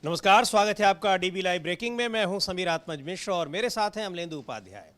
नमस्कार, स्वागत है आपका डीबी लाइव ब्रेकिंग में। मैं हूं समीर आत्मज मिश्र और मेरे साथ हैं अमलेंदु उपाध्याय।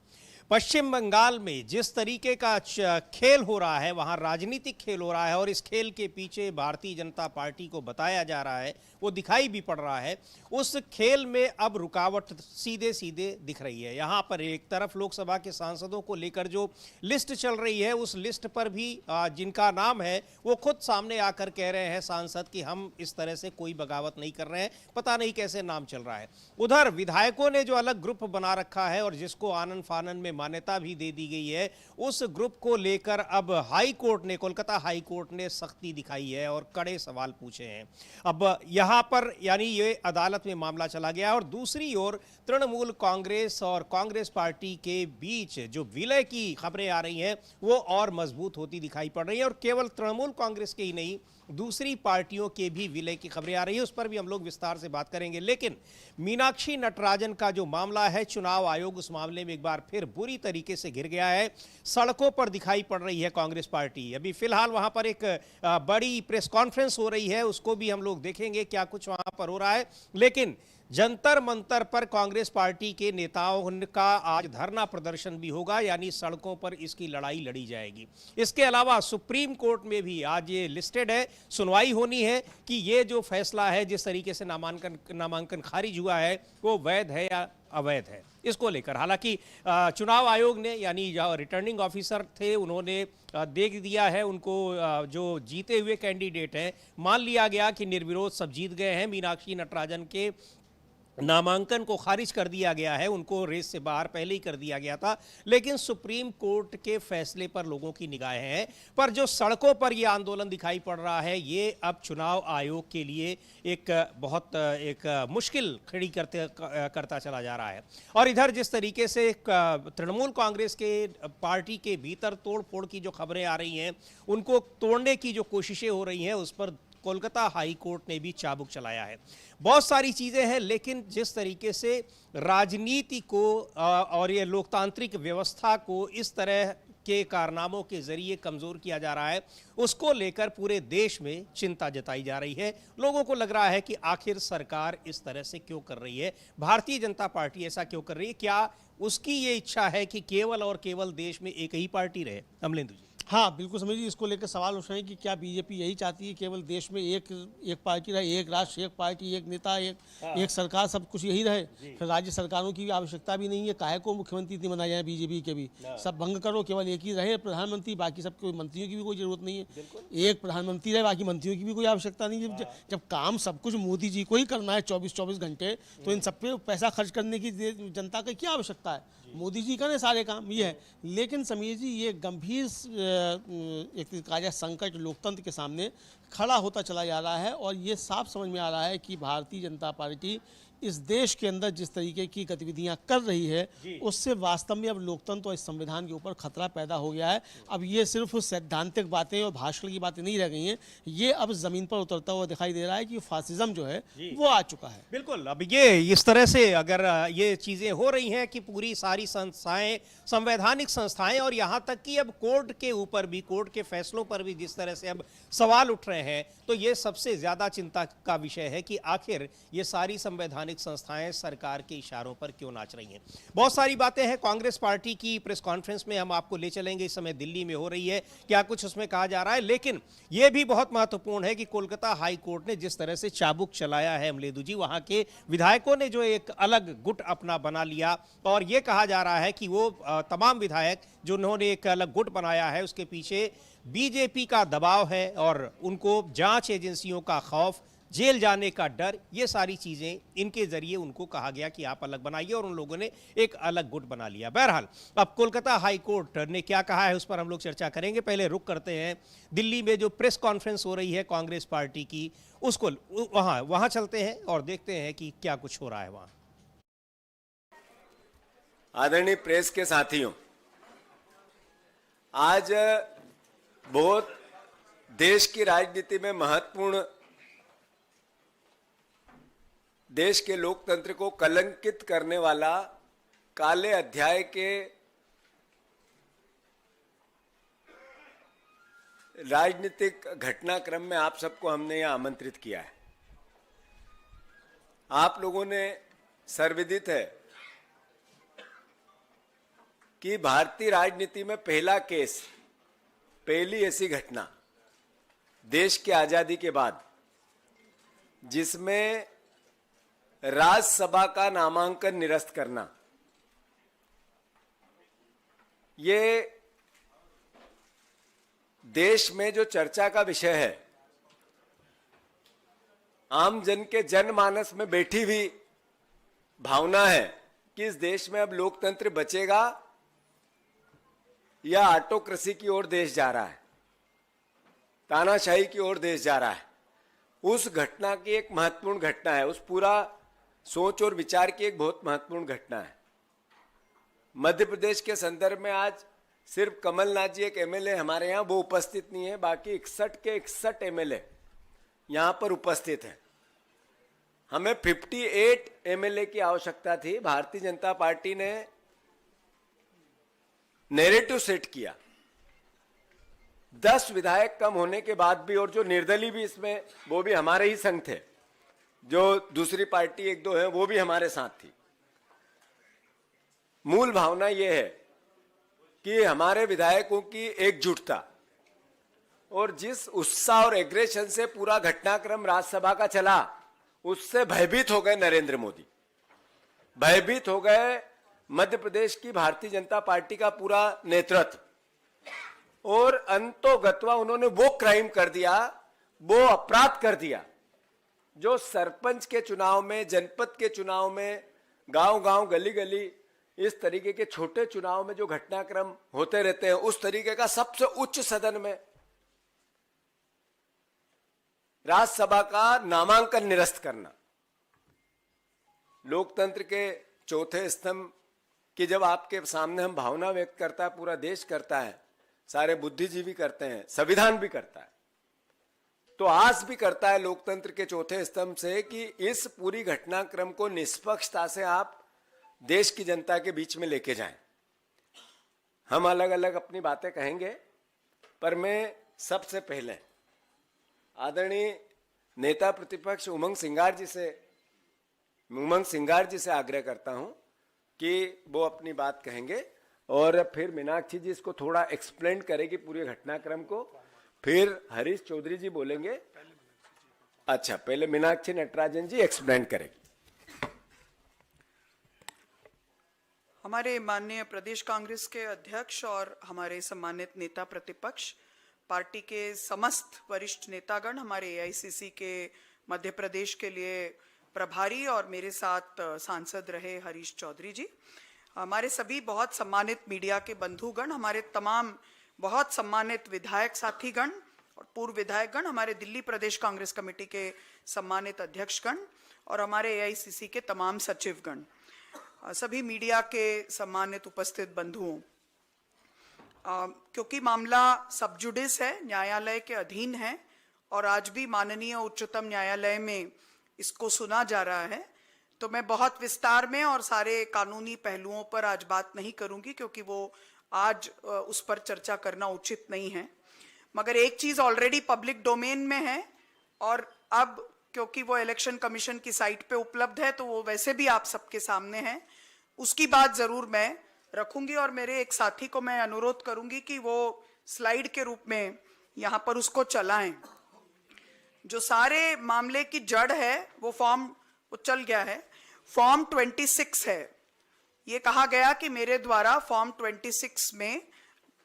पश्चिम बंगाल में जिस तरीके का खेल हो रहा है, वहां राजनीतिक खेल हो रहा है और इस खेल के पीछे भारतीय जनता पार्टी को बताया जा रहा है, वो दिखाई भी पड़ रहा है। उस खेल में अब रुकावट सीधे सीधे दिख रही है। यहां पर एक तरफ लोकसभा के सांसदों को लेकर जो लिस्ट चल रही है, उस लिस्ट पर भी जिनका नाम है वो खुद सामने आकर कह रहे हैं सांसद कि हम इस तरह से कोई बगावत नहीं कर रहे हैं, पता नहीं कैसे नाम चल रहा है। उधर विधायकों ने जो अलग ग्रुप बना रखा है और जिसको आनन फानन में मान्यता भी दे दी गई है, उस ग्रुप को लेकर अब हाई कोर्ट ने, कोलकाता हाई कोर्ट ने सख्ती दिखाई है और कड़े सवाल पूछे हैं। अब यहां पर यानी ये अदालत में मामला चला गया और दूसरी ओर तृणमूल कांग्रेस और कांग्रेस पार्टी के बीच जो विलय की खबरें आ रही हैं वो और मजबूत होती दिखाई पड़ रही है और केवल तृणमूल कांग्रेस के ही नहीं, दूसरी पार्टियों के भी विलय की खबरें आ रही है। उस पर भी हम लोग विस्तार से बात करेंगे। लेकिन मीनाक्षी नटराजन का जो मामला है, चुनाव आयोग उस मामले में एक बार फिर बुरी तरीके से घिर गया है। सड़कों पर दिखाई पड़ रही है कांग्रेस पार्टी। अभी फिलहाल वहां पर एक बड़ी प्रेस कॉन्फ्रेंस हो रही है, उसको भी हम लोग देखेंगे क्या कुछ वहां पर हो रहा है। लेकिन जंतर मंतर पर कांग्रेस पार्टी के नेताओं का आज धरना प्रदर्शन भी होगा, यानी सड़कों पर इसकी लड़ाई लड़ी जाएगी। इसके अलावा सुप्रीम कोर्ट में भी आज ये लिस्टेड है, सुनवाई होनी है कि ये जो फैसला है, जिस तरीके से नामांकन खारिज हुआ है, वो वैध है या अवैध है, इसको लेकर। हालांकि चुनाव आयोग ने, यानी रिटर्निंग ऑफिसर थे, उन्होंने देख दिया है उनको जो जीते हुए कैंडिडेट हैं, मान लिया गया कि निर्विरोध सब जीत गए हैं। मीनाक्षी नटराजन के नामांकन को खारिज कर दिया गया है, उनको रेस से बाहर पहले ही कर दिया गया था। लेकिन सुप्रीम कोर्ट के फैसले पर लोगों की निगाहें हैं। पर जो सड़कों पर यह आंदोलन दिखाई पड़ रहा है, ये अब चुनाव आयोग के लिए एक बहुत मुश्किल खड़ी करता चला जा रहा है। और इधर जिस तरीके से तृणमूल कांग्रेस के पार्टी के भीतर तोड़ फोड़ की जो खबरें आ रही हैं, उनको तोड़ने की जो कोशिशें हो रही हैं, उस पर कोलकाता हाई कोर्ट ने भी चाबुक चलाया है। बहुत सारी चीजें हैं, लेकिन जिस तरीके से राजनीति को और ये लोकतांत्रिक व्यवस्था को इस तरह के कारनामों के जरिए कमजोर किया जा रहा है, उसको लेकर पूरे देश में चिंता जताई जा रही है। लोगों को लग रहा है कि आखिर सरकार इस तरह से क्यों कर रही है, भारतीय जनता पार्टी ऐसा क्यों कर रही है। क्या उसकी ये इच्छा है कि केवल और केवल देश में एक ही पार्टी रहे? अमलेंदु जी। हाँ, बिल्कुल समझ लीजिए। इसको लेकर सवाल उठ रहे हैं कि क्या बीजेपी यही चाहती है केवल देश में एक पार्टी रहे, एक राष्ट्र, एक पार्टी, एक नेता, एक सरकार, सब कुछ यही रहे। फिर राज्य सरकारों की भी आवश्यकता भी नहीं है, काहे को मुख्यमंत्री इतनी बनाए जाए बीजेपी के भी। सब भंग करो, केवल एक ही रहे प्रधानमंत्री, बाकी सब कोई मंत्रियों की भी कोई जरूरत नहीं है। एक प्रधानमंत्री रहे, बाकी मंत्रियों की भी कोई आवश्यकता नहीं है। जब काम सब कुछ मोदी जी को ही करना है 24-24 घंटे, तो इन सब पे पैसा खर्च करने की जनता की क्या आवश्यकता है? मोदी जी करें सारे काम, ये है। लेकिन समीर जी, ये गंभीर एक कहा जाए संकट लोकतंत्र के सामने खड़ा होता चला जा रहा है और ये साफ समझ में आ रहा है कि भारतीय जनता पार्टी इस देश के अंदर जिस तरीके की गतिविधियां कर रही है, उससे वास्तव में अब लोकतंत्र और इस संविधान के ऊपर खतरा पैदा हो गया है। अब ये सिर्फ सैद्धांतिक बातें और भाषण की बातें नहीं रह गई हैं, ये अब जमीन पर उतरता हुआ दिखाई दे रहा है कि फासिज्म जो है वो आ चुका है। बिल्कुल। अब ये इस तरह से अगर ये चीजें हो रही हैं कि पूरी सारी संस्थाएं, संवैधानिक संस्थाएं और यहां तक कि अब कोर्ट के ऊपर भी, कोर्ट के फैसलों पर भी जिस तरह से अब सवाल उठ रहे हैं, तो ये सबसे ज्यादा चिंता का विषय है कि आखिर ये सारी संवैधानिक संस्थाएं सरकार के इशारों पर क्यों नाच रही हैं। बहुत सारी बातें हैं। कांग्रेस पार्टी की प्रेस कॉन्फ्रेंस में हम आपको ले चलेंगे, इस समय दिल्ली में हो रही है, क्या कुछ उसमें कहा जा रहा है। लेकिन यह भी बहुत महत्वपूर्ण है कि कोलकाता हाई कोर्ट ने जिस तरह से चाबुक चलाया है, अमलेदु जी, वहां के विधायकों ने जो एक अलग गुट अपना बना लिया और यह कहा जा रहा है कि वो तमाम विधायक जो उन्होंने एक अलग गुट बनाया है, उसके पीछे बीजेपी का दबाव है और उनको जांच एजेंसियों का खौफ, जेल जाने का डर, ये सारी चीजें इनके जरिए उनको कहा गया कि आप अलग बनाइए और उन लोगों ने एक अलग गुट बना लिया। बहरहाल अब कोलकाता हाई कोर्ट ने क्या कहा है उस पर हम लोग चर्चा करेंगे। पहले रुक करते हैं दिल्ली में जो प्रेस कॉन्फ्रेंस हो रही है कांग्रेस पार्टी की, उसको वहां चलते हैं और देखते हैं कि क्या कुछ हो रहा है वहां। आदरणीय प्रेस के साथियों, आज बहुत देश की राजनीति में महत्वपूर्ण, देश के लोकतंत्र को कलंकित करने वाला काले अध्याय के राजनीतिक घटनाक्रम में आप सबको हमने यहां आमंत्रित किया है। आप लोगों ने सर्वविदित है कि भारतीय राजनीति में पहला केस, पहली ऐसी घटना देश की आजादी के बाद जिसमें राज्यसभा का नामांकन निरस्त करना, ये देश में जो चर्चा का विषय है, आम जन के जनमानस में बैठी हुई भावना है कि इस देश में अब लोकतंत्र बचेगा या ऑटोक्रेसी की ओर देश जा रहा है, तानाशाही की ओर देश जा रहा है। उस घटना की एक महत्वपूर्ण घटना है, उस पूरा सोच और विचार की एक बहुत महत्वपूर्ण घटना है। मध्य प्रदेश के संदर्भ में आज सिर्फ कमलनाथ जी एक एमएलए हमारे यहाँ वो उपस्थित नहीं है, बाकी 61 के 61 एमएलए यहाँ पर उपस्थित हैं। हमें 58 एमएलए की आवश्यकता थी। भारतीय जनता पार्टी ने नैरेटिव सेट किया, 10 विधायक कम होने के बाद भी, और जो निर्दलीय भी इसमें वो भी हमारे ही संग थे, जो दूसरी पार्टी 1-2 है वो भी हमारे साथ थी। मूल भावना ये है कि हमारे विधायकों की एकजुटता और जिस उत्साह और एग्रेशन से पूरा घटनाक्रम राज्यसभा का चला, उससे भयभीत हो गए नरेंद्र मोदी, भयभीत हो गए मध्य प्रदेश की भारतीय जनता पार्टी का पूरा नेतृत्व, और अंतोगत्वा उन्होंने वो क्राइम कर दिया, वो अपराध कर दिया जो सरपंच के चुनाव में, जनपद के चुनाव में, गांव-गांव, गली-गली, इस तरीके के छोटे चुनाव में जो घटनाक्रम होते रहते हैं, उस तरीके का सबसे उच्च सदन में राज्यसभा का नामांकन निरस्त करना। लोकतंत्र के चौथे स्तंभ की जब आपके सामने हम भावना व्यक्त करता है, पूरा देश करता है, सारे बुद्धिजीवी करते हैं, संविधान भी करता है, तो आस भी करता है लोकतंत्र के चौथे स्तंभ से कि इस पूरी घटनाक्रम को निष्पक्षता से आप देश की जनता के बीच में लेके जाएं। हम अलग अलग अपनी बातें कहेंगे, पर मैं सबसे पहले आदरणीय नेता प्रतिपक्ष उमंग सिंगार जी से आग्रह करता हूं कि वो अपनी बात कहेंगे, और फिर मीनाक्षी जी इसको थोड़ा एक्सप्लेन करेगी पूरे घटनाक्रम को, फिर हरीश चौधरी जी बोलेंगे। अच्छा, पहले मीनाक्षी नटराजन जी एक्सप्लेन करेगी। हमारे माननीय प्रदेश कांग्रेस के अध्यक्ष और हमारे सम्मानित नेता प्रतिपक्ष, पार्टी के समस्त वरिष्ठ नेतागण, हमारे एआईसीसी के मध्य प्रदेश के लिए प्रभारी और मेरे साथ सांसद रहे हरीश चौधरी जी, हमारे सभी बहुत सम्मानित मीडिया के बंधुगण, हमारे तमाम बहुत सम्मानित विधायक साथीगण और पूर्व विधायकगण, हमारे दिल्ली प्रदेश कांग्रेस कमेटी के सम्मानित अध्यक्षगण और हमारे एआईसीसी के तमाम सचिवगण, सभी मीडिया के सम्मानित उपस्थित बंधुओं, क्योंकि मामला सब जुडिस है, न्यायालय के अधीन है और आज भी माननीय उच्चतम न्यायालय में इसको सुना जा रहा है, तो मैं बहुत विस्तार में और सारे कानूनी पहलुओं पर आज बात नहीं करूंगी, क्योंकि वो आज उस पर चर्चा करना उचित नहीं है। मगर एक चीज ऑलरेडी पब्लिक डोमेन में है, और अब क्योंकि वो इलेक्शन कमीशन की साइट पे उपलब्ध है, तो वो वैसे भी आप सबके सामने है, उसकी बात जरूर मैं रखूंगी, और मेरे एक साथी को मैं अनुरोध करूंगी कि वो स्लाइड के रूप में यहाँ पर उसको चलाएं। जो सारे मामले की जड़ है वो चल गया है, फॉर्म 26 है। ये कहा गया कि मेरे द्वारा फॉर्म 26 में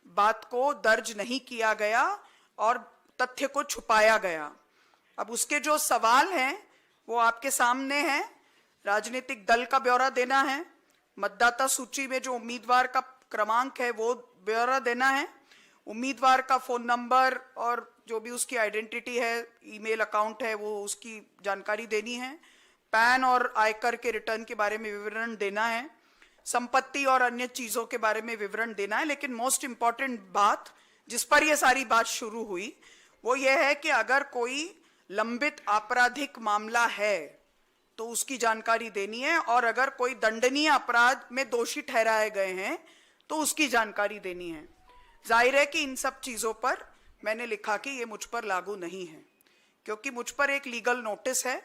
बात को दर्ज नहीं किया गया और तथ्य को छुपाया गया। अब उसके जो सवाल हैं वो आपके सामने हैं। राजनीतिक दल का ब्यौरा देना है, मतदाता सूची में जो उम्मीदवार का क्रमांक है वो ब्यौरा देना है, उम्मीदवार का फोन नंबर और जो भी उसकी आइडेंटिटी है, ईमेल अकाउंट है, वो उसकी जानकारी देनी है, पैन और आयकर के रिटर्न के बारे में विवरण देना है, संपत्ति और अन्य चीजों के बारे में विवरण देना है। लेकिन मोस्ट इंपॉर्टेंट बात जिस पर यह सारी बात शुरू हुई वो ये है कि अगर कोई लंबित आपराधिक मामला है तो उसकी जानकारी देनी है, और अगर कोई दंडनीय अपराध में दोषी ठहराए गए हैं तो उसकी जानकारी देनी है। जाहिर है कि इन सब चीजों पर मैंने लिखा कि ये मुझ पर लागू नहीं है, क्योंकि मुझ पर एक लीगल नोटिस है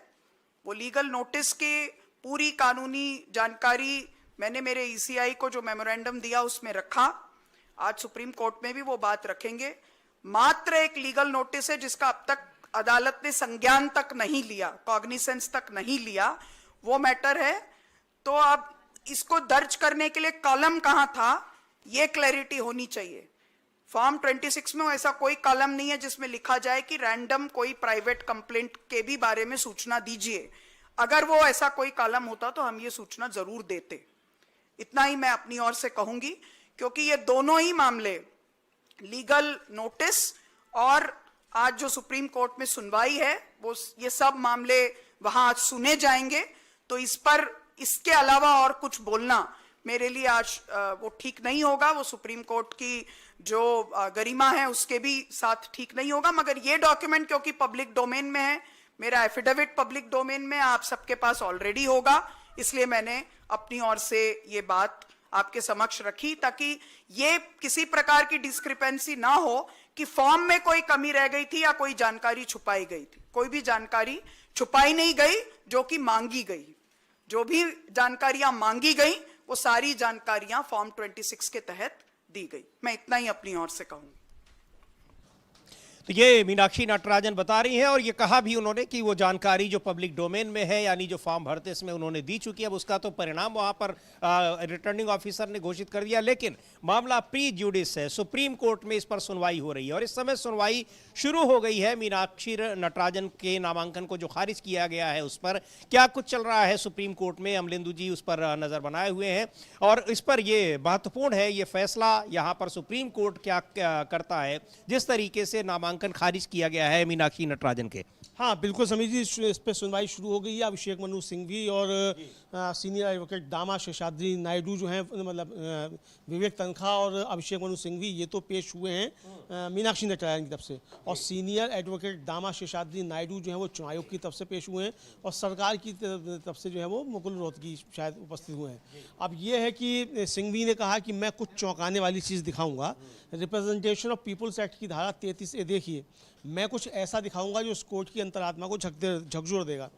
वो लीगल नोटिस की पूरी कानूनी जानकारी मैंने मेरे ईसीआई को जो मेमोरेंडम दिया उसमें रखा। आज सुप्रीम कोर्ट में भी वो बात रखेंगे। मात्र एक लीगल नोटिस है जिसका अब तक अदालत ने संज्ञान तक नहीं लिया, कॉग्निसेंस तक नहीं लिया, वो मैटर है। तो अब इसको दर्ज करने के लिए कॉलम कहां था, ये क्लैरिटी होनी चाहिए। फॉर्म 26 में ऐसा कोई कॉलम नहीं है जिसमें लिखा जाए कि रैंडम कोई प्राइवेट कंप्लेंट के भी बारे में सूचना दीजिए। अगर वो ऐसा कोई कॉलम होता तो हम ये सूचना जरूर देते। इतना ही मैं अपनी ओर से कहूंगी, क्योंकि ये दोनों ही मामले, लीगल नोटिस और आज जो सुप्रीम कोर्ट में सुनवाई है, वो ये सब मामले वहां आज सुने जाएंगे। तो इस पर इसके अलावा और कुछ बोलना मेरे लिए आज वो ठीक नहीं होगा। वो सुप्रीम कोर्ट की जो गरिमा है उसके भी साथ ठीक नहीं होगा। मगर ये डॉक्यूमेंट क्योंकि पब्लिक डोमेन में है, मेरा एफिडेविट पब्लिक डोमेन में आप सबके पास ऑलरेडी होगा, इसलिए मैंने अपनी ओर से ये बात आपके समक्ष रखी, ताकि ये किसी प्रकार की डिस्क्रिपेंसी ना हो कि फॉर्म में कोई कमी रह गई थी या कोई जानकारी छुपाई गई थी। कोई भी जानकारी छुपाई नहीं गई, जो कि मांगी गई। जो भी जानकारियां मांगी गई वो सारी जानकारियां फॉर्म 26 के तहत दी गई। मैं इतना ही अपनी ओर से कहूंगी। तो ये मीनाक्षी नटराजन बता रही हैं, और ये कहा भी उन्होंने कि वो जानकारी जो पब्लिक डोमेन में है, यानी जो फॉर्म भरते इसमें उन्होंने दी चुकी है, अब उसका तो परिणाम वहां पर रिटर्निंग ऑफिसर ने घोषित कर दिया। लेकिन मामला प्री जुडिस है, सुप्रीम कोर्ट में इस पर सुनवाई हो रही है, और इस समय सुनवाई शुरू हो गई है। मीनाक्षी नटराजन के नामांकन को जो खारिज किया गया है उस पर क्या कुछ चल रहा है सुप्रीम कोर्ट में, अमलेंदु जी उस पर नजर बनाए हुए हैं, और इस पर यह महत्वपूर्ण है ये फैसला यहाँ पर सुप्रीम कोर्ट क्या करता है, जिस तरीके से नामांकन खारिज किया गया है मीनाक्षी नटराजन के। हाँ बिल्कुल समीर जी, इस पर सुनवाई शुरू हो गई है। अभिषेक मनु सिंघवी और सीनियर एडवोकेट दामा शेषाद्री नायडू जो हैं, मतलब विवेक तनखा और अभिषेक मनु सिंघवी, ये तो पेश हुए हैं मीनाक्षी नटराजन की तरफ से, और सीनियर एडवोकेट दामा शेषाद्री नायडू जो हैं वो चुनाव आयोग की तरफ से पेश हुए हैं, और सरकार की तरफ से जो है वो मुकुल रोहतगी शायद उपस्थित हुए हैं। अब ये है कि सिंघवी ने कहा कि मैं कुछ चौंकाने वाली चीज़ दिखाऊंगा। रिप्रेजेंटेशन ऑफ पीपल्स एक्ट की धारा 33 देखिए, मैं कुछ ऐसा दिखाऊंगा जो उस कोर्ट की अंतरात्मा को झकझोर देगा।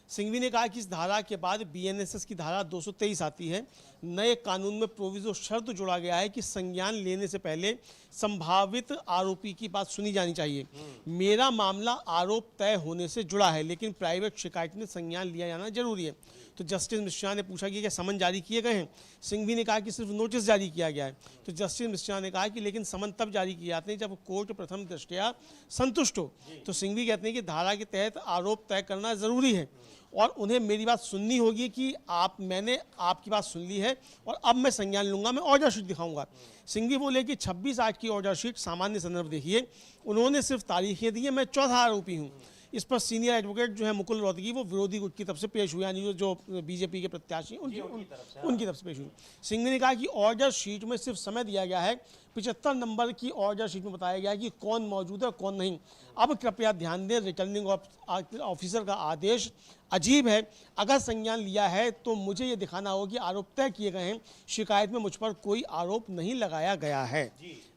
सिंघवी ने कहा कि इस धारा के बाद बीएनएसएस की धारा 223 आती है। नए कानून में प्रोविजो शर्त जोड़ा गया है कि संज्ञान लेने से पहले संभावित आरोपी की बात सुनी जानी चाहिए। मेरा मामला आरोप तय होने से जुड़ा है, लेकिन प्राइवेट शिकायत में संज्ञान लिया जाना जरूरी है। तो जस्टिस मिश्रा ने पूछा कि क्या समन जारी किए गए हैं। सिंघवी ने कहा कि सिर्फ नोटिस जारी किया गया है। तो जस्टिस मिश्रा ने कहा कि लेकिन समन तब जारी किए जाते हैं जब कोर्ट प्रथम दृष्टया संतुष्ट हो। तो सिंघवी कहते हैं कि धारा के तहत आरोप तय करना जरूरी है, और उन्हें मेरी बात सुननी होगी कि मैंने आपकी बात सुन ली है और अब मैं संज्ञान लूंगा, मैं ऑर्डर शीट दिखाऊंगा। सिंघवी बोले कि 26/8 की ऑर्डर शीट सामान्य संदर्भ देखिए, उन्होंने सिर्फ तारीखें दी है, मैं चौथा आरोपी हूँ। इस पर सीनियर एडवोकेट जो है मुकुल रोहतगी, वो विरोधी गुट की तरफ से पेश हुए, यानी जो बीजेपी के प्रत्याशी उनकी तरफ से पेश हुई। सिंघवी ने कहा कि ऑर्डर शीट में सिर्फ समय दिया गया है। 75 नंबर की ऑर्डर शीट में बताया गया है कि कौन मौजूद है और कौन नहीं। अब कृपया ध्यान दें, रिटर्निंग ऑफिसर का आदेश अजीब है। अगर संज्ञान लिया है तो मुझे ये दिखाना होगा कि आरोप तय किए गए हैं, शिकायत में मुझ पर कोई आरोप नहीं लगाया गया है।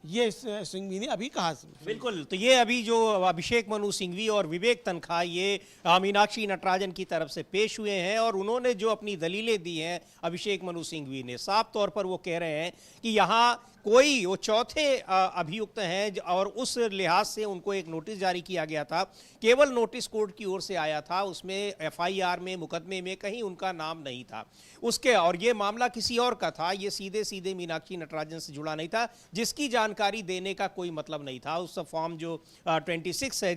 ये सिंघवी ने अभी कहा। बिल्कुल, तो ये अभी जो अभिषेक मनु सिंघवी और विवेक तनखा ये मीनाक्षी नटराजन की तरफ से पेश हुए हैं, और उन्होंने जो अपनी दलीलें दी हैं, अभिषेक मनु सिंघवी ने साफ तौर पर वो कह रहे हैं कि यहाँ कोई वो चौथे अभियुक्त हैं, और उस लिहाज से उनको एक नोटिस जारी किया गया था। केवल नोटिस कोर्ट की ओर से आया था, उसमें एफआईआर में, मुकदमे में कहीं उनका नाम नहीं था उसके, और ये मामला किसी और का था। ये सीधे सीधे मीनाक्षी नटराजन से जुड़ा नहीं था, जिसकी जानकारी देने का कोई मतलब नहीं था। उस फॉर्म जो 26 है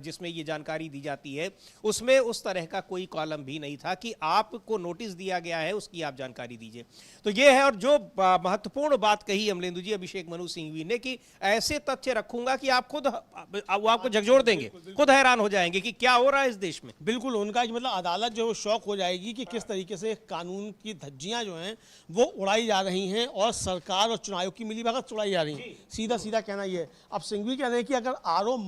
जिसमें ये जानकारी दी जाती है, उसमें उस तरह का कोई कॉलम भी नहीं था कि आपको नोटिस दिया गया है उसकी आप जानकारी दीजिए। तो ये है, और जो महत्वपूर्ण बात कही अमलेंदु जी अभिषेक मनु सिंघवी ने कि ऐसे तथ्य रखूंगा कि आप खुद आपको झकझोर देंगे, खुद हैरान हो जाएंगे कि क्या हो रहा है इस देश में। बिल्कुल, उनका कि मतलब अदालत जो है शौक हो जाएगी कि किस तरीके से कानून की धज्जियां जो हैं वो उड़ाई जा रही हैं, और सरकार और चुनाव आयोग की मिलीभगत उड़ाई जा रही है। सीधा सीधा कहना ये है। अब सिंघवी कह रहे हैं कि अगर आरोप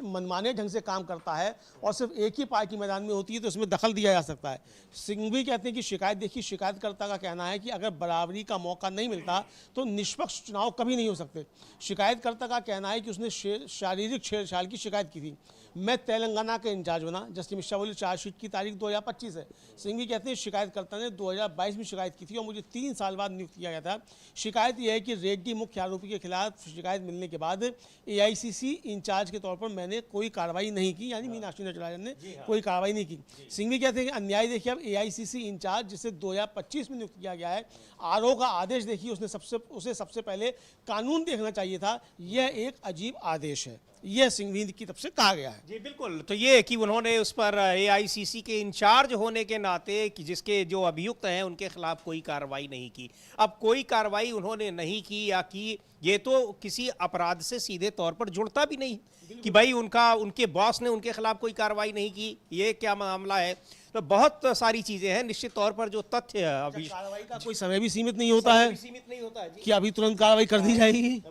मनमाने ढंग से काम करता है और सिर्फ एक ही पार्टी मैदान में होती है तो इसमें दखल दिया जा सकता है। सिंघवी कहते हैं कि शिकायत देखिए, शिकायतकर्ता का कहना है कि अगर बराबरी का मौका नहीं मिलता तो निष्पक्ष निष्पक्ष चुनाव कभी नहीं हो सकते। शिकायतकर्ता का कहना है कि उसने शारीरिक छेड़छाड़ की शिकायत की थी। मैं तेलंगाना का इंचार्ज बना, जस्टिस मिश्रा बोले चार्जशीट की तारीख 2025 है। सिंघवी कहते हैं शिकायतकर्ता ने 2022 में शिकायत की थी और मुझे 3 साल बाद नियुक्त किया गया था। शिकायत यह है कि रेड्डी मुख्य आरोपी के खिलाफ शिकायत मिलने के बाद AICC इंचार्ज के तौर पर मैंने कोई कार्रवाई नहीं की, यानी मीनाक्षी नटराजन ने कोई कार्रवाई नहीं की। सिंघवी कहते हैं कि अन्याय देखिए, अब AICC इंचार्ज जिसे 2025 में नियुक्त किया गया है, आरओ का आदेश देखिए, उसे सबसे पहले कानून देखना चाहिए था। यह एक अजीब आदेश है, यह सिंघवी की तरफ से कहा गया है। जी बिल्कुल। तो ये कि उन्होंने उस पर AICC के इंचार्ज होने के नाते कि जिसके जो अभियुक्त हैं उनके खिलाफ कोई कार्रवाई नहीं की। अब कोई कार्रवाई उन्होंने नहीं की या की, ये तो किसी अपराध से सीधे तौर पर जुड़ता भी नहीं कि भाई उनके बॉस ने उनके खिलाफ कोई कार्रवाई नहीं की, ये क्या मामला है। तो बहुत सारी चीजें हैं। निश्चित तौर पर जो तथ्य अभी कार्रवाई का कोई समय भी सीमित नहीं होता है सीमित नहीं होता है जी। कि अभी तुरंत कार्रवाई कर दी जाएगी,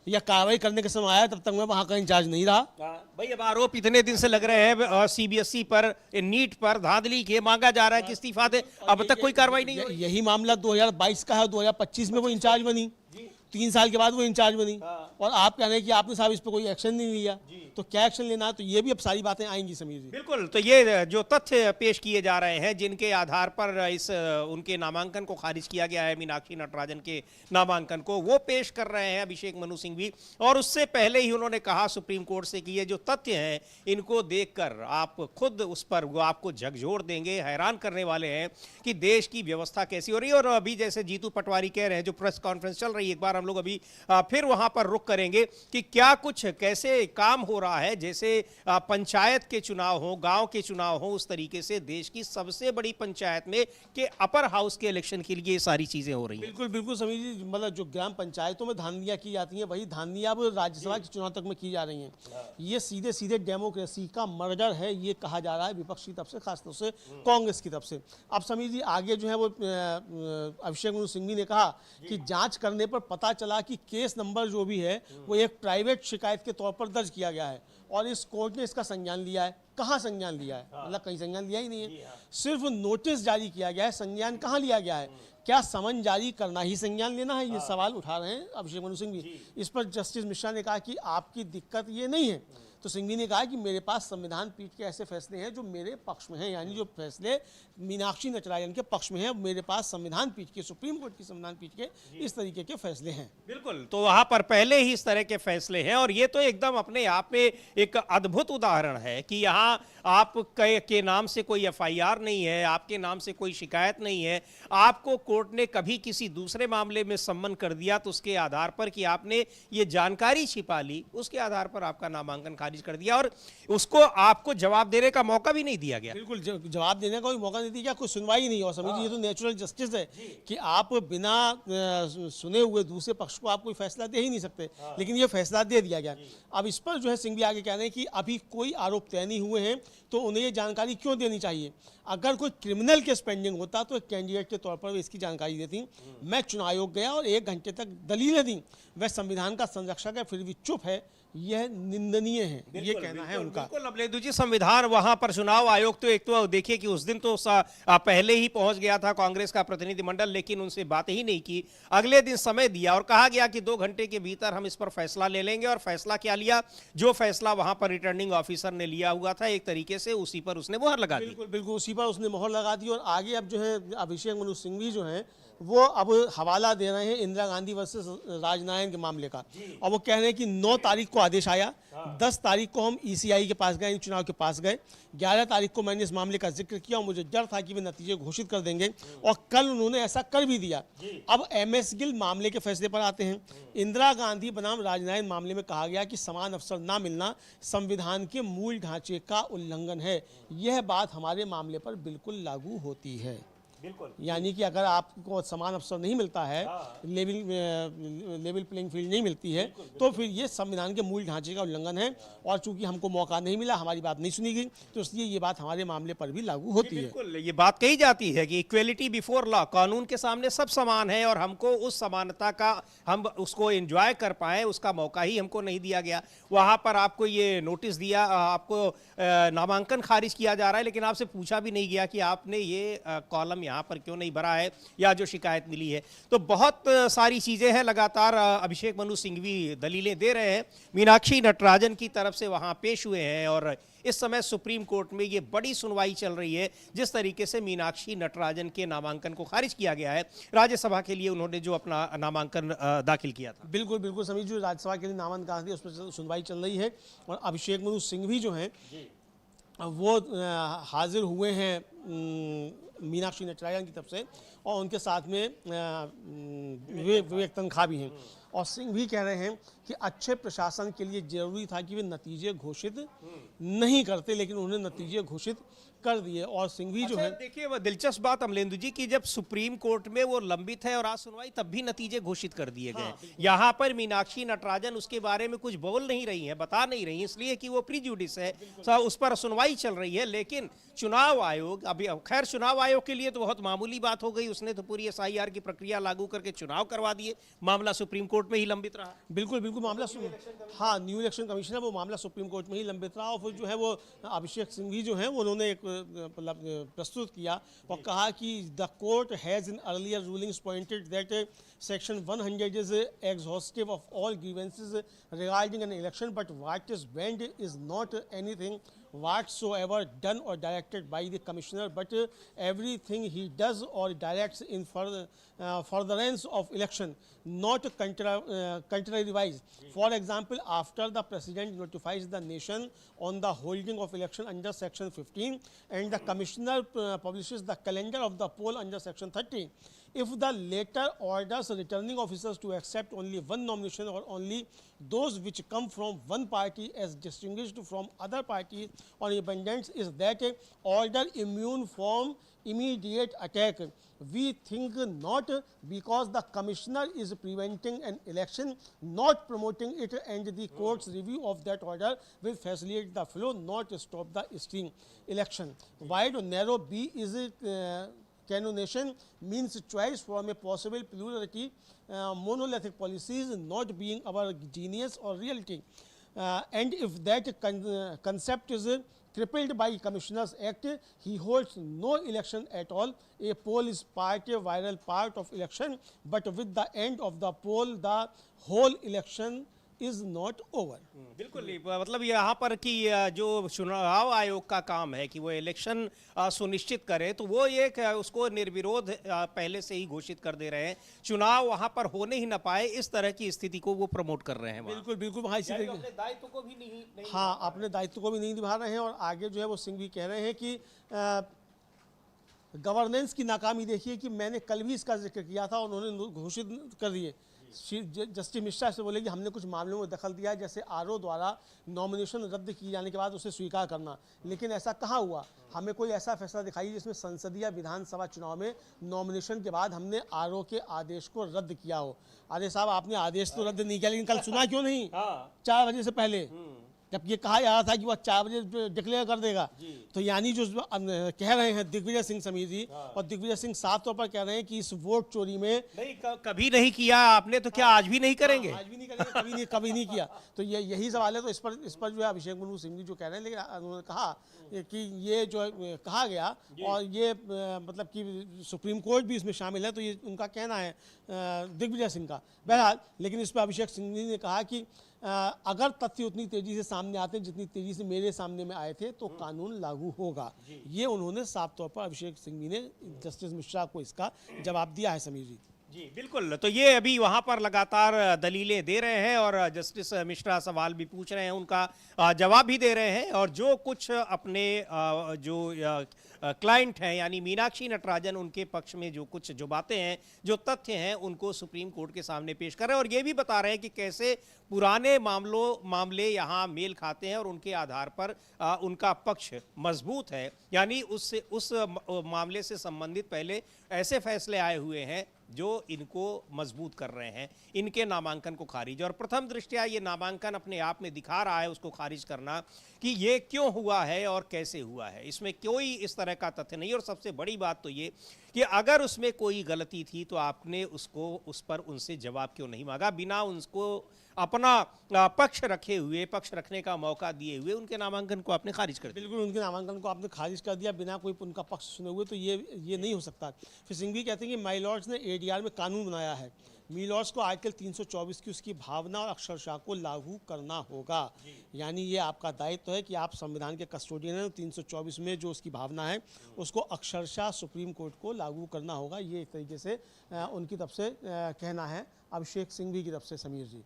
या कार्रवाई करने का समय आया तब तक मैं वहां का इंचार्ज नहीं रहा। भाई अब आरोप इतने दिन से लग रहे हैं CBSE पर, नीट पर धांधली के, मांगा जा रहा है कि इस्तीफा दे, अब तक कोई कार्रवाई नहीं हुई। यही मामला 2022 का है, 2025 में वो इंचार्ज बनी, 3 साल के बाद वो इंचार्ज बनी, और आप कह रहे हैं कि आपने साहब इस पर कोई एक्शन नहीं लिया, तो क्या एक्शन लेना है। तो ये भी अब सारी बातें आएंगी समीर जी। बिल्कुल। तो ये जो तथ्य पेश किए जा रहे हैं जिनके आधार पर इस उनके नामांकन को खारिज किया गया है, मीनाक्षी नटराजन के नामांकन को, वो पेश कर रहे हैं अभिषेक मनु सिंघवी। और उससे पहले ही उन्होंने कहा सुप्रीम कोर्ट से कि ये जो तथ्य हैं इनको देखकर आप खुद उस पर वो आपको झकझोर देंगे, हैरान करने वाले हैं कि देश की व्यवस्था कैसी हो रही है। और अभी जैसे जीतू पटवारी कह रहे हैं, जो प्रेस कॉन्फ्रेंस चल रही है, एक बार हम लोग अभी फिर वहां पर रुक करेंगे कि क्या कुछ कैसे काम हो रहा है, जैसे पंचायत के चुनाव हो, गांव के चुनाव हो, उस तरीके से देश की सबसे बड़ी पंचायत में के अपर हाउस के इलेक्शन के लिए ये सारी चीजें हो रही हैं। बिल्कुल बिल्कुल समीर जी, मतलब जो ग्राम पंचायतों में धांधलियां की जाती हैं, वही धांधलियां अब राज्यसभा के चुनाव तक में की जा रही हैं। ये सीधे सीधे डेमोक्रेसी का मर्डर है, ये कहा जा रहा है विपक्ष की तरफ से, खासतौर से कांग्रेस की तरफ से। अब समीर जी आगे जो है वो अभिषेक मनु सिंघवी ने कहा कि जांच करने पर पता चला कि केस नंबर जो भी है वो एक प्राइवेट शिकायत के तौर पर दर्ज किया गया है, और इस कोर्ट ने इसका संज्ञान लिया है। कहाँ संज्ञान लिया है? मतलब कहीं संज्ञान लिया ही नहीं है, सिर्फ नोटिस जारी किया गया है। संज्ञान कहाँ लिया गया है? क्या समन जारी करना ही संज्ञान लेना है? ये सवाल उठा रहे हैं अभिषेक मनु सिंघवी। इस पर जस्टिस मिश्रा ने कहा कि आपकी दिक्कत ये नहीं है। तो सिंघवी ने कहा कि मेरे पास संविधान पीठ के ऐसे फैसले हैं जो मेरे पक्ष में हैं, यानी जो फैसले मीनाक्षी नटराजन के पक्ष में हैं, मेरे पास संविधान पीठ के, सुप्रीम कोर्ट की संविधान पीठ के इस तरीके के फैसले हैं। बिल्कुल। तो वहां पर पहले ही इस तरह के फैसले हैं, और ये तो एकदम अपने आप में एक अद्भुत उदाहरण है कि यहाँ आप के नाम से कोई FIR नहीं है, आपके नाम से कोई शिकायत नहीं है, आपको कोर्ट ने कभी किसी दूसरे मामले में सम्मन कर दिया तो उसके आधार पर कि आपने ये जानकारी छिपा ली, उसके आधार पर आपका नामांकन खारिज कर दिया, और उसको आपको जवाब देने का मौका भी नहीं दिया गया। बिल्कुल, जवाब देने का कोई मौका नहीं दिया, कोई सुनवाई नहीं। और समझिए ये तो नेचुरल जस्टिस है कि आप बिना सुने हुए दूसरे पक्ष को आप कोई फैसला दे ही नहीं सकते, लेकिन ये फैसला दे दिया गया। अब इस पर जो है सिंघवी आगे कह रहे हैं कि अभी कोई आरोप तय नहीं हुए हैं, तो उन्हें ये जानकारी क्यों देनी चाहिए? अगर कोई क्रिमिनल केस पेंडिंग होता तो एक कैंडिडेट के तौर पर वे इसकी जानकारी देती। मैं चुनाव आयोग गया और 1 घंटे तक दलीलें दी, वह संविधान का संरक्षक है फिर भी चुप है, यह निंदनीय है, ये कहना है उनका। बिल्कुल अमलेंदु जी, संविधान वहां पर चुनाव आयोग तो एक तो देखिए कि उस दिन तो पहले ही पहुंच गया था कांग्रेस का प्रतिनिधिमंडल, लेकिन उनसे बात ही नहीं की। अगले दिन समय दिया और कहा गया कि 2 घंटे के भीतर हम इस पर फैसला ले लेंगे, और फैसला क्या लिया? जो फैसला वहां पर रिटर्निंग ऑफिसर ने लिया हुआ था एक तरीके से उसी पर उसने मोहर लगा दी। बिल्कुल बिल्कुल, उसी पर उसने मोहर लगा दी। और आगे अब जो है अभिषेक मनु सिंघवी जो है वो अब हवाला दे रहे हैं इंदिरा गांधी वर्सेस राजनारायण के मामले का, और वो कह रहे हैं कि 9 तारीख को आदेश आया, 10 तारीख को हम ECI के पास गए, चुनाव के पास गए, 11 तारीख को मैंने इस मामले का जिक्र किया और मुझे डर था कि वे नतीजे घोषित कर देंगे, और कल उन्होंने ऐसा कर भी दिया। अब MS गिल मामले के फैसले पर आते हैं। इंदिरा गांधी बनाम राजनारायण मामले में कहा गया कि समान अवसर ना मिलना संविधान के मूल ढांचे का उल्लंघन है। यह बात हमारे मामले पर बिल्कुल लागू होती है। यानी कि अगर आपको समान अवसर नहीं मिलता है, लेवल प्लेइंग फील्ड नहीं मिलती है, तो फिर ये संविधान के मूल ढांचे का उल्लंघन है, और चूंकि हमको मौका नहीं मिला, हमारी बात नहीं सुनी गई, तो इसलिए ये बात हमारे मामले पर भी लागू होती है। बिल्कुल, ये बात कही जाती है कि इक्वेलिटी बिफोर लॉ, कानून के सामने सब समान है, और हमको उस समानता का हम उसको एंजॉय कर पाए उसका मौका ही हमको नहीं दिया गया। वहां पर आपको ये नोटिस दिया, आपको नामांकन खारिज किया जा रहा है, लेकिन आपसे पूछा भी नहीं गया कि आपने ये कॉलम यहाँ पर क्यों नहीं भरा है, या जो शिकायत मिली है। तो बहुत सारी चीज़ें हैं, लगातार अभिषेक मनु सिंघवी दलीलें दे रहे हैं, मीनाक्षी नटराजन की तरफ से वहाँ पेश हुए हैं और इस समय सुप्रीम कोर्ट में ये बड़ी सुनवाई चल रही है। जिस तरीके से मीनाक्षी नटराजन के नामांकन को खारिज किया गया है, राज्यसभा के लिए उन्होंने जो अपना नामांकन दाखिल किया था। बिल्कुल बिल्कुल समीर, जो राज्यसभा के लिए नामांकन उस पर सुनवाई चल रही है और अभिषेक मनु सिंघवी जो हैं वो हाजिर हुए हैं मीनाक्षी नटराजन की तरफ से और उनके साथ में विवेक तनखा भी हैं। और सिंघवी कह रहे हैं कि अच्छे प्रशासन के लिए जरूरी था कि वे नतीजे घोषित नहीं करते, लेकिन उन्होंने नतीजे घोषित कर दिए। और सिंघवी जो है, देखिए वह दिलचस्प बात अमलेंदु जी की, जब सुप्रीम कोर्ट में वो लंबित है और आज सुनवाई, तब भी नतीजे घोषित कर दिए गए। यहाँ पर मीनाक्षी नटराजन उसके बारे में कुछ बोल नहीं रही है, बता नहीं रही, इसलिए कि वो प्रीजुडिस है, उस पर सुनवाई चल रही है। लेकिन चुनाव आयोग, अभी खैर चुनाव आयोग के लिए तो बहुत मामूली बात हो गई, उसने तो पूरी SIR की प्रक्रिया लागू करके चुनाव करवा दिए, मामला सुप्रीम कोर्ट में ही लंबित रहा। बिल्कुल बिल्कुल मामला हाँ, न्यू इलेक्शन कमीशन है, वो मामला सुप्रीम कोर्ट में ही लंबित रहा। और फिर जो है वो अभिषेक सिंघवी जो है उन्होंने एक मतलब प्रस्तुत किया और कहा कि the court has in earlier rulings pointed that section 100 is exhaustive of all grievances regarding an election, but what is band is not anything whatsoever done or directed by the commissioner, but everything he does or directs in furtherance of election, not contrariwise. For example, after the president notifies the nation on the holding of election under section 15 and the commissioner publishes the calendar of the poll under section 30, if the latter orders returning officers to accept only one nomination or only those which come from one party as distinguished from other parties or independents, is that order immune from immediate attack? We think not, because the commissioner is preventing an election, not promoting it, and the court's review of that order will facilitate the flow, not stop the string election. Wide or narrow B is canonation means choice from a possible plurality, monolithic policies not being our genius or reality. And if that concept is crippled by Commissioners Act, he holds no election at all. A poll is part, a viral part of election, but with the end of the poll, the whole election is not over. बिल्कुल नहीं, मतलब यहाँ पर कि जो चुनाव आयोग का काम है कि वो इलेक्शन सुनिश्चित करे, तो वो एक उसको निर्विरोध पहले से ही घोषित कर दे रहे हैं, चुनाव वहाँ पर होने ही ना पाए, इस तरह की स्थिति को वो प्रमोट कर रहे हैं। बिल्कुल बिल्कुल वहाँ इसी तरीके अपने दायित्व को भी नहीं हाँ, अपने दायित्व को भी नहीं निभा रहे हैं। और आगे जो है वो सिंघवी कह रहे हैं कि गवर्नेंस की नाकामी देखिए कि मैंने कल भी इसका जिक्र किया था, उन्होंने घोषित कर दिए। जस्टिस मिश्रा से बोले कि हमने कुछ मामलों में दखल दिया, जैसे RO द्वारा नॉमिनेशन रद्द किए जाने के बाद उसे स्वीकार करना, लेकिन ऐसा कहाँ हुआ? हमें कोई ऐसा फैसला दिखाइए जिसमें संसदीय विधानसभा चुनाव में नॉमिनेशन के बाद हमने RO के आदेश को रद्द किया हो। अरे साहब, आपने आदेश तो रद्द नहीं किया, लेकिन कल सुना क्यों नहीं? 4 बजे से पहले, जब ये कहा जा रहा था कि वह 4 बजे डिक्लेयर कर देगा, तो यानी जो कह रहे हैं दिग्विजय सिंह समीर जी, और दिग्विजय सिंख साफ तौर पर कह रहे हैं कि इस वोट चोरी में कभी नहीं किया आपने, तो क्या आज भी नहीं करेंगे? आज भी नहीं करेंगे, कभी नहीं किया। तो ये यही सवाल है। तो इस पर जो है अभिषेक मनु सिंघवी जो कह रहे हैं, लेकिन उन्होंने कहा कि ये जो कहा गया और ये मतलब कि सुप्रीम कोर्ट भी इसमें शामिल है, तो ये उनका कहना है दिग्विजय सिंह का। बहरहाल, लेकिन इस पर अभिषेक सिंघवी ने कहा कि अगर तथ्य उतनी तेजी से सामने आते हैं जितनी तेजी से मेरे सामने में आए थे, तो कानून लागू होगा। ये उन्होंने साफ तौर पर अभिषेक सिंघवी ने जस्टिस मिश्रा को इसका जवाब दिया है। समीर जी जी बिल्कुल, तो ये अभी वहाँ पर लगातार दलीलें दे रहे हैं और जस्टिस मिश्रा सवाल भी पूछ रहे हैं, उनका जवाब भी दे रहे हैं, और जो कुछ अपने जो क्लाइंट हैं यानी मीनाक्षी नटराजन, उनके पक्ष में जो बातें हैं, जो तथ्य हैं, उनको सुप्रीम कोर्ट के सामने पेश कर रहे हैं और ये भी बता रहे हैं कि कैसे पुराने मामले यहाँ मेल खाते हैं और उनके आधार पर उनका पक्ष मजबूत है। यानी उस मामले से संबंधित पहले ऐसे फैसले आए हुए हैं जो इनको मजबूत कर रहे हैं, इनके नामांकन को खारिज। और प्रथम दृष्टया ये नामांकन अपने आप में दिखा रहा है उसको खारिज करना कि ये क्यों हुआ है और कैसे हुआ है, इसमें कोई इस तरह का तथ्य नहीं। और सबसे बड़ी बात तो ये कि अगर उसमें कोई गलती थी तो आपने उस पर उनसे जवाब क्यों नहीं मांगा, बिना उनको अपना पक्ष रखे हुए, पक्ष रखने का मौका दिए हुए उनके नामांकन को आपने खारिज कर दिया। बिल्कुल, उनके नामांकन को आपने खारिज कर दिया बिना कोई उनका पक्ष सुने हुए, तो ये नहीं हो सकता। फिर सिंघवी कहते हैं कि माई लॉर्ड्स ने एडीआर में कानून बनाया है, मी लॉर्ड्स को आर्टिकल 324 की उसकी भावना और अक्षरशः को लागू करना होगा। यानी ये आपका दायित्व है कि आप संविधान के कस्टोडियन हैं, 324 में जो उसकी भावना है उसको अक्षरशः सुप्रीम कोर्ट को लागू करना होगा। ये एक तरीके से उनकी तरफ से कहना है अभिषेक सिंघवी की तरफ से। समीर जी,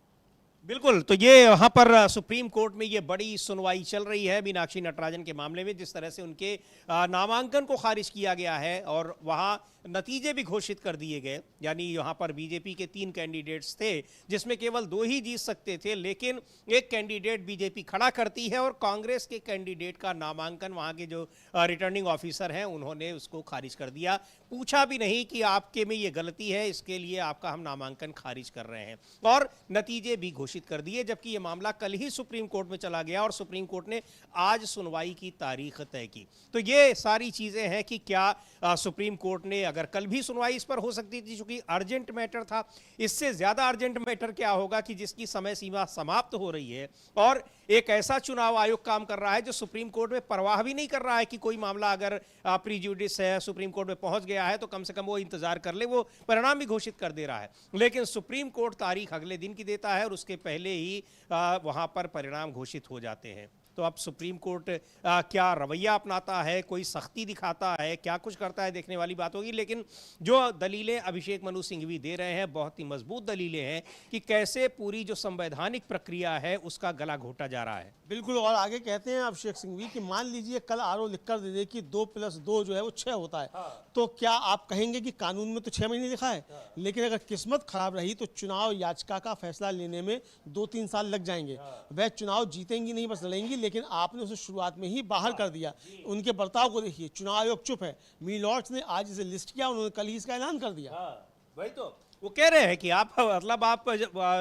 बिल्कुल, तो ये वहाँ पर सुप्रीम कोर्ट में ये बड़ी सुनवाई चल रही है मीनाक्षी नटराजन के मामले में, जिस तरह से उनके नामांकन को खारिज किया गया है और वहाँ नतीजे भी घोषित कर दिए गए। यानी यहाँ पर बीजेपी के 3 कैंडिडेट्स थे जिसमें केवल 2 ही जीत सकते थे, लेकिन एक कैंडिडेट बीजेपी खड़ा करती है और कांग्रेस के कैंडिडेट का नामांकन वहाँ के जो रिटर्निंग ऑफिसर हैं उन्होंने उसको खारिज कर दिया। पूछा भी नहीं कि आपके में ये गलती है, इसके लिए आपका हम नामांकन खारिज कर रहे हैं, और नतीजे भी घोषित कर दिए। जबकि ये मामला कल ही सुप्रीम कोर्ट में चला गया और सुप्रीम कोर्ट ने आज सुनवाई की तारीख तय की। तो ये सारी चीजें हैं कि क्या सुप्रीम कोर्ट ने, अगर कल भी सुनवाई इस पर हो सकती थी क्योंकि अर्जेंट मैटर था, इससे ज्यादा अर्जेंट मैटर क्या होगा कि जिसकी समय सीमा समाप्त हो रही है और एक ऐसा चुनाव आयोग काम कर रहा है जो सुप्रीम कोर्ट में परवाह भी नहीं कर रहा है कि कोई मामला अगर प्रीजुडिस है, सुप्रीम कोर्ट में पहुंच गया है तो कम से कम वो इंतजार कर ले, वो परिणाम भी घोषित कर दे रहा है। लेकिन सुप्रीम कोर्ट तारीख अगले दिन की देता है और उसके पहले ही वहां पर परिणाम घोषित हो जाते हैं। तो अब सुप्रीम कोर्ट क्या रवैया अपनाता है, कोई सख्ती दिखाता है, क्या कुछ करता है, देखने वाली बात होगी। लेकिन जो दलीलें अभिषेक मनु सिंघवी दे रहे हैं बहुत ही मजबूत दलीलें हैं कि कैसे पूरी जो संवैधानिक प्रक्रिया है उसका गला घोटा जा रहा है। बिल्कुल, और आगे कहते हैं अभिषेक सिंघवी कि मान लीजिए कल आरओ लिखकर दे दे कि 2+2 जो है वो 6 होता है, तो क्या आप कहेंगे कि कानून में तो 6 महीने लिखा है, लेकिन अगर किस्मत खराब रही तो चुनाव याचिका का फैसला लेने में 2-3 साल लग जाएंगे। वह चुनाव जीतेंगी नहीं, बस लड़ेंगी, लेकिन आपने उसे शुरुआत में ही बाहर कर दिया। उनके बर्ताव को देखिए, चुनाव आयोग चुप है, मी लॉर्ड्स ने आज इसे लिस्ट किया, उन्होंने कल ही इसका ऐलान कर दिया। वही तो वो कह रहे हैं कि आप मतलब आप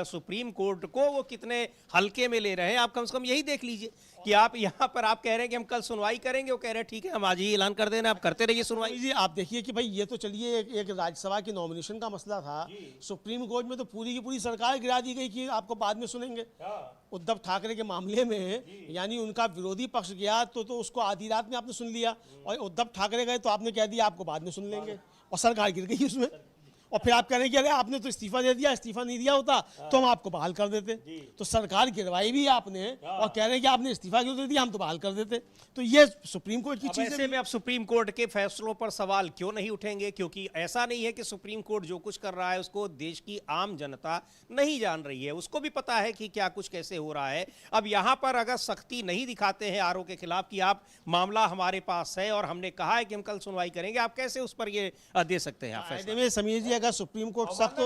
सुप्रीम कोर्ट को वो कितने हल्के में ले रहे हैं। आप कम से कम यही देख लीजिए कि आप यहाँ पर आप कह रहे हैं कि हम कल सुनवाई करेंगे, वो कह रहे हैं ठीक है हम आज ही ऐलान कर देना, आप करते रहिए सुनवाई। जी, आप देखिए कि भाई ये तो चलिए एक राज्यसभा की नॉमिनेशन का मसला था, सुप्रीम कोर्ट में तो पूरी की पूरी सरकार गिरा दी गई कि आपको बाद में सुनेंगे। उद्धव ठाकरे के मामले में यानी उनका विरोधी पक्ष गया तो उसको आधी रात में आपने सुन लिया, और उद्धव ठाकरे गए तो आपने कह दिया आपको बाद में सुन लेंगे, और सरकार गिर गई उसमें। और फिर आप कह रहे हैं कि अरे आपने तो इस्तीफा दे दिया, इस्तीफा नहीं दिया होता तो हम आपको बहाल कर देते। तो सरकार गिरवाई भी आपने और कह रहे हैं कि आपने इस्तीफा क्यों दे दिया, हम तो बहाल कर देते। तो ये सुप्रीम कोर्ट की चीज ऐसे में अब सुप्रीम कोर्ट के फैसलों पर सवाल क्यों नहीं उठेंगे? क्योंकि ऐसा नहीं है कि सुप्रीम कोर्ट जो कुछ कर रहा है उसको देश की आम जनता नहीं जान रही है, उसको भी पता है कि क्या कुछ कैसे हो रहा है। अब यहाँ पर अगर सख्ती नहीं दिखाते हैं आरओ के खिलाफ कि आप मामला हमारे पास है और हमने कहा है कि हम कल सुनवाई करेंगे, आप कैसे उस पर ये दे सकते हैं फैसला? में समीर जी, अगर सुप्रीम कोर्ट सख्त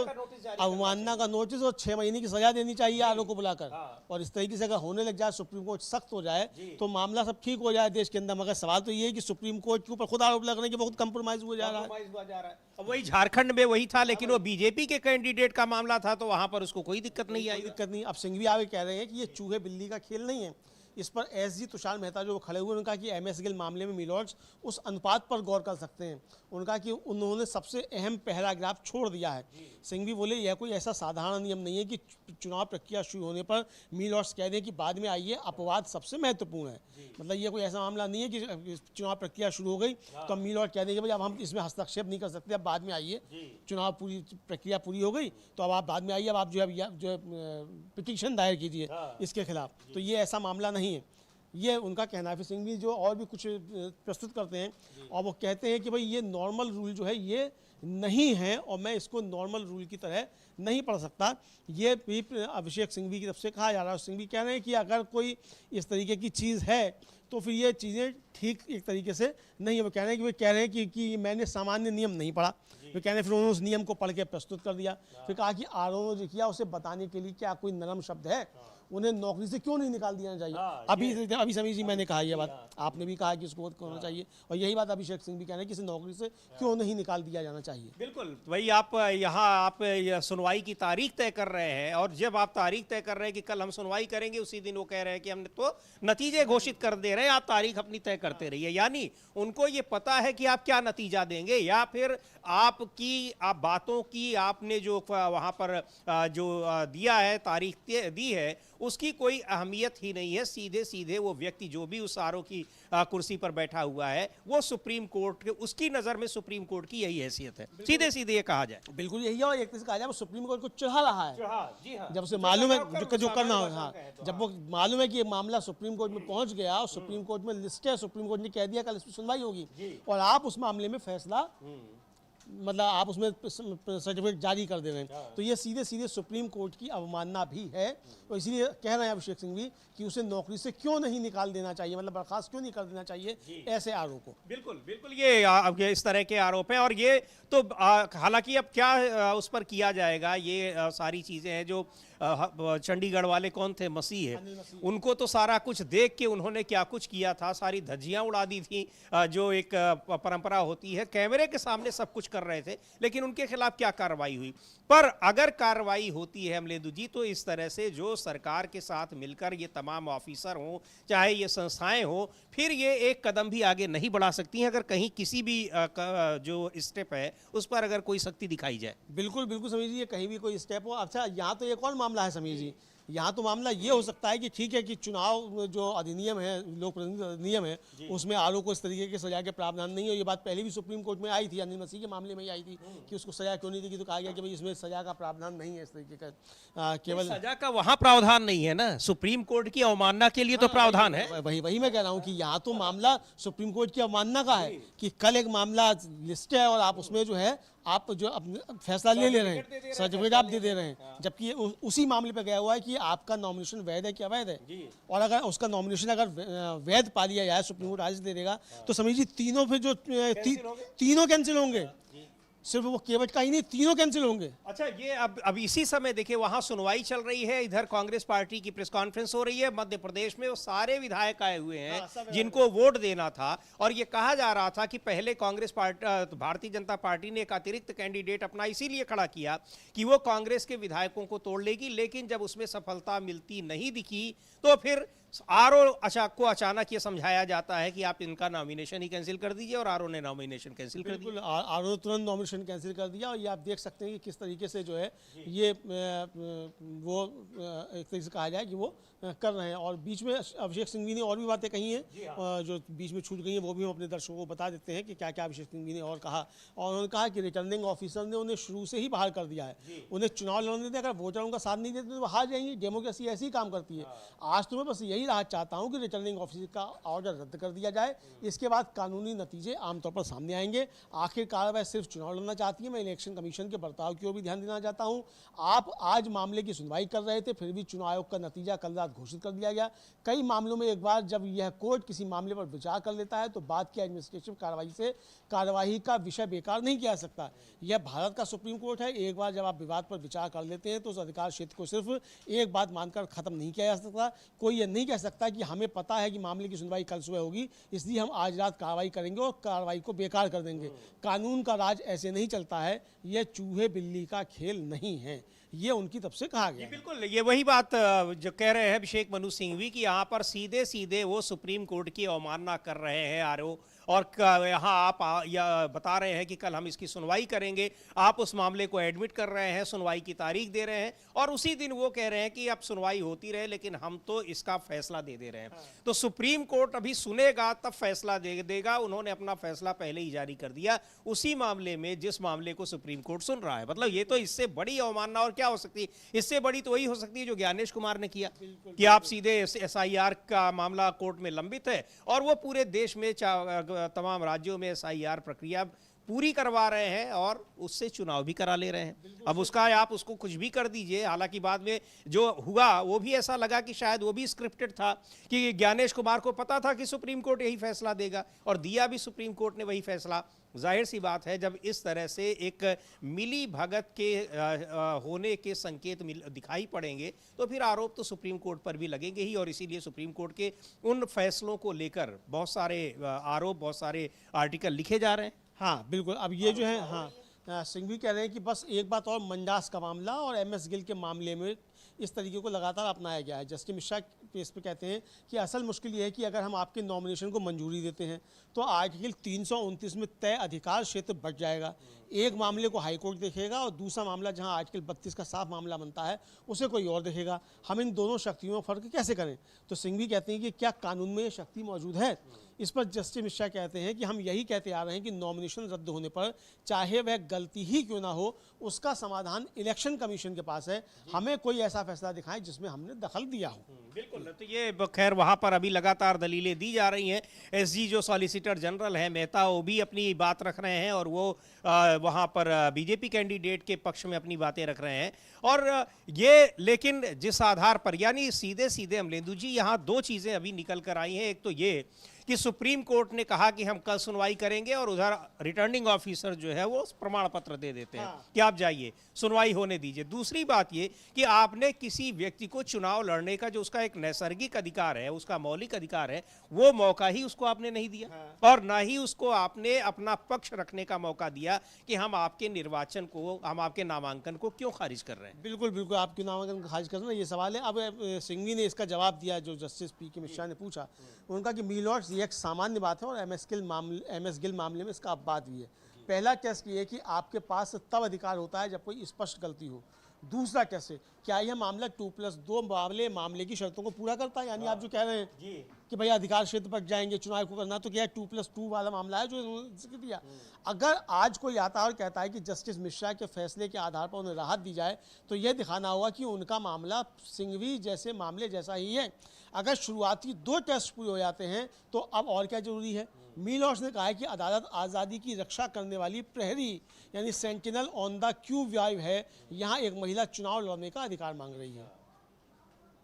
अवमानना का नोटिस और 6 महीने की सजा देनी चाहिए आरओ को बुलाकर, और इस तरीके से अगर होने लग जाए, सुप्रीम कोर्ट सख्त हो जाए तो मामला सब ठीक हो जाए देश के अंदर। मगर सवाल तो ये है कि सुप्रीम कोर्ट के ऊपर खुद आरोप लग रहे हैं कि बहुत कंप्रोमाइज हुआ जा रहा है। अब वही झारखंड में वही था, लेकिन वो बीजेपी के कैंडिडेट का मामला था तो वहां पर उसको कोई दिक्कत नहीं आई। दिक्कत नहीं। अब सिंघवी आगे कह रहे हैं कि ये चूहे बिल्ली का खेल नहीं है। इस पर एसजी तुषार मेहता जो खड़े हुए, उन्होंने कहा कि एमएस गिल मामले में मी लॉर्ड्स उस अनुपात पर गौर कर सकते हैं। उनका कि उन्होंने सबसे अहम पैराग्राफ छोड़ दिया है। सिंघवी बोले यह कोई ऐसा साधारण नियम नहीं है कि चुनाव प्रक्रिया शुरू होने पर मी लॉर्ड्स कह दें कि बाद में आइए, अपवाद सबसे महत्वपूर्ण है। मतलब ये कोई ऐसा मामला नहीं है कि चुनाव प्रक्रिया शुरू हो गई तो मी लॉर्ड कह देंगे भाई अब हम इसमें हस्तक्षेप नहीं कर सकते, अब बाद में आइए, चुनाव पूरी प्रक्रिया पूरी हो गई तो अब आप बाद में आइए, अब आप जो पिटीशन दायर कीजिए इसके खिलाफ। तो ये ऐसा मामला नहीं है, ये उनका कहना है। फिर सिंघवी जो और भी कुछ प्रस्तुत करते हैं और वो कहते हैं कि भाई ये नॉर्मल रूल जो है ये नहीं है और मैं इसको नॉर्मल रूल की तरह नहीं पढ़ सकता। ये भी अभिषेक सिंघवी की तरफ से कहा जा रहा है। सिंघवी कह रहे हैं कि अगर कोई इस तरीके की चीज़ है तो फिर ये चीज़ें ठीक एक तरीके से नहीं है। वो कह रहे हैं कि मैंने सामान्य नियम नहीं पढ़ा। वो कह रहे हैं फिर उन्होंने उस नियम को पढ़ के प्रस्तुत कर दिया। फिर कहा कि आरओ ने जो किया उसे बताने के लिए क्या कोई नरम शब्द है। उन्हें नौकरी से क्यों नहीं निकाल दिया चाहिए। अभी समीर जी मैंने कहा ये बात, आपने भी कहा कि इसको होना चाहिए, और यही बात अभिषेक सिंह भी कह रहे हैं कि इसे नौकरी से क्यों नहीं निकाल दिया जाना चाहिए। बिल्कुल वही आप यहाँ आप सुनवाई की तारीख तय कर रहे हैं, और जब आप तारीख तय कर रहे हैं कि कल हम सुनवाई करेंगे, उसी दिन वो कह रहे हैं कि हमने तो नतीजे घोषित कर दे रहे हैं, आप तारीख अपनी तय करते रहिए। यानी उनको ये पता है कि आप क्या नतीजा देंगे, या फिर आप बातों की आपने जो वहां पर जो दिया है, तारीख दी है, उसकी कोई अहमियत ही नहीं है। सीधे सीधे वो व्यक्ति जो भी उस आरओ की कुर्सी पर बैठा हुआ है, वो सुप्रीम कोर्ट के, उसकी नजर में सुप्रीम कोर्ट की यही हैसियत है, सीधे सीधे ये कहा जाए। बिल्कुल यही है, और एक तरह से कहा जाए वो सुप्रीम कोर्ट को चढ़ा रहा है। जी हाँ। जब उसे मालूम है जो करना हो, हाँ, जब वो मालूम है कि ये मामला सुप्रीम कोर्ट में पहुंच गया और सुप्रीम कोर्ट में लिस्ट है, सुप्रीम कोर्ट ने कह दिया कल इस पर सुनवाई होगी, और आप उस मामले में फैसला मतलब आप उसमें सर्टिफिकेट जारी कर दे रहे हैं, तो ये सीधे सीधे सुप्रीम कोर्ट की अवमानना भी है। तो इसलिए कह रहे हैं अभिषेक सिंह भी कि उसे नौकरी से क्यों नहीं निकाल देना चाहिए, मतलब बर्खास्त क्यों नहीं कर देना चाहिए ऐसे आरोप को। बिल्कुल बिल्कुल, ये इस तरह के आरोप हैं, और ये तो हालांकि अब क्या उस पर किया जाएगा, ये सारी चीजें हैं। जो चंडीगढ़ वाले कौन थे, मसीह है, उनको तो सारा कुछ देख के उन्होंने क्या कुछ किया था, सारी धज्जियां उड़ा दी थी, जो एक परंपरा होती है, कैमरे के सामने सब कुछ कर रहे थे, लेकिन उनके खिलाफ क्या कार्रवाई हुई। पर अगर कार्रवाई होती है अमलेंदु जी, तो इस तरह से जो सरकार के साथ मिलकर ये तमाम ऑफिसर हों, चाहे ये संस्थाएं हों, फिर ये एक कदम भी आगे नहीं बढ़ा सकती हैं, अगर कहीं किसी भी जो स्टेप है उस पर अगर कोई सख्ती दिखाई जाए। बिल्कुल बिल्कुल समीर जी, ये कहीं भी कोई स्टेप हो। अच्छा, यहाँ तो एक और मामला है समीर जी, यहाँ तो मामला ये हो सकता है कि ठीक है कि चुनाव जो अधिनियम है, लोक प्रतिनिधि अधिनियम है, उसमें आरोप को इस तरीके के सजा के प्रावधान नहीं है। ये बात पहले भी सुप्रीम कोर्ट में आई थी, अनिल मसीह के मामले में ही आई थी कि उसको सजा क्यों नहीं दी, तो कहा गया कि भाई इसमें सजा का प्रावधान नहीं है इस तरीके का, केवल सजा का वहां प्रावधान नहीं है ना, सुप्रीम कोर्ट की अवमानना के लिए तो प्रावधान है। वही मैं कह रहा हूँ कि यहाँ तो मामला सुप्रीम कोर्ट की अवमानना का है कि कल एक मामला लिस्ट है और आप उसमें जो है आप जो फैसला ले रहे हैं, सर्टिफिकेट आप दे रहे हैं, जबकि उसी मामले पे गया हुआ है कि आपका नॉमिनेशन वैध है कि अवैध है, और अगर उसका नॉमिनेशन अगर वैध पा लिया जाए, सुप्रीम कोर्ट आदेश दे देगा, तो समझ लीजिए तीनों फिर जो तीनों कैंसिल होंगे, सिर्फ वो केवट का ही नहीं, तीनों कैंसिल होंगे। अच्छा, ये अब इसी समय देखिए वहां सुनवाई चल रही है, इधर कांग्रेस पार्टी की प्रेस कॉन्फ्रेंस हो रही है, मध्य प्रदेश में वो सारे विधायक आए हुए हैं जिनको वोट देना था, और ये कहा जा रहा था कि पहले कांग्रेस पार्टी, भारतीय जनता पार्टी ने एक अतिरिक्त कैंडिडेट अपना इसीलिए खड़ा किया कि वो कांग्रेस के विधायकों को तोड़ लेगी, लेकिन जब उसमें सफलता मिलती नहीं दिखी, तो फिर आरओ को अचानक ये समझाया जाता है कि आप इनका नॉमिनेशन ही कैंसिल कर दीजिए, और आरओ ने नॉमिनेशन कैंसिल कर दिया। आरओ तुरंत नॉमिनेशन कैंसिल कर दिया, और ये आप देख सकते हैं कि किस तरीके से जो है ये वो एक तरीके से कहा जाए कि वो कर रहे हैं। और बीच में अभिषेक सिंघवी ने और भी बातें कही हैं जो बीच में छूट गई हैं, वो भी हम अपने दर्शकों को बता देते हैं कि क्या क्या अभिषेक सिंघवी ने और कहा। और उन्होंने कहा कि रिटर्निंग ऑफिसर ने उन्हें शुरू से ही बाहर कर दिया है, उन्हें चुनाव लड़ने देते, अगर वोटर उनका साथ नहीं देते तो वो हार जाएंगी। डेमोक्रेसी ऐसे ही काम करती है। आज तो मैं बस यही राहत चाहता हूँ कि रिटर्निंग ऑफिसर का ऑर्डर रद्द कर दिया जाए, इसके बाद कानूनी नतीजे आमतौर पर सामने आएंगे। आखिरकार वह सिर्फ चुनाव लड़ना चाहती है। मैं इलेक्शन कमीशन के बर्ताव की ओर भी ध्यान देना चाहता हूँ। आप आज मामले की सुनवाई कर रहे थे, फिर भी चुनाव आयोग का नतीजा कल रात घोषित कर दिया गया। कई मामलों में एक बार जब यह कोर्ट किसी मामले पर विचार कर लेता है तो बाद की एडमिनिस्ट्रेटिव कार्रवाई से कार्यवाही का विषय बेकार नहीं किया जा सकता। यह भारत का सुप्रीम कोर्ट है। एक बार जब आप विवाद पर विचार कर लेते हैं तो उस अधिकार क्षेत्र को सिर्फ एक बात मानकर खत्म नहीं किया जा सकता। कोई यह नहीं कह सकता कि हमें पता है कि मामले की सुनवाई कल सुबह होगी, इसलिए हम आज रात कार्रवाई करेंगे और कार्रवाई को बेकार कर देंगे। कानून का राज ऐसे नहीं चलता है। यह चूहे बिल्ली का खेल नहीं है, ये उनकी तरफ से कहा गया। बिल्कुल, ये वही बात जो कह रहे हैं अभिषेक मनु सिंघवी की, यहाँ पर सीधे सीधे वो सुप्रीम कोर्ट की अवमानना कर रहे हैं आरओ, और यहाँ आप बता रहे हैं कि कल हम इसकी सुनवाई करेंगे। आप उस मामले को एडमिट कर रहे हैं, सुनवाई की तारीख दे रहे हैं, और उसी दिन वो कह रहे हैं कि अब सुनवाई होती रहे लेकिन हम तो इसका फैसला दे रहे हैं। तो सुप्रीम कोर्ट अभी सुनेगा तब फैसला दे देगा। उन्होंने अपना फैसला पहले ही जारी कर दिया उसी मामले में जिस मामले को सुप्रीम कोर्ट सुन रहा है। मतलब ये तो इससे बड़ी अवमानना और क्या हो सकती है? इससे बड़ी तो वही हो सकती है जो ज्ञानेश कुमार ने किया कि आप सीधे SIR का मामला कोर्ट में लंबित है और वो पूरे देश में तमाम राज्यों में SIR प्रक्रिया पूरी करवा रहे हैं और उससे चुनाव भी करा ले रहे हैं। अब उसका आप उसको कुछ भी कर दीजिए, हालांकि बाद में जो हुआ वो भी ऐसा लगा कि शायद वो भी स्क्रिप्टेड था, कि ज्ञानेश कुमार को पता था कि सुप्रीम कोर्ट यही फैसला देगा और दिया भी सुप्रीम कोर्ट ने वही फैसला। जाहिर सी बात है जब इस तरह से एक मिली भगत के होने के संकेत दिखाई पड़ेंगे तो फिर आरोप तो सुप्रीम कोर्ट पर भी लगेंगे ही, और इसीलिए सुप्रीम कोर्ट के उन फैसलों को लेकर बहुत सारे आरोप, बहुत सारे आर्टिकल लिखे जा रहे हैं। हाँ बिल्कुल। अब ये जो है, हाँ सिंघवी कह रहे हैं कि बस एक बात और, मंडास का मामला और MS गिल के मामले में इस तरीके को लगातार अपनाया गया है। जस्टिस मिश्रा इस पे कहते हैं कि असल मुश्किल ये है कि अगर हम आपके नॉमिनेशन को मंजूरी देते हैं तो आर्टिकल 329 में तय अधिकार क्षेत्र बढ़ जाएगा। एक मामले को हाईकोर्ट देखेगा और दूसरा मामला जहां आर्टिकल 32 का साफ मामला बनता है उसे कोई और देखेगा। हम इन दोनों शक्तियों में फ़र्क कैसे करें? तो सिंघवी कहते हैं कि क्या कानून में ये शक्ति मौजूद है? इस पर जस्टिस मिश्रा कहते हैं कि हम यही कहते आ रहे हैं कि नॉमिनेशन रद्द होने पर चाहे वह गलती ही क्यों ना हो, उसका समाधान इलेक्शन कमीशन के पास है। हमें कोई ऐसा फैसला दिखाएं जिसमें हमने दखल दिया हो। बिल्कुल। तो ये खैर वहां पर अभी लगातार दलीलें दी जा रही हैं। SG जो सॉलिसिटर जनरल है मेहता, वो भी अपनी बात रख रहे हैं और वो वहां पर बीजेपी कैंडिडेट के पक्ष में अपनी बातें रख रहे हैं। और ये लेकिन जिस आधार पर, यानी सीधे सीधे अमलेंदु जी यहाँ दो चीजें अभी निकल कर आई हैं। एक तो ये कि सुप्रीम कोर्ट ने कहा कि हम कल सुनवाई करेंगे और उधर रिटर्निंग ऑफिसर जो है वो प्रमाण पत्र दे देते हैं कि आप जाइए सुनवाई होने दीजिए। दूसरी बात ये कि आपने किसी व्यक्ति को चुनाव लड़ने का जो उसका एक नैसर्गिक अधिकार है, उसका मौलिक अधिकार है, वो मौका ही उसको आपने नहीं दिया और ना ही उसको आपने अपना पक्ष रखने का मौका दिया कि हम आपके निर्वाचन को, हम आपके नामांकन को क्यों खारिज कर रहे हैं। बिल्कुल बिल्कुल, आपके नामांकन खारिज करना ये सवाल है। अब सिंघवी ने इसका जवाब दिया जो जस्टिस PK मिश्रा ने पूछा। उनका कि मीलॉर्ड्स ये एक सामान्य बात है और MS गिल मामले में इसका अपवाद भी है। पहला टेस्ट ये है कि आपके पास तब अधिकार होता है जब कोई स्पष्ट गलती हो। दूसरा टेस्ट है क्या यह मामला 2+2 मामले की शर्तों को पूरा करता है? यानी आप जो कह रहे हैं कि भैया अधिकार क्षेत्र पर जाएंगे चुनाव को करना, तो क्या 2+2 वाला मामला है जो उन्होंने जिक्र दिया। अगर आज कोई आता है और कहता है कि जस्टिस मिश्रा के फैसले के आधार पर उन्हें राहत दी जाए तो यह दिखाना होगा कि उनका मामला सिंघवी जैसे मामले जैसा ही है। अगर शुरुआती 2 टेस्ट पूरे हो जाते हैं तो अब और क्या जरूरी है? मीलॉर्ड्स ने कहा है कि अदालत आज़ादी की रक्षा करने वाली प्रहरी यानी सेंटिनल ऑन द क्यू वाइव है। यहाँ एक महिला चुनाव लड़ने का अधिकार मांग रही है।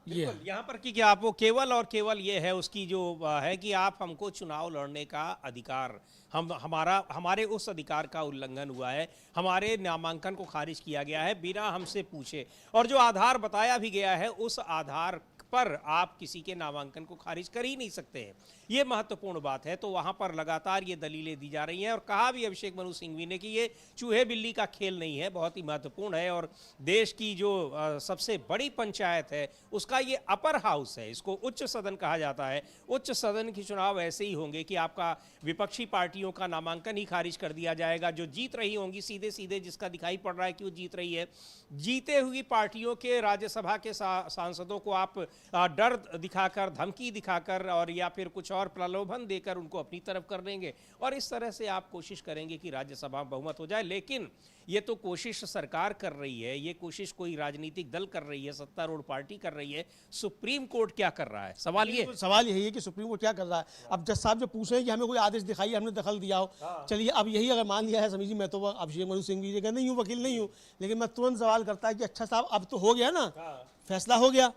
ये यहाँ पर कि आप वो केवल और केवल ये है उसकी जो है कि आप हमको चुनाव लड़ने का अधिकार, हमारे उस अधिकार का उल्लंघन हुआ है, हमारे नामांकन को खारिज किया गया है बिना हमसे पूछे, और जो आधार बताया भी गया है उस आधार पर आप किसी के नामांकन को खारिज कर ही नहीं सकते हैं। ये महत्वपूर्ण बात है। तो वहां पर लगातार ये दलीलें दी जा रही हैं और कहा भी अभिषेक मनु सिंघवी ने कि ये चूहे बिल्ली का खेल नहीं है, बहुत ही महत्वपूर्ण है और देश की जो सबसे बड़ी पंचायत है उसका ये अपर हाउस है, इसको उच्च सदन कहा जाता है। उच्च सदन के चुनाव ऐसे ही होंगे कि आपका विपक्षी पार्टियों का नामांकन ही खारिज कर दिया जाएगा। जो जीत रही होंगी सीधे सीधे, जिसका दिखाई पड़ रहा है कि वो जीत रही है, जीते हुई पार्टियों के राज्यसभा के सांसदों को आप डर दिखाकर, धमकी दिखाकर और या फिर कुछ और प्रलोभन देकर उनको अपनी तरफ कर देंगे और इस तरह से आप कोशिश करेंगे कि राज्यसभा में बहुमत हो जाए। लेकिन ये तो कोशिश सरकार कर रही है, ये कोशिश कोई राजनीतिक दल कर रही है, सत्तारूढ़ पार्टी कर रही है। सुप्रीम कोर्ट क्या कर रहा है? सवाल यही है कि सुप्रीम कोर्ट क्या कर रहा है। अब जज साहब जो पूछ रहे हैं कि हमें कोई आदेश दिखाइए, हमने दखल दिया हो, चलिए अब यही अगर मान लिया है समीर जी, मैं तो अभिषेक मनु सिंघवी जी का नहीं हूँ, वकील नहीं हूँ, लेकिन मैं तुरंत सवाल करता है कि अच्छा साहब अब तो हो गया ना, फैसला हो गया,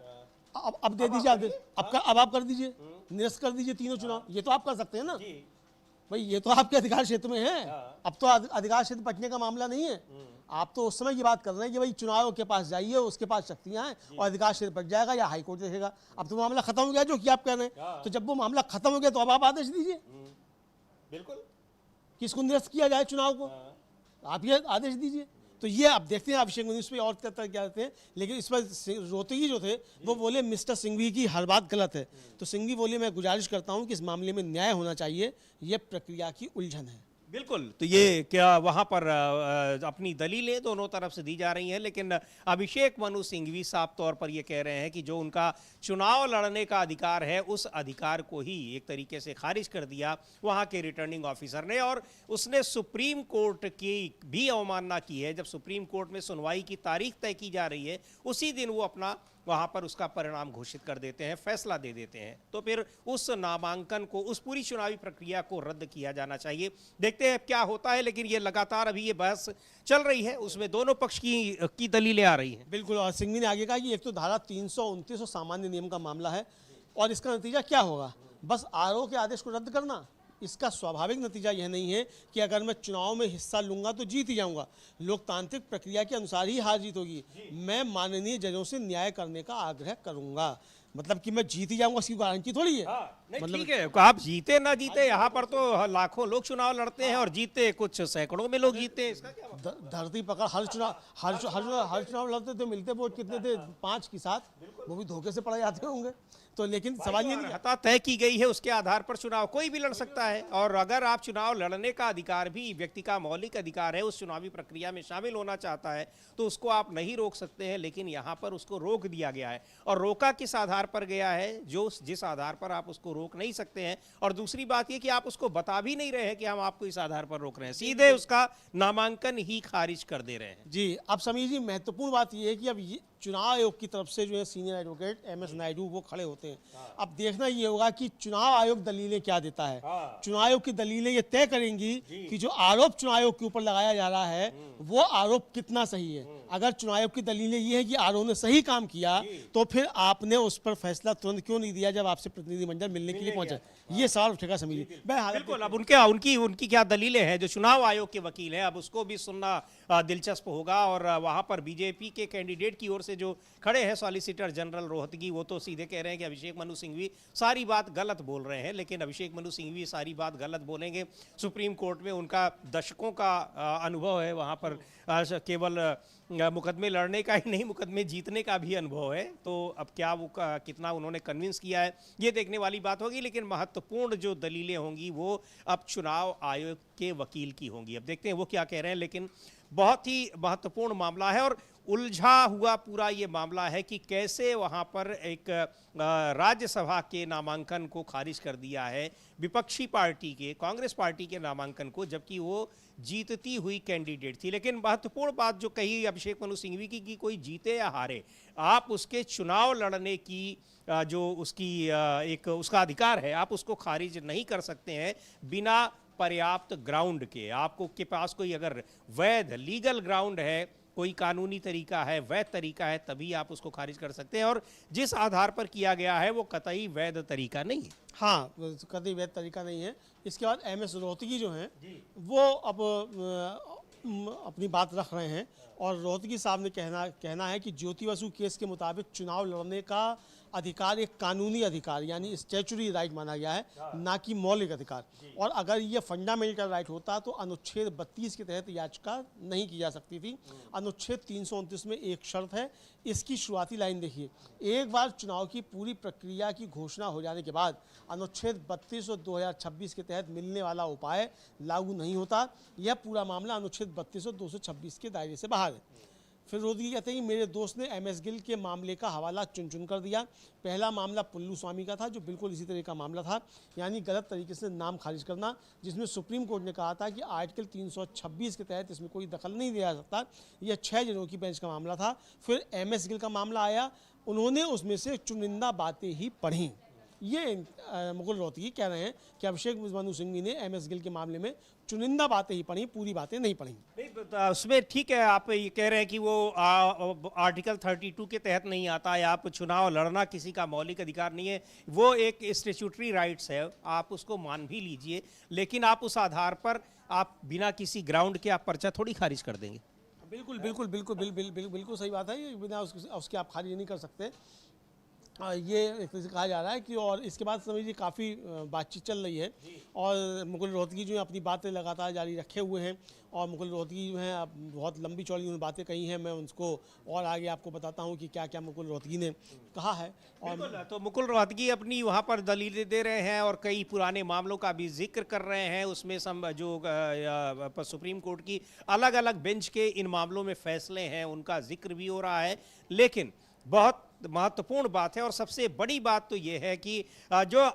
अब दे दीजिए, अब आप कर दीजिए, निरस्त कर दीजिए तीनों चुनाव। ये तो आप कर सकते हैं ना भाई, ये तो आपके अधिकार क्षेत्र में है। अब तो अधिकार क्षेत्र बचने का मामला नहीं है। आप तो उस समय की बात कर रहे हैं कि भाई चुनाव के पास जाइए, उसके पास शक्तियां हैं और अधिकार क्षेत्र बच जाएगा या हाईकोर्ट देखेगा। अब तो मामला खत्म हो गया जो कि आप कह रहे हैं। तो जब वो मामला खत्म हो गया तो अब आप आदेश दीजिए बिल्कुल किसको निरस्त किया जाए चुनाव को, आप ये आदेश दीजिए। तो ये आप देखते हैं अभिषेक मनु इस पर और क्या कहते हैं, लेकिन इस पर रोहतगी जो थे वो बोले मिस्टर सिंघवी की हर बात गलत है। तो सिंघवी बोले मैं गुजारिश करता हूं कि इस मामले में न्याय होना चाहिए, ये प्रक्रिया की उलझन है। बिल्कुल। तो ये क्या वहाँ पर अपनी दलीलें दोनों तरफ से दी जा रही हैं, लेकिन अभिषेक मनु सिंघवी साफ तौर पर ये कह रहे हैं कि जो उनका चुनाव लड़ने का अधिकार है उस अधिकार को ही एक तरीके से खारिज कर दिया वहाँ के रिटर्निंग ऑफिसर ने, और उसने सुप्रीम कोर्ट की भी अवमानना की है। जब सुप्रीम कोर्ट में सुनवाई की तारीख तय की जा रही है उसी दिन वो अपना वहां पर उसका परिणाम घोषित कर देते हैं, फैसला दे देते हैं, तो फिर उस नामांकन को, उस पूरी चुनावी प्रक्रिया को रद्द किया जाना चाहिए। देखते हैं क्या होता है, लेकिन ये लगातार अभी ये बहस चल रही है, उसमें दोनों पक्ष की दलीलें आ रही हैं। बिल्कुल, और सिंघवी ने आगे कहा कि एक तो धारा 329 और सामान्य नियम का मामला है और इसका नतीजा क्या होगा, बस आरओ के आदेश को रद्द करना। इसका स्वाभाविक नतीजा यह नहीं है कि अगर मैं चुनाव में हिस्सा लूंगा तो जीत ही जाऊंगा। लोकतांत्रिक प्रक्रिया के अनुसार ही हार जीत होगी। मैं माननीय जजों से न्याय करने का आग्रह करूंगा। मतलब कि मैं जीत ही जाऊंगा इसकी गारंटी थोड़ी है। नहीं, ठीक है, आप जीते ना जीते, यहाँ पर तो लाखों लोग चुनाव लड़ते हैं और जीते कुछ सैकड़ों में लोग जीते हैं, इसका क्या मतलब? धरती पकड़ हर चुनाव लड़ते थे, मिलते वोट कितने थे, 5 की 7, वो भी धोखे से पड़े जाते होंगे। तो लेकिन सवाल ये नहीं, अर्हता तय की गई है, उसके आधार पर चुनाव कोई भी लड़ सकता है। और अगर आप चुनाव लड़ने का अधिकार भी व्यक्ति का मौलिक अधिकार है, उस चुनावी प्रक्रिया में शामिल होना चाहता है, तो उसको आप नहीं रोक सकते हैं। लेकिन यहाँ पर उसको रोक दिया गया है, और रोका किस आधार पर गया है, जो जिस आधार पर आप उसको रोक नहीं सकते हैं। और दूसरी बात ये कि आप उसको बता भी नहीं रहे हैं कि हम आपको इस आधार पर रोक रहे हैं, सीधे उसका नामांकन ही खारिज कर दे रहे हैं। जी। अब समीर जी, महत्वपूर्ण बात यह है कि अब ये चुनाव आयोग की तरफ से जो है सीनियर एडवोकेट MS नायडू वो खड़े होते हैं। अब देखना ये होगा कि चुनाव आयोग दलीलें क्या देता है। चुनाव आयोग की दलीलें ये तय करेंगी कि जो आरोप चुनाव आयोग के ऊपर लगाया जा रहा है वो आरोप कितना सही है। अगर चुनाव आयोग की दलीलें ये है कि आरोप ने सही काम किया, तो फिर आपने उस पर फैसला तुरंत क्यों नहीं दिया जब आपसे प्रतिनिधिमंडल मिलने के लिए पहुंचा। ये सवाल उठेगा समीर जी। बिल्कुल, अब उनकी क्या दलीलें हैं, जो चुनाव आयोग के वकील हैं, अब उसको भी सुनना दिलचस्प होगा। और वहां पर बीजेपी के कैंडिडेट की ओर से जो खड़े हैं सॉलिसिटर जनरल रोहतगी, वो तो सीधे कह रहे हैं कि अभिषेक मनु सिंघवी सारी बात गलत बोल रहे हैं। लेकिन अभिषेक मनु सिंघवी सारी बात गलत बोलेंगे, सुप्रीम कोर्ट में उनका दशकों का अनुभव है, वहां पर केवल मुकदमे लड़ने का ही नहीं, मुकदमे जीतने का भी अनुभव है। तो अब क्या वो कितना उन्होंने कन्विंस किया है, ये देखने वाली बात होगी। लेकिन महत्वपूर्ण जो दलीलें होंगी वो अब चुनाव आयोग के वकील की होंगी। अब देखते हैं वो क्या कह रहे हैं। लेकिन बहुत ही महत्वपूर्ण मामला है और उलझा हुआ पूरा ये मामला है कि कैसे वहाँ पर एक राज्यसभा के नामांकन को खारिज कर दिया है विपक्षी पार्टी के, कांग्रेस पार्टी के नामांकन को, जबकि वो जीतती हुई कैंडिडेट थी। लेकिन महत्वपूर्ण बात जो कही अभिषेक मनु सिंघवी की कि कोई जीते या हारे, आप उसके चुनाव लड़ने की जो उसकी एक उसका अधिकार है, आप उसको खारिज नहीं कर सकते हैं बिना पर्याप्त ग्राउंड के। आपको के पास कोई अगर वैध लीगल ग्राउंड है, कोई कानूनी तरीका है, वैध तरीका है, तभी आप उसको खारिज कर सकते हैं। और जिस आधार पर किया गया है वो कतई वैध तरीका नहीं है। हाँ, कतई वैध तरीका नहीं है। इसके बाद MS रोहतगी जो हैं वो अब अपनी बात रख रहे हैं और रोहतगी साहब ने कहना है कि ज्योति बसु केस के मुताबिक चुनाव लड़ने का अधिकार एक कानूनी अधिकार यानी स्टैच्यूटरी राइट माना गया है, ना कि मौलिक अधिकार। और अगर ये फंडामेंटल राइट होता तो अनुच्छेद 32 के तहत याचिका नहीं की जा सकती थी। अनुच्छेद 329 में एक शर्त है, इसकी शुरुआती लाइन देखिए, एक बार चुनाव की पूरी प्रक्रिया की घोषणा हो जाने के बाद अनुच्छेद 32 और 2026 के तहत मिलने वाला उपाय लागू नहीं होता। यह पूरा मामला अनुच्छेद 32 और 226 के दायरे से बाहर है। फिर रोहतगी कहते हैं कि मेरे दोस्त ने MS गिल के मामले का हवाला चुन चुन कर दिया। पहला मामला पुल्लू स्वामी का था, जो बिल्कुल इसी तरह का मामला था, यानी गलत तरीके से नाम खारिज करना, जिसमें सुप्रीम कोर्ट ने कहा था कि आर्टिकल 326 के तहत इसमें कोई दखल नहीं दिया जा सकता। यह 6 जनों की बेंच का मामला था। फिर MS गिल का मामला आया, उन्होंने उसमें से चुनिंदा बातें ही पढ़ी। ये मुकुल रोहतगी कह रहे हैं कि अभिषेक मनु सिंघवी ने MS गिल के मामले में चुनिंदा बातें ही पढ़ी, पूरी बातें नहीं पढ़ी। नहीं, उसमें ठीक है, आप ये कह रहे हैं कि वो आर्टिकल 32 के तहत नहीं आता है, आप चुनाव लड़ना किसी का मौलिक अधिकार नहीं है, वो एक स्टैट्यूटरी राइट्स है, आप उसको मान भी लीजिए। लेकिन आप उस आधार पर आप बिना किसी ग्राउंड के आप पर्चा थोड़ी खारिज कर देंगे। बिल्कुल बिल्कुल बिल्कुल बिल्कुल बिल्कुल बिल्कुल सही बात है, ये बिना उसके आप खारिज नहीं कर सकते। ये एक तरह से कहा जा रहा है कि, और इसके बाद समझिए काफ़ी बातचीत चल रही है और मुकुल रोहतगी जो है अपनी बातें लगातार जारी रखे हुए हैं। और मुकुल रोहतगी जो हैं बहुत लंबी चौड़ी उन्होंने बातें कही हैं, मैं उनको और आगे आपको बताता हूं कि क्या क्या मुकुल रोहतगी ने कहा है। और तो मुकुल रोहतगी अपनी वहां पर दलीलें दे रहे हैं और कई पुराने मामलों का भी जिक्र कर रहे हैं, उसमें जो सुप्रीम कोर्ट की अलग अलग बेंच के इन मामलों में फैसले हैं उनका जिक्र भी हो रहा है। लेकिन बहुत महत्वपूर्ण बात है और सबसे बड़ी बात तो ये है कि जो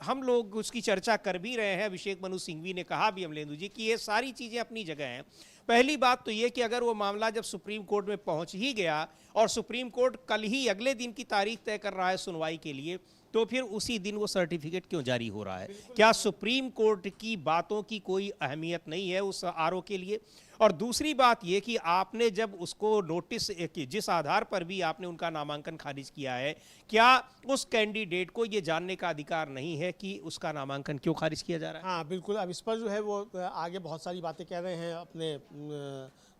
हम लोग उसकी चर्चा कर भी रहे हैं, अभिषेक मनु सिंघवी ने कहा भी अमलेंदु जी कि ये सारी चीज़ें अपनी जगह हैं। पहली बात तो ये कि अगर वो मामला जब सुप्रीम कोर्ट में पहुंच ही गया और सुप्रीम कोर्ट कल ही अगले दिन की तारीख तय कर रहा है सुनवाई के लिए, तो फिर उसी दिन वो सर्टिफिकेट क्यों जारी हो रहा है? क्या सुप्रीम कोर्ट की बातों की कोई अहमियत नहीं है उस आरओ के लिए? और दूसरी बात ये कि आपने जब उसको नोटिस जिस आधार पर भी आपने उनका नामांकन खारिज किया है, क्या उस कैंडिडेट को ये जानने का अधिकार नहीं है कि उसका नामांकन क्यों खारिज किया जा रहा है? हाँ बिल्कुल। अब इस पर जो है वो आगे बहुत सारी बातें कह रहे हैं। अपने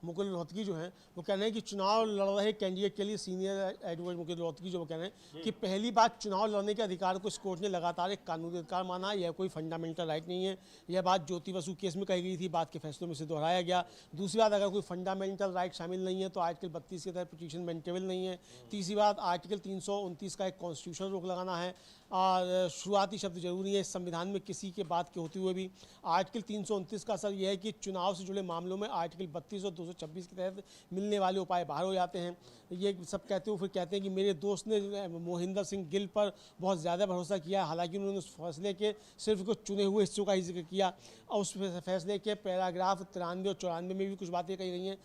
मुकुल रोहतगी जो हैं वो कह रहे हैं कि चुनाव लड़ रहे कैंडिडेट के लिए सीनियर एडवोकेट मुकुल रोहतगी जो वो कह रहे हैं कि पहली बात, चुनाव लड़ने के अधिकार को इस कोर्ट ने लगातार एक कानूनी अधिकार माना है, यह कोई फंडामेंटल राइट नहीं है। यह बात ज्योति बसु केस में कही गई थी, बात के फैसलों में से दोहराया गया। दूसरी बात, अगर कोई फंडामेंटल राइट शामिल नहीं है तो आर्टिकल 32 के तहत पिटीशन मेंटेबल नहीं है। तीसरी बात, आर्टिकल 329 का एक कॉन्स्टिट्यूशनल रोक लगाना है और शुरुआती शब्द जरूरी है इस संविधान में किसी के बात के होते हुए भी। आर्टिकल 329 का असर यह है कि चुनाव से जुड़े मामलों में आर्टिकल 32 और 226 के तहत मिलने वाले उपाय बाहर हो जाते हैं। ये सब कहते हुए फिर कहते हैं कि मेरे दोस्त ने मोहिंदर सिंह गिल पर बहुत ज़्यादा भरोसा किया, हालांकि उन्होंने उस फैसले के सिर्फ कुछ चुने हुए हिस्सों का ही जिक्र किया और उस फैसले के पैराग्राफ 93 और 94 में भी कुछ बातें कही गई हैं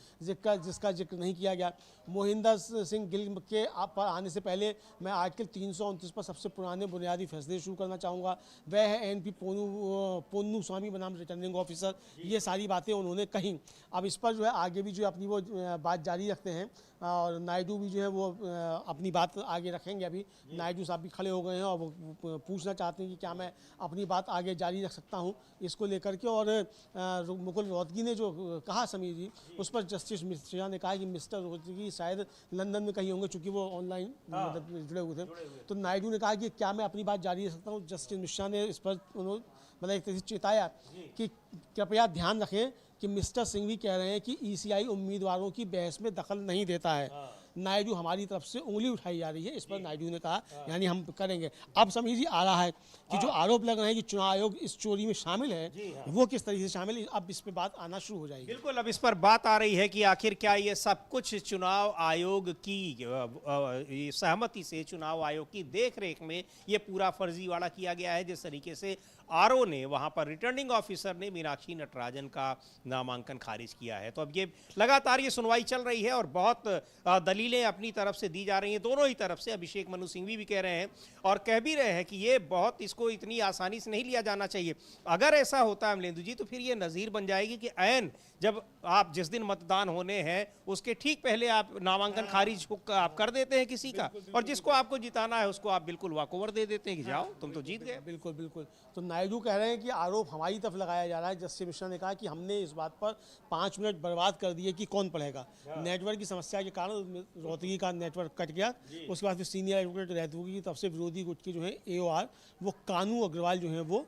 जिसका जिक्र नहीं किया गया। मोहिंदर सिंह गिल के पर आने से पहले मैं आर्टिकल 329 पर सबसे पुराने बुनियादी फैसले शुरू करना चाहूँगा। वह है एनपी पोन्नू स्वामी बनाम रिटर्निंग ऑफिसर। ये सारी बातें उन्होंने कहीं। अब इस पर जो है आगे भी जो अपनी वो बात जारी रखते हैं और नायडू भी जो है वो अपनी बात आगे रखेंगे। अभी नायडू साहब भी खड़े हो गए हैं और वो पूछना चाहते हैं कि क्या मैं अपनी बात आगे जारी रख सकता हूं इसको लेकर के। और मुकुल रोहतगी ने जो कहा समीर जी, उस पर जस्टिस मिश्रा ने कहा कि मिस्टर रोहतगी शायद लंदन में कहीं होंगे चूँकि वो ऑनलाइन जुड़े हुए थे। तो नायडू ने कहा कि क्या मैं अपनी बात जारी रख सकता हूँ। जस्टिस मिश्रा ने इस पर मतलब एक तरह से चेताया कि कृपया ध्यान रखें कि मिस्टर सिंघवी कह रहे हैं कि ईसीआई उम्मीदवारों की बहस में दखल नहीं देता है। नायडू हमारी तरफ से उंगली उठाई जा रही है, इस पर नायडू ने कहा यानी हम करेंगे। अब समीर जी आ रहा है कि जो आरोप लग रहे हैं कि चुनाव आयोग इस चोरी में शामिल है, वो किस तरीके से शामिल है, अब इस पर बात आना शुरू हो जाएगी। बिल्कुल, अब इस पर बात आ रही है कि आखिर क्या ये सब कुछ चुनाव आयोग की सहमति से, चुनाव आयोग की देखरेख में ये पूरा फर्जीवाड़ा किया गया है, जिस तरीके से आरओ ने वहां पर रिटर्निंग ऑफिसर ने मीनाक्षी नटराजन का नामांकन खारिज किया है। तो अब ये लगातार ये सुनवाई चल रही है और बहुत दलीलें अपनी तरफ से दी जा रही हैं, दोनों ही तरफ से। अभिषेक मनु सिंघवी भी कह रहे हैं और कह भी रहे हैं कि ये बहुत, इसको इतनी आसानी से नहीं लिया जाना चाहिए। अगर ऐसा होता है अमलेंदु जी, तो फिर ये नज़ीर बन जाएगी कि ऐन जब आप जिस दिन मतदान होने हैं उसके ठीक पहले आप नामांकन खारिज आप कर देते हैं किसी का, और जिसको आपको जिताना है उसको आप बिल्कुल वॉकओवर दे देते हैं कि जाओ तुम तो जीत गए। बिल्कुल बिल्कुल। तो नायडू कह रहे हैं कि आरोप हमारी तरफ लगाया जा रहा है। जस्टिस मिश्रा ने कहा कि हमने इस बात पर 5 मिनट बर्बाद कर दिए कि कौन पढ़ेगा। नेटवर्क की समस्या के कारण रोहतगी का नेटवर्क कट गया। उसके बाद फिर सीनियर एडवोकेट रोहतगी की तरफ से विरोधी गुट के जो है AOR वो कानू अग्रवाल जो है वो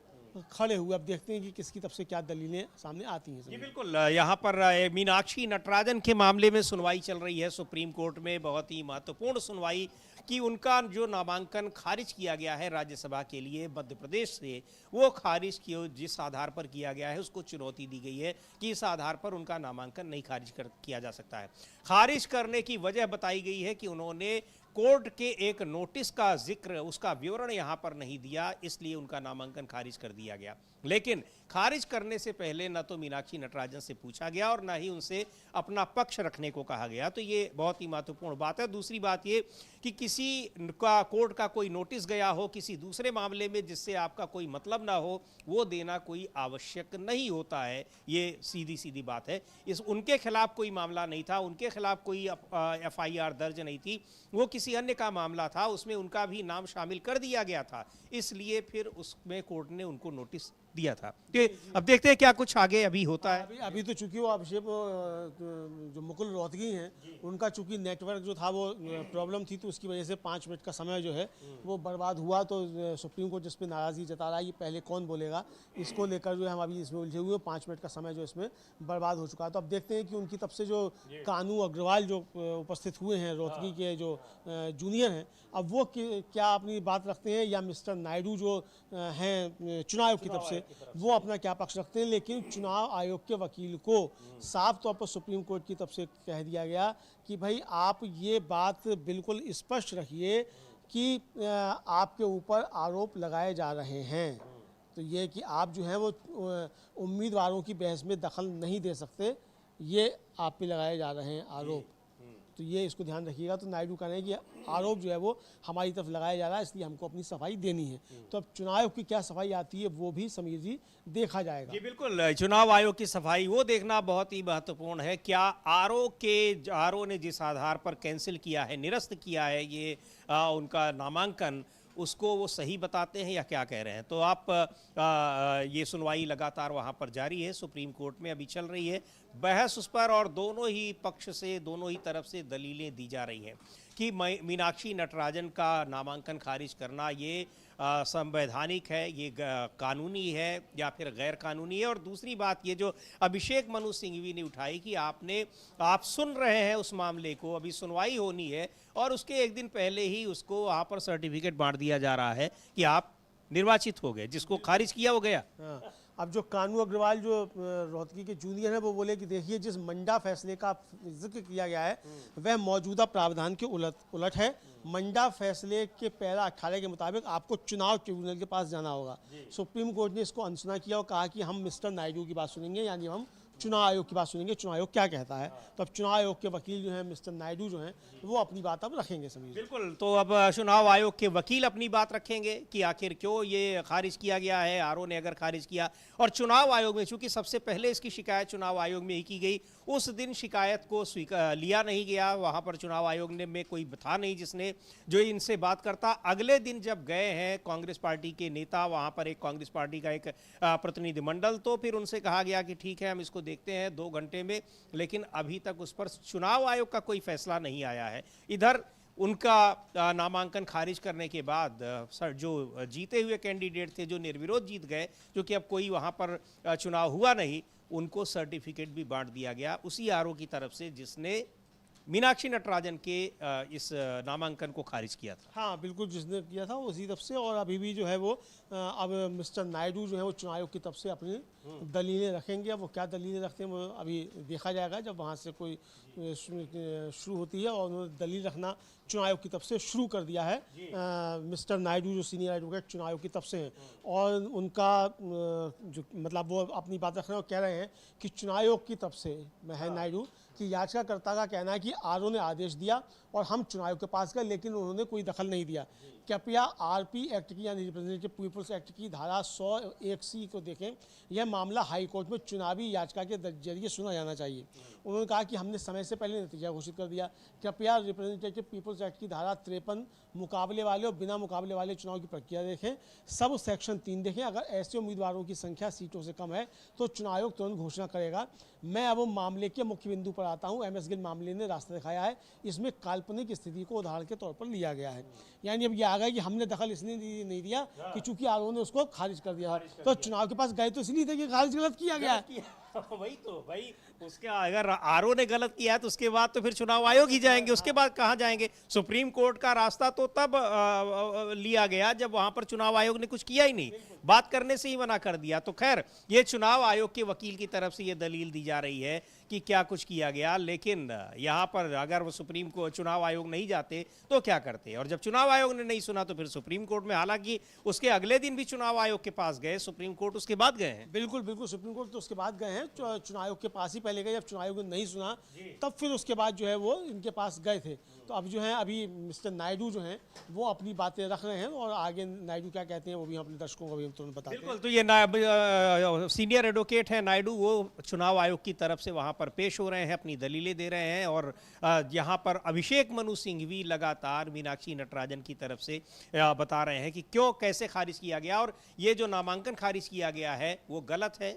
खड़े हुए। अब देखते हैं कि किसकी तरफ से क्या दलीलें सामने आती हैं। जी बिल्कुल, यहाँ पर मीनाक्षी नटराजन के मामले में सुनवाई चल रही है सुप्रीम कोर्ट में, बहुत ही महत्वपूर्ण सुनवाई कि उनका जो नामांकन खारिज किया गया है राज्यसभा के लिए मध्य प्रदेश से, वो खारिज किया जिस आधार पर किया गया है उसको चुनौती दी गई है कि इस आधार पर उनका नामांकन नहीं खारिज किया जा सकता है। खारिज करने की वजह बताई गई है कि उन्होंने कोर्ट के एक नोटिस का जिक्र, उसका विवरण यहाँ पर नहीं दिया, इसलिए उनका नामांकन खारिज कर दिया गया। लेकिन खारिज करने से पहले न तो मीनाक्षी नटराजन से पूछा गया और न ही उनसे अपना पक्ष रखने को कहा गया। तो ये बहुत ही महत्वपूर्ण बात है। दूसरी बात ये कि किसी का कोर्ट का कोई नोटिस गया हो किसी दूसरे मामले में जिससे आपका कोई मतलब ना हो, वो देना कोई आवश्यक नहीं होता है। ये सीधी सीधी बात है। इस उनके खिलाफ कोई मामला नहीं था, उनके खिलाफ कोई FIR दर्ज नहीं थी, वो किसी अन्य का मामला था, उसमें उनका भी नाम शामिल कर दिया गया था, इसलिए फिर उसमें कोर्ट ने उनको नोटिस दिया था। अब देखते हैं क्या कुछ आगे अभी होता है। अभी तो चूंकि वो अभिषेक जो मुकुल रोहतगी हैं उनका चूंकि नेटवर्क जो था वो प्रॉब्लम थी, तो उसकी वजह से 5 मिनट का समय जो है वो बर्बाद हुआ। तो सुप्रीम कोर्ट जिस पे नाराज़गी जता रहा है, ये पहले कौन बोलेगा, इसको लेकर जो है हम अभी इसमें उलझे हुए। 5 मिनट का समय जो इसमें बर्बाद हो चुका है। तो अब देखते हैं कि उनकी तरफ से जो कानू अग्रवाल जो उपस्थित हुए हैं, रोहतगी के जो जूनियर हैं, अब वो क्या अपनी बात रखते हैं या मिस्टर नायडू जो हैं चुनाव आयोग की तरफ से वो अपना क्या पक्ष रखते हैं। लेकिन चुनाव आयोग के वकील को साफ तौर पर सुप्रीम कोर्ट की तरफ से कह दिया गया कि भाई आप ये बात बिल्कुल स्पष्ट रखिए कि आपके ऊपर आरोप लगाए जा रहे हैं, तो ये कि आप जो है वो उम्मीदवारों की बहस में दखल नहीं दे सकते, ये आप पे लगाए जा रहे हैं आरोप। तो ये इसको ध्यान रखिएगा। तो नायडू कह रहे हैं कि आरोप जो है वो हमारी तरफ लगाया जा रहा है, इसलिए हमको अपनी सफाई देनी है। तो अब चुनाव आयोग की क्या सफाई आती है वो भी समीर जी देखा जाएगा। जी बिल्कुल, चुनाव आयोग की सफाई वो देखना बहुत ही महत्वपूर्ण है। क्या आरओ ने जिस आधार पर कैंसिल किया है, निरस्त किया है ये उनका नामांकन, उसको वो सही बताते हैं या क्या कह रहे हैं? तो आप ये सुनवाई लगातार वहाँ पर जारी है, सुप्रीम कोर्ट में अभी चल रही है बहस उस पर, और दोनों ही पक्ष से, दोनों ही तरफ से दलीलें दी जा रही हैं कि मीनाक्षी नटराजन का नामांकन खारिज करना ये संवैधानिक है, ये कानूनी है या फिर गैर कानूनी है। और दूसरी बात ये जो अभिषेक मनु सिंघवी ने उठाई कि आप सुन रहे हैं उस मामले को, अभी सुनवाई होनी है और उसके एक दिन पहले ही उसको वहाँ पर सर्टिफिकेट बांट दिया जा रहा है कि आप निर्वाचित हो गए, जिसको खारिज किया वो गया। हाँ, अब जो कानू अग्रवाल जो रोहतकी के जूनियर हैं वो बोले कि देखिए जिस मंडा फैसले का जिक्र किया गया है वह मौजूदा प्रावधान के उलट है। मंडा फैसले के पैरा 18 के मुताबिक आपको चुनाव ट्रिब्यूनल के पास जाना होगा। सुप्रीम कोर्ट ने इसको अनसुना किया और कहा कि हम मिस्टर नायडू की बात सुनेंगे, यानी हम चुनाव आयोग की बात सुनेंगे, चुनाव आयोग क्या कहता है। तो अब चुनाव आयोग के वकील जो हैं मिस्टर नायडू जो हैं वो अपनी बात अब रखेंगे समीर। बिल्कुल, तो अब चुनाव आयोग के वकील अपनी बात रखेंगे कि आखिर क्यों ये खारिज किया गया है, आरओ ने अगर खारिज किया। और चुनाव आयोग में चूंकि सबसे पहले इसकी शिकायत चुनाव आयोग में ही की गई, उस दिन शिकायत को लिया नहीं गया, वहाँ पर चुनाव आयोग में कोई था नहीं जिसने जो इनसे बात करता। अगले दिन जब गए हैं कांग्रेस पार्टी के नेता, वहाँ पर एक कांग्रेस पार्टी का एक प्रतिनिधिमंडल, तो फिर उनसे कहा गया कि ठीक है हम इसको देखते हैं 2 घंटे में, लेकिन अभी तक उस पर चुनाव आयोग का कोई फैसला नहीं आया है। इधर उनका नामांकन खारिज करने के बाद सर जो जीते हुए कैंडिडेट थे, जो निर्विरोध जीत गए, जो कि अब कोई वहाँ पर चुनाव हुआ नहीं, उनको सर्टिफिकेट भी बांट दिया गया उसी आरओ की तरफ से जिसने मीनाक्षी नटराजन के इस नामांकन को खारिज किया था। हाँ बिल्कुल, जिसने किया था उसी तरफ से। और अभी भी जो है वो अब मिस्टर नायडू जो है वो चुनाव आयोग की तरफ से अपनी दलीलें रखेंगे। अब वो क्या दलीलें रखते हैं वो अभी देखा जाएगा जब वहाँ से कोई शुरू होती है। और उन्होंने दलील रखना चुनाव आयोग की तरफ से शुरू कर दिया है। मिस्टर नायडू जो सीनियर एडवोकेट चुनाव आयोग की तरफ से हैं, और उनका जो मतलब वो अपनी बात रख रहे हैं और कह रहे हैं कि चुनाव आयोग की तरफ से है नायडू कि याचिकाकर्ता का कहना है कि आरओ ने आदेश दिया और हम चुनाव आयोग के पास गए, लेकिन उन्होंने कोई दखल नहीं दिया। कृपया आरपी एक्ट की यानी रिप्रेजेंटेटिव पीपल्स एक्ट की धारा 101C को देखें। यह मामला हाई कोर्ट में चुनावी याचिका के जरिए सुना जाना चाहिए। उन्होंने कहा कि हमने समय से पहले नतीजा घोषित कर दिया। कृपया रिप्रेजेंटेटिव पीपल्स एक्ट की धारा 53 मुकाबले वाले और बिना मुकाबले वाले चुनाव की प्रक्रिया देखें, सब सेक्शन 3 देखें। अगर ऐसे उम्मीदवारों की संख्या सीटों से कम है तो चुनाव आयोग तुरंत घोषणा करेगा। मैं अब मामले के मुख्य बिंदु पर आता हूँ। MS गिल मामले ने रास्ता दिखाया है। इसमें काल्पनिक स्थिति को उदाहरण के तौर पर लिया गया है, यानी अब ये आ गया कि हमने दखल इसलिए नहीं दिया कि चूंकि आरओ ने उसको खारिज कर दिया। तो चुनाव के पास गए तो इसलिए थे कि खारिज गलत किया गया है। वही तो भाई, उसके अगर आरओ ने गलत किया है तो उसके बाद तो फिर चुनाव आयोग ही जाएंगे, उसके बाद कहाँ जाएंगे? सुप्रीम कोर्ट का रास्ता तो तब लिया गया जब वहां पर चुनाव आयोग ने कुछ किया ही नहीं, बात करने से ही मना कर दिया। तो खैर ये चुनाव आयोग के वकील की तरफ से ये दलील दी जा रही है कि क्या कुछ किया गया, लेकिन यहाँ पर अगर वो सुप्रीम को चुनाव आयोग नहीं जाते तो क्या करते? और जब चुनाव आयोग ने नहीं सुना तो फिर सुप्रीम कोर्ट में, हालांकि उसके अगले दिन भी चुनाव आयोग के पास गए, सुप्रीम कोर्ट उसके बाद गए हैं। बिल्कुल बिल्कुल, सुप्रीम कोर्ट तो उसके बाद गए हैं, चुनाव आयोग के पास ही पहले गए। जब चुनाव आयोग ने नहीं सुना तब फिर उसके बाद जो है वो इनके पास गए थे। तो अब जो है अभी मिस्टर नायडू जो हैं वो अपनी बातें रख रहे हैं और आगे नायडू क्या कहते हैं वो भी अपने दर्शकों को भी तुरंत बताते हैं। बिल्कुल, तो ये सीनियर एडवोकेट है नायडू, वो चुनाव आयोग की तरफ से वहां पर पेश हो रहे हैं, अपनी दलीलें दे रहे हैं। और यहाँ पर अभिषेक मनु सिंघवी लगातार मीनाक्षी नटराजन की तरफ से बता रहे हैं कि क्यों कैसे खारिज किया गया, और ये जो नामांकन खारिज किया गया है वो गलत है,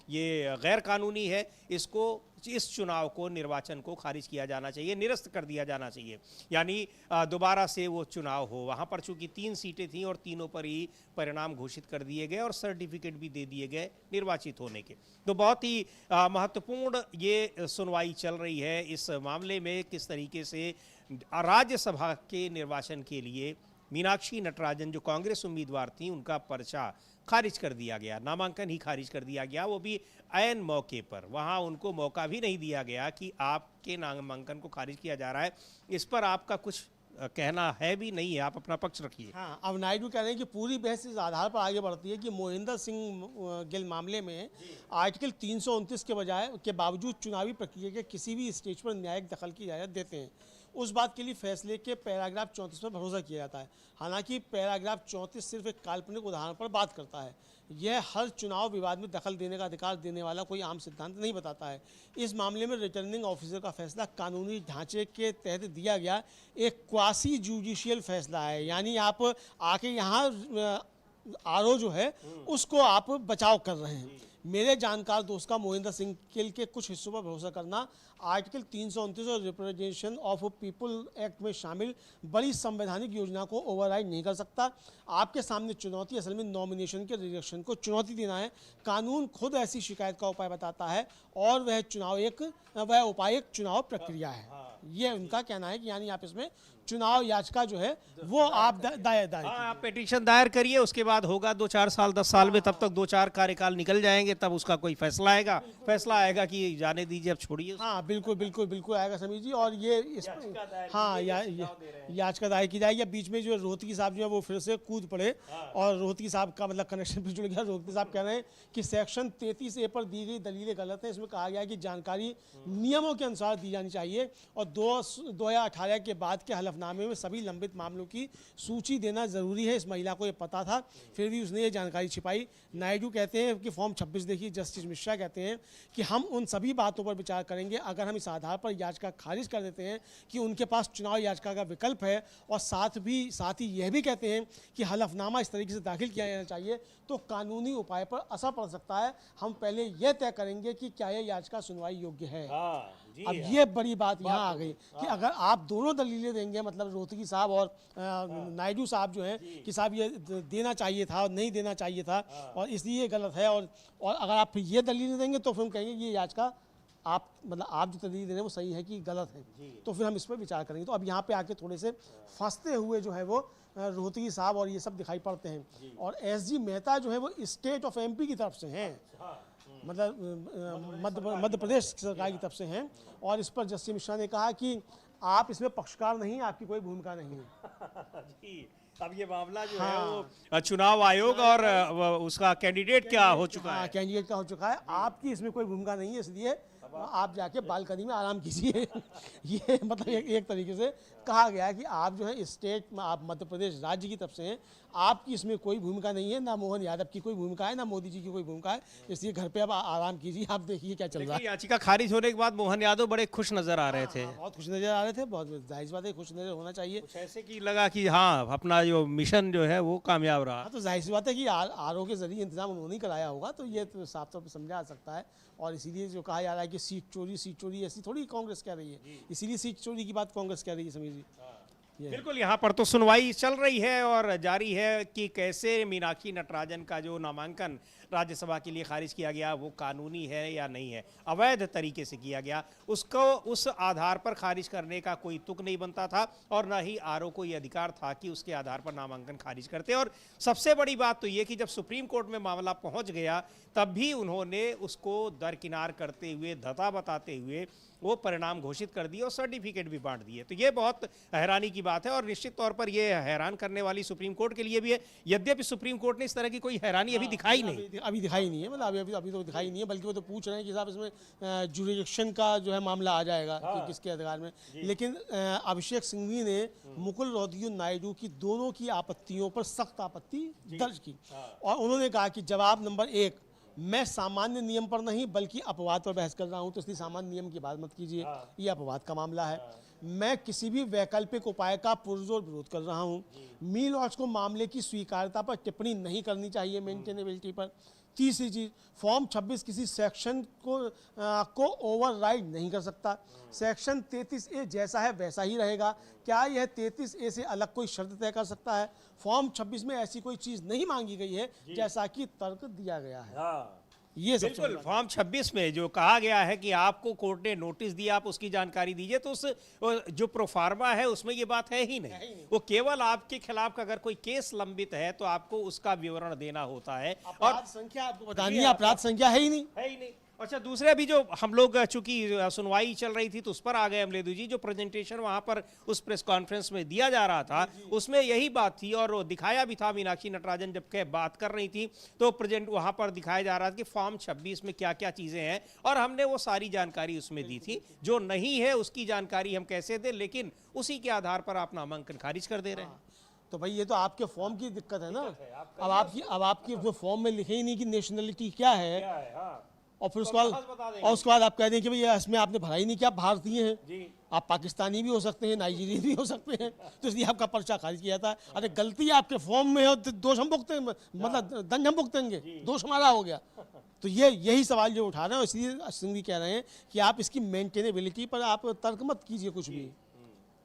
ये गैर कानूनी है, इसको इस चुनाव को, निर्वाचन को खारिज किया जाना चाहिए, निरस्त कर दिया जाना चाहिए, यानी दोबारा से वो चुनाव हो। वहाँ पर चूंकि 3 सीटें थीं और तीनों पर ही परिणाम घोषित कर दिए गए और सर्टिफिकेट भी दे दिए गए निर्वाचित होने के। तो बहुत ही महत्वपूर्ण ये सुनवाई चल रही है इस मामले में, किस तरीके से राज्यसभा के निर्वाचन के लिए मीनाक्षी नटराजन जो कांग्रेस उम्मीदवार थी उनका पर्चा खारिज कर दिया गया, नामांकन ही खारिज कर दिया गया, वो भी ऐन मौके पर। वहाँ उनको मौका भी नहीं दिया गया कि आपके नामांकन को खारिज किया जा रहा है, इस पर आपका कुछ कहना है भी नहीं है, आप अपना पक्ष रखिए। हाँ, अब नायडू कह रहे हैं कि पूरी बहस इस आधार पर आगे बढ़ती है कि मोहिंदर सिंह गिल मामले में आर्टिकल 329 के बजाय के बावजूद चुनावी प्रक्रिया के किसी भी स्टेज पर न्यायिक दखल की इजाज़त देते हैं। उस बात के लिए फैसले के पैराग्राफ 34 पर भरोसा किया जाता है। हालांकि पैराग्राफ 34 सिर्फ एक काल्पनिक उदाहरण पर बात करता है। यह हर चुनाव विवाद में दखल देने का अधिकार देने वाला कोई आम सिद्धांत नहीं बताता है। इस मामले में रिटर्निंग ऑफिसर का फैसला कानूनी ढांचे के तहत दिया गया एक क्वासी जुडिशियल फैसला है, यानी आप आके यहाँ आरओ जो है उसको आप बचाव कर रहे हैं। मेरे जानकार दोस्त का मोहिंदर सिंह गिल के कुछ हिस्सों पर भरोसा करना आर्टिकल 329 और रिप्रेजेंटेशन ऑफ पीपल एक्ट में शामिल बड़ी संवैधानिक योजना को ओवरराइड नहीं कर सकता। आपके सामने चुनौती असल में नॉमिनेशन के रिजेक्शन को चुनौती देना है। कानून खुद ऐसी शिकायत का उपाय बताता है और वह उपाय एक चुनाव प्रक्रिया है। ये उनका कहना है कि यानी आप इसमें चुनाव याचिका जो है वो आप दायर आप पिटीशन दायर करिए, उसके बाद होगा 2-4 साल 10 साल में, तब तक 2-4 कार्यकाल निकल जाएंगे, तब उसका कोई फैसला आएगा कि जाने दीजिए, अब छोड़िए। हाँ बिल्कुल आएगा समीर जी। और ये हाँ याचिका दायर की जाएगी। बीच में जो रोहतगी साहब जो है वो फिर से कूद पड़े और रोहतगी साहब का मतलब कनेक्शन भी जुड़ गया। रोहतगी साहब कह रहे हैं कि सेक्शन 33A पर दी गई दलीलें गलत हैं। इसमें कहा गया है कि जानकारी नियमों के अनुसार दी जानी चाहिए और 2018 के बाद के हलफनामे में सभी लंबित मामलों की सूची देना जरूरी है। इस महिला को ये पता था, फिर भी उसने ये जानकारी छिपाई। नायडू कहते हैं कि फॉर्म 26 देखिए, जस्टिस मिश्रा कहते हैं कि हम उन सभी बातों पर विचार करेंगे अगर हम इस आधार पर याचिका खारिज कर देते हैं कि उनके पास चुनाव याचिका का विकल्प है, और साथ ही यह भी कहते हैं कि हलफनामा इस तरीके से दाखिल किया जाना चाहिए तो कानूनी उपाय पर असर पड़ सकता है। हम पहले यह तय करेंगे कि क्या यह याचिका सुनवाई योग्य है। अब ये बड़ी बात यहाँ आ गई कि अगर आप दोनों दलीलें देंगे, मतलब रोहतगी साहब और नायडू साहब जो हैं कि साहब ये देना चाहिए था और नहीं देना चाहिए था और इसलिए गलत है, और अगर आप फिर ये दलीलें देंगे तो फिर हम कहेंगे ये याचिका आप जो दलील दे रहे हैं वो सही है कि गलत है, तो फिर हम इस पर विचार करेंगे। तो अब यहाँ पे आके थोड़े से फंसते हुए जो है वो रोहतगी साहब और ये सब दिखाई पड़ते हैं। और एसजी मेहता जो है वो स्टेट ऑफ एमपी की तरफ से हैं, मतलब मध्य प्रदेश सरकार की तरफ से हैं, और इस पर जस्टिस मिश्रा ने कहा कि आप इसमें पक्षकार नहीं, आपकी कोई भूमिका नहीं है। जी, अब ये मामला जो है वो चुनाव आयोग और उसका कैंडिडेट क्या हो चुका है, कैंडिडेट का हो चुका है, आपकी इसमें कोई भूमिका नहीं है, इसलिए आप जाके बालकनी में आराम कीजिए। ये मतलब एक तरीके से कहा गया है कि आप जो है स्टेट में, आप मध्य प्रदेश राज्य की तरफ से हैं, आपकी इसमें कोई भूमिका नहीं है, ना मोहन यादव की कोई भूमिका है, ना मोदी जी की कोई भूमिका है, इसलिए घर पे अब आराम कीजिए। आप देखिए क्या चल रहा है। याचिका खारिज होने के बाद मोहन यादव बड़े खुश नजर आ रहे थे। बहुत खुश नजर आ रहे थे, बहुत जाहिर बात है खुश नजर होना चाहिए। ऐसे की लगा कि हाँ अपना जो मिशन जो है वो कामयाब रहा। हाँ, तो जाहिर सी बात है कि आरओ के जरिए इंतजाम उन्होंने ही कराया होगा, तो ये तो साफ तौर पर समझा जा सकता है। और इसीलिए जो कहा जा रहा है कि सीट चोरी ऐसी थोड़ी कांग्रेस कह रही है, इसीलिए सीट चोरी की बात कांग्रेस कह रही है समीर जी। बिल्कुल, यहाँ पर तो सुनवाई चल रही है और जारी है कि कैसे मीनाक्षी नटराजन का जो नामांकन राज्यसभा के लिए खारिज किया गया वो कानूनी है या नहीं है, अवैध तरीके से किया गया, उसको उस आधार पर खारिज करने का कोई तुक नहीं बनता था और ना ही आरओ को ये अधिकार था कि उसके आधार पर नामांकन खारिज करते। और सबसे बड़ी बात तो ये कि जब सुप्रीम कोर्ट में मामला पहुंच गया तब भी उन्होंने उसको दरकिनार करते हुए, धता बताते हुए वो परिणाम घोषित कर दिए और सर्टिफिकेट भी बांट दिए। तो ये बहुत हैरानी की बात है और निश्चित तौर पर ये हैरान करने वाली सुप्रीम कोर्ट के लिए भी है, यद्यपि सुप्रीम कोर्ट ने इस तरह की कोई हैरानी अभी दिखाई नहीं, अभी दिखाई नहीं है, मतलब अभी तो दिखाई नहीं है, बल्कि वो तो पूछ रहे हैं कि साहब इसमें जुरिडिक्शन का जो है मामला आ जाएगा कि किसके अधिकार में। लेकिन अभिषेक सिंघवी ने मुकुल रोहतगी नायडू की दोनों की आपत्तियों पर सख्त आपत्ति दर्ज की और उन्होंने कहा कि जवाब नंबर 1, मैं सामान्य नियम पर नहीं बल्कि अपवाद पर बहस कर रहा हूं, तो इसलिए सामान्य नियम की बात मत कीजिए, ये अपवाद का मामला है। मैं किसी भी वैकल्पिक उपाय का पुरजोर विरोध कर रहा हूं। मी लॉर्ड्स को मामले की स्वीकार्यता पर टिप्पणी नहीं करनी चाहिए, मेंटेनेबिलिटी पर। तीसरी चीज, फॉर्म 26 किसी सेक्शन को ओवरराइड नहीं कर सकता। सेक्शन 33A जैसा है वैसा ही रहेगा। क्या यह 33A से अलग कोई शर्त तय कर सकता है? फॉर्म 26 में ऐसी कोई चीज नहीं मांगी गई है जैसा कि तर्क दिया गया है। ये बिल्कुल, फॉर्म 26 में जो कहा गया है कि आपको कोर्ट ने नोटिस दिया, आप उसकी जानकारी दीजिए, तो उस जो प्रोफार्मा है उसमें ये बात है ही नहीं। वो केवल आपके खिलाफ अगर कोई केस लंबित है तो आपको उसका विवरण देना होता है। और संख्या आपको बतानी है, अपराध संख्या है ही नहीं, अच्छा, दूसरे अभी जो हम लोग चूंकि सुनवाई चल रही थी तो उस पर आ गए अमलेदु जी, जो प्रेजेंटेशन वहां पर उस प्रेस कॉन्फ्रेंस में दिया जा रहा था उसमें यही बात थी और वो दिखाया भी था। मीनाक्षी नटराजन जब के बात कर रही थी तो प्रेजेंट वहां पर दिखाया जा रहा था कि फॉर्म 26 में क्या क्या चीजें हैं, और हमने वो सारी जानकारी उसमें दी थी। जो नहीं है उसकी जानकारी हम कैसे दें, लेकिन उसी के आधार पर आप नामांकन खारिज कर दे रहे हैं। तो भाई ये तो आपके फॉर्म की दिक्कत है ना। अब आपकी जो फॉर्म में लिखे ही नहीं कि नेशनलिटी क्या है, और फिर उसके बाद आप कह दें कि भाई इसमें आपने भरा ही नहीं कि आप भारतीय हैं, आप पाकिस्तानी भी हो सकते हैं, नाइजीरियन भी हो सकते हैं, तो इसलिए आपका पर्चा खारिज किया था। अरे गलती आपके फॉर्म में हो तो दोष हम भुगतें, मतलब दंड हम भुगतेंगे, दोष हमारा हो गया। तो यही सवाल जो उठा रहे हैं, इसलिए सिंह जी कह रहे हैं कि आप इसकी मेंटेनेबिलिटी पर आप तर्क मत कीजिए कुछ भी।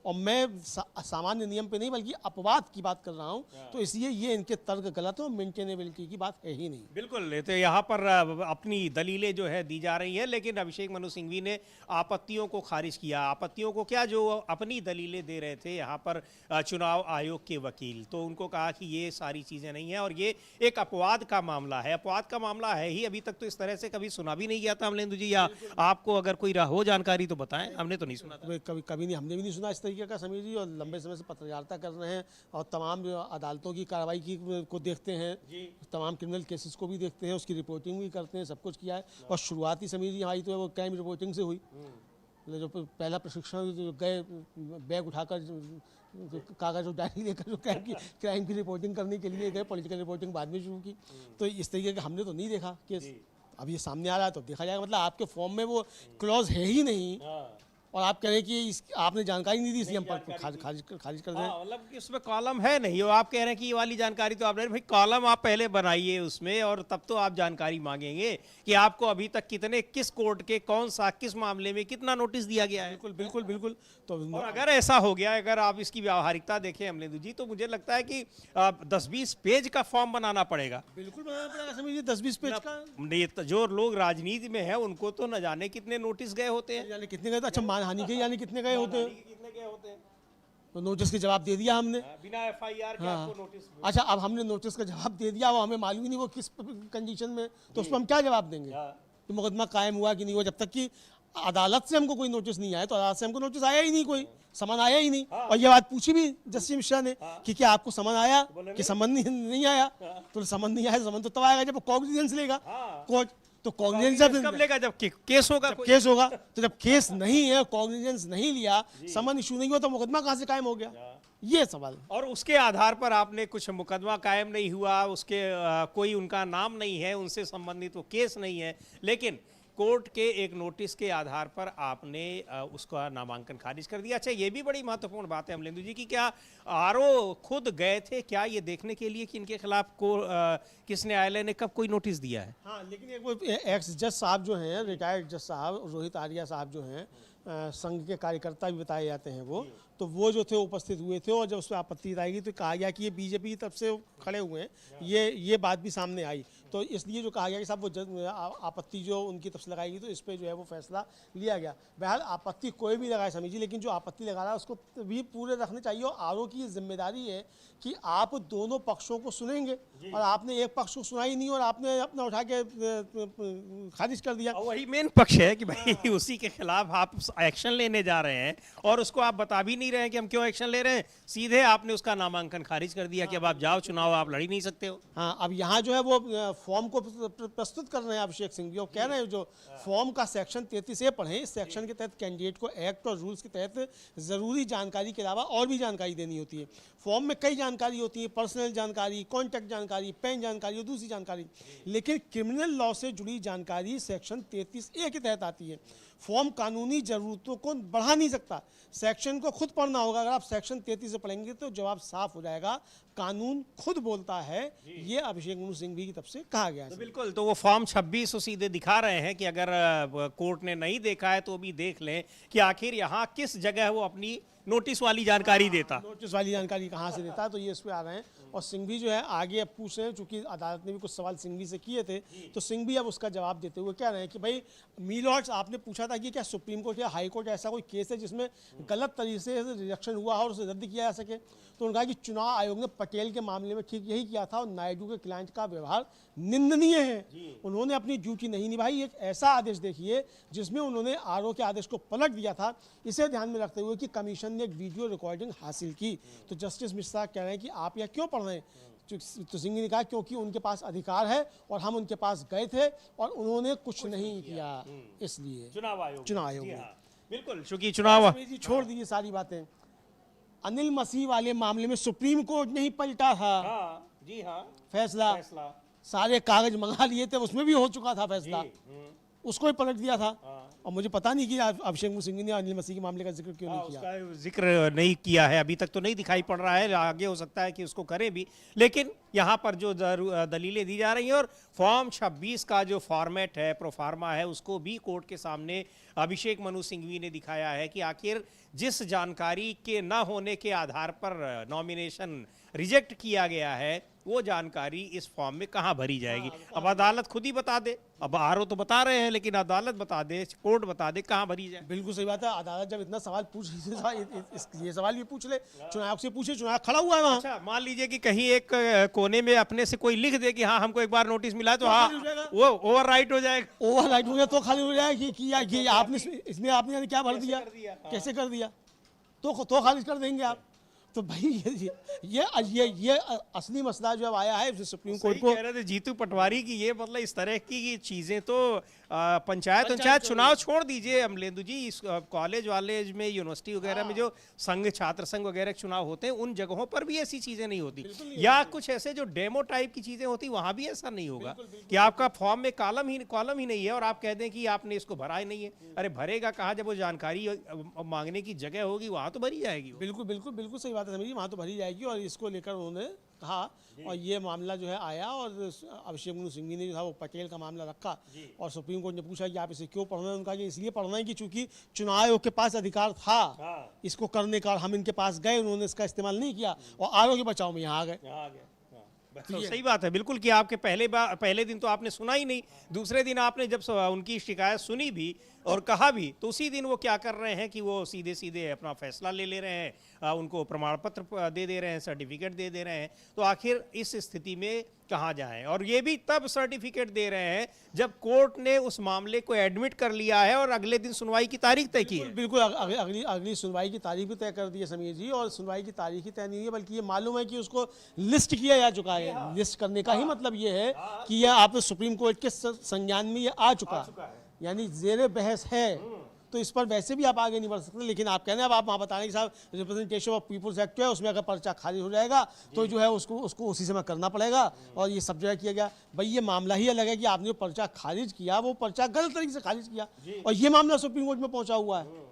और मैं सामान्य नियम पे नहीं बल्कि अपवाद की बात कर रहा हूं, तो इसलिए ये इनके तर्क गलत है और मेंटेनेबिलिटी की बात है ही नहीं। बिल्कुल, तो यहाँ पर अपनी दलीलें जो है दी जा रही है, लेकिन अभिषेक मनु सिंघवी ने आपत्तियों को खारिज किया। आपत्तियों को क्या, जो अपनी दलीलें दे रहे थे यहाँ पर चुनाव आयोग के वकील, तो उनको कहा कि ये सारी चीज़ें नहीं हैं और ये एक अपवाद का मामला है। अपवाद का मामला है ही, अभी तक तो इस तरह से कभी सुना भी नहीं गया था अमलेंदु जी, या आपको अगर कोई हो जानकारी तो बताएं, हमने तो नहीं सुना था। कभी नहीं, हमने भी नहीं सुना इस का समीर जी, और लंबे समय से पत्रकारिता कर रहे हैं और तमाम अदालतों की कार्रवाई को देखते हैं, तमाम क्रिमिनल केसेस को भी देखते हैं, उसकी रिपोर्टिंग भी करते हैं, सब कुछ किया है। और शुरुआती समीर जी हमारी तो वो क्राइम रिपोर्टिंग से हुई, जो पहला प्रशिक्षण गए बैग उठाकर कागज और डायरी लेकर जो क्राइम की रिपोर्टिंग करने के लिए गए, पॉलिटिकल रिपोर्टिंग बाद में शुरू की। तो इस तरीके का हमने तो नहीं देखा केस, अब ये सामने आ रहा है तो देखा जाएगा। मतलब आपके फॉर्म में वो क्लॉज है ही नहीं, और आप कह रहे हैं कि आपने जानकारी नहीं दी, इसलिए हम खारिज कर दें। मतलब कि उसमें कॉलम है नहीं, और आप कह रहे हैं कि ये वाली जानकारी तो आप भाई कॉलम आप पहले बनाइए उसमें, और तब तो आप जानकारी मांगेंगे कि आपको अभी तक कितने, किस कोर्ट के कौन सा, किस मामले में कितना नोटिस दिया गया है। बिल्कुल। तो और अगर ऐसा हो गया, अगर आप इसकी व्यावहारिकता देखें अमलेंदु जी, तो मुझे लगता है कि 10-20 पेज का फॉर्म बनाना पड़ेगा। बिल्कुल बनाना पड़ेगा, समझिए 10-20 पेज का। जो लोग राजनीति में है उनको तो न जाने कितने नोटिस गए होते हैं, कितने गए, अच्छा मानहानि के यानी कितने गए होते हैं। तो नोटिस के जवाब दे दिया हमने बिना FIR के आपको नोटिस। अच्छा, अब हमने नोटिस का जवाब दे दिया, वो हमें मालूम ही नहीं वो किस कंडीशन में, तो उसको हम क्या जवाब देंगे कि मुकदमा कायम हुआ कि नहीं हुआ। जब तक कि अदालत से हमको कोई नोटिस नहीं आया, तो अदालत से हमको नोटिस आया ही नहीं, कोई समन आया ही नहीं। और ये बात पूछी भी जस्टिस मिश्रा ने कि क्या आपको समन आया, कि समन नहीं आया। तो समन नहीं आया, समन तो तब आएगा जब कॉग्निजेंस लेगा कोर्ट। तो कॉग्निजेंस कब लेगा, जब केस होगा। केस होगा, तो जब केस नहीं है, कॉग्निजेंस नहीं लिया, समन इशू नहीं हुआ, तो मुकदमा कहां से कायम हो गया, ये सवाल। और उसके आधार पर आपने कुछ मुकदमा कायम नहीं हुआ, उसके कोई उनका नाम नहीं है, उनसे संबंधित वो केस नहीं है, लेकिन कोर्ट के एक नोटिस के आधार पर आपने उसका नामांकन खारिज कर दिया। अच्छा, ये भी बड़ी महत्वपूर्ण बात है अमलेंदु जी की, क्या RO खुद गए थे क्या ये देखने के लिए कि इनके खिलाफ किस न्यायालय ने कब कोई नोटिस दिया है? हाँ, लेकिन एक वो एक्स जज साहब जो हैं, रिटायर्ड जज साहब रोहित आर्या साहब जो हैं, संघ के कार्यकर्ता भी बताए जाते हैं वो जो थे उपस्थित हुए थे, और जब उस पर आपत्ति आई तो कहा गया कि ये बीजेपी की तरफ से खड़े हुए हैं, ये बात भी सामने आई। तो इसलिए जो कहा गया कि साहब वो आपत्ति जो उनकी तरफ से लगाई गई, तो इस पर जो है वो फैसला लिया गया। बहरहाल आपत्ति कोई भी लगाए समझिए, लेकिन जो आपत्ति लगा रहा है उसको भी पूरे रखने चाहिए। और RO की जिम्मेदारी है कि आप दोनों पक्षों को सुनेंगे, और आपने एक पक्ष को सुना ही नहीं और आपने अपना उठा के खारिज कर दिया। वही मेन पक्ष है कि भाई उसी के खिलाफ आप एक्शन लेने जा रहे हैं और उसको आप बता भी नहीं रहे हैं कि हम क्यों एक्शन ले रहे हैं, सीधे आपने उसका नामांकन खारिज कर दिया कि अब आप जाओ, चुनाव आप लड़ ही नहीं सकते हो। हाँ, अब यहाँ जो है वो फॉर्म को प्रस्तुत कर रहे हैं अभिषेक सिंह जी, और कह रहे हैं जो फॉर्म का सेक्शन 33A पढ़ें, इस सेक्शन के तहत कैंडिडेट को एक्ट और रूल्स के तहत ज़रूरी जानकारी के अलावा और भी जानकारी देनी होती है। फॉर्म में कई जानकारी होती है, पर्सनल जानकारी, कॉन्टैक्ट जानकारी, पैन जानकारी और दूसरी जानकारी, लेकिन क्रिमिनल लॉ से जुड़ी जानकारी सेक्शन 33A के तहत आती है। फॉर्म कानूनी ज़रूरतों को बढ़ा नहीं सकता, सेक्शन को खुद पढ़ना होगा। अगर आप सेक्शन 33 से पढ़ेंगे तो जवाब साफ हो जाएगा, कानून खुद बोलता है, ये अभिषेक मनु सिंघवी की तरफ से कहा गया है। तो बिल्कुल, तो वो फॉर्म 26 सीधे दिखा रहे हैं कि अगर कोर्ट ने नहीं देखा है तो भी देख लें कि आखिर यहाँ किस जगह वो अपनी नोटिस वाली जानकारी देता, नोटिस वाली जानकारी कहाँ से देता, तो ये इस पे आ रहे हैं। और सिंघवी जो है आगे अब पूछ रहे हैं, चूंकि अदालत ने भी कुछ सवाल सिंघवी से किए थे, तो सिंघवी अब उसका जवाब देते हुए कह रहे हैं कि भाई मीलॉर्ड्स, आपने पूछा था कि क्या सुप्रीम कोर्ट या हाई कोर्ट ऐसा कोई केस है जिसमें गलत तरीके से रिजेक्शन हुआ और उसे रद्द किया जा सके। तो उन्होंने कहा कि चुनाव आयोग ने पटेल के मामले में ठीक यही किया था, और नायडू के क्लाइंट का व्यवहार निंदनीय है। उन्होंने अपनी ड्यूटी नहीं निभाई। एक ऐसा आदेश देखिए जिसमें उन्होंने आरओ के आदेश को पलट दिया था, इसे ध्यान में रखते हुए कि कमीशन ने एक वीडियो रिकॉर्डिंग हासिल की। तो जस्टिस मिश्रा कह रहे हैं कि आप यह क्यों पढ़ रहे हैं? तो सिंघवी ने कहा क्योंकि उनके पास अधिकार है और हम उनके पास गए थे और उन्होंने कुछ नहीं किया, इसलिए चुनाव आयोग में बिल्कुल, चूंकि चुनाव जी छोड़ दीजिए सारी बातें। अनिल मसीह वाले मामले में सुप्रीम कोर्ट नहीं पलटा था जी हाँ फैसला, सारे कागज मंगा लिए थे, उसमें भी हो चुका था फैसला, उसको ही पलट दिया था। और मुझे पता नहीं कि अभिषेक सिंघवी ने अनिल मसीह के मामले का जिक्र क्यों नहीं किया। उसका जिक्र नहीं किया है, अभी तक तो नहीं दिखाई पड़ रहा है, आगे हो सकता है कि उसको करें भी। लेकिन यहाँ पर जो दलीलें दी जा रही हैं और फॉर्म 26 का जो फॉर्मेट है, प्रोफार्मा है, उसको भी कोर्ट के सामने अभिषेक मनु सिंघवी ने दिखाया है कि आखिर जिस जानकारी के न होने के आधार पर नॉमिनेशन रिजेक्ट किया गया है, वो जानकारी इस फॉर्म में कहाँ भरी जाएगी। अब अदालत खुद ही बता दे, अब आरओ तो बता रहे हैं, लेकिन अदालत बता दे, कोर्ट बता दे कहाँ भरी जाए। बिल्कुल सही बात है। अदालत जब इतना सवाल पूछ रही, ये सवाल भी पूछ ले, चुनाव से पूछे, चुनाव खड़ा हुआ है वहाँ। अच्छा, मान लीजिए कि कहीं एक कोने में अपने से कोई लिख दे कि हाँ हमको एक बार नोटिस मिला है, तो हाँ वो ओवरराइट हो जाएगा। ओवरराइट हो गया तो खाली हो जाएगा कि आपने इसमें आपने क्या भर दिया, कैसे कर दिया, तो खारिज कर देंगे आप। तो भाई ये असली मसला जो आया है सुप्रीम कोर्ट को। कह रहे थे जीतू पटवारी की ये मतलब इस तरह की चीजें तो पंचायत चुनाव छोड़ दीजिए अमलेंदु जी, इस कॉलेज वालेज में, यूनिवर्सिटी वगैरह में जो संघ, छात्र संघ वगैरह के चुनाव होते हैं, उन जगहों पर भी ऐसी चीजें नहीं होती, या कुछ ऐसे जो डेमो टाइप की चीजें होती, वहां भी ऐसा नहीं होगा कि आपका फॉर्म में कॉलम ही नहीं है और आप कह दें कि आपने इसको भरा ही नहीं है। अरे भरेगा कहाँ, जब वो जानकारी मांगने की जगह होगी वहां तो भरी जाएगी। बिल्कुल बिल्कुल बिल्कुल सही बात है समीर जी, वहाँ तो भरी जाएगी। और इसको लेकर उन्होंने कहा, और ये मामला जो है आया और अभिषेक मनु सिंघवी ने जो था वो पटेल का मामला रखा और सुप्रीम कोर्ट ने पूछा कि आप इसे क्यों पढ़ रहे हैं। उनका कि इसलिए पढ़ रहे हैं कि चूंकि चुनाव आयोग के पास अधिकार था इसको करने का, हम इनके पास गए, उन्होंने इसका इस्तेमाल नहीं किया और आयोग के बचाव में यहाँ आ गए। तो सही बात है बिल्कुल कि आपके पहले दिन तो आपने सुना ही नहीं, दूसरे दिन आपने जब उनकी शिकायत सुनी भी और कहा भी, तो उसी दिन वो क्या कर रहे हैं कि वो सीधे सीधे अपना फैसला ले रहे हैं, उनको प्रमाण पत्र दे रहे हैं, सर्टिफिकेट दे रहे हैं। तो आखिर इस स्थिति में कहाँ जाएं? और ये भी तब सर्टिफिकेट दे रहे हैं जब कोर्ट ने उस मामले को एडमिट कर लिया है और अगले दिन सुनवाई की तारीख तय की है। बिल्कुल अगली सुनवाई की तारीख भी तय कर दी है समीर जी, और सुनवाई की तारीख ही तय नहीं है, बल्कि ये मालूम है कि उसको लिस्ट किया जा चुका है। लिस्ट करने का ही मतलब ये है कि यह आप सुप्रीम कोर्ट के संज्ञान में ये आ चुका है, यानी जेरे बहस है। तो इस पर वैसे भी आप आगे नहीं बढ़ सकते, लेकिन आप कहने, अब आप वहाँ बताने कि साहब रिप्रेजेंटेशन ऑफ पीपुल्स एक्ट है, उसमें अगर पर्चा खारिज हो जाएगा तो जो है उसको उसी समय करना पड़ेगा और ये सब जगह किया गया। भाई ये मामला ही अलग है कि आपने जो पर्चा खारिज किया वो पर्चा गलत तरीके से खारिज किया और ये मामला सुप्रीम कोर्ट में पहुंचा हुआ है।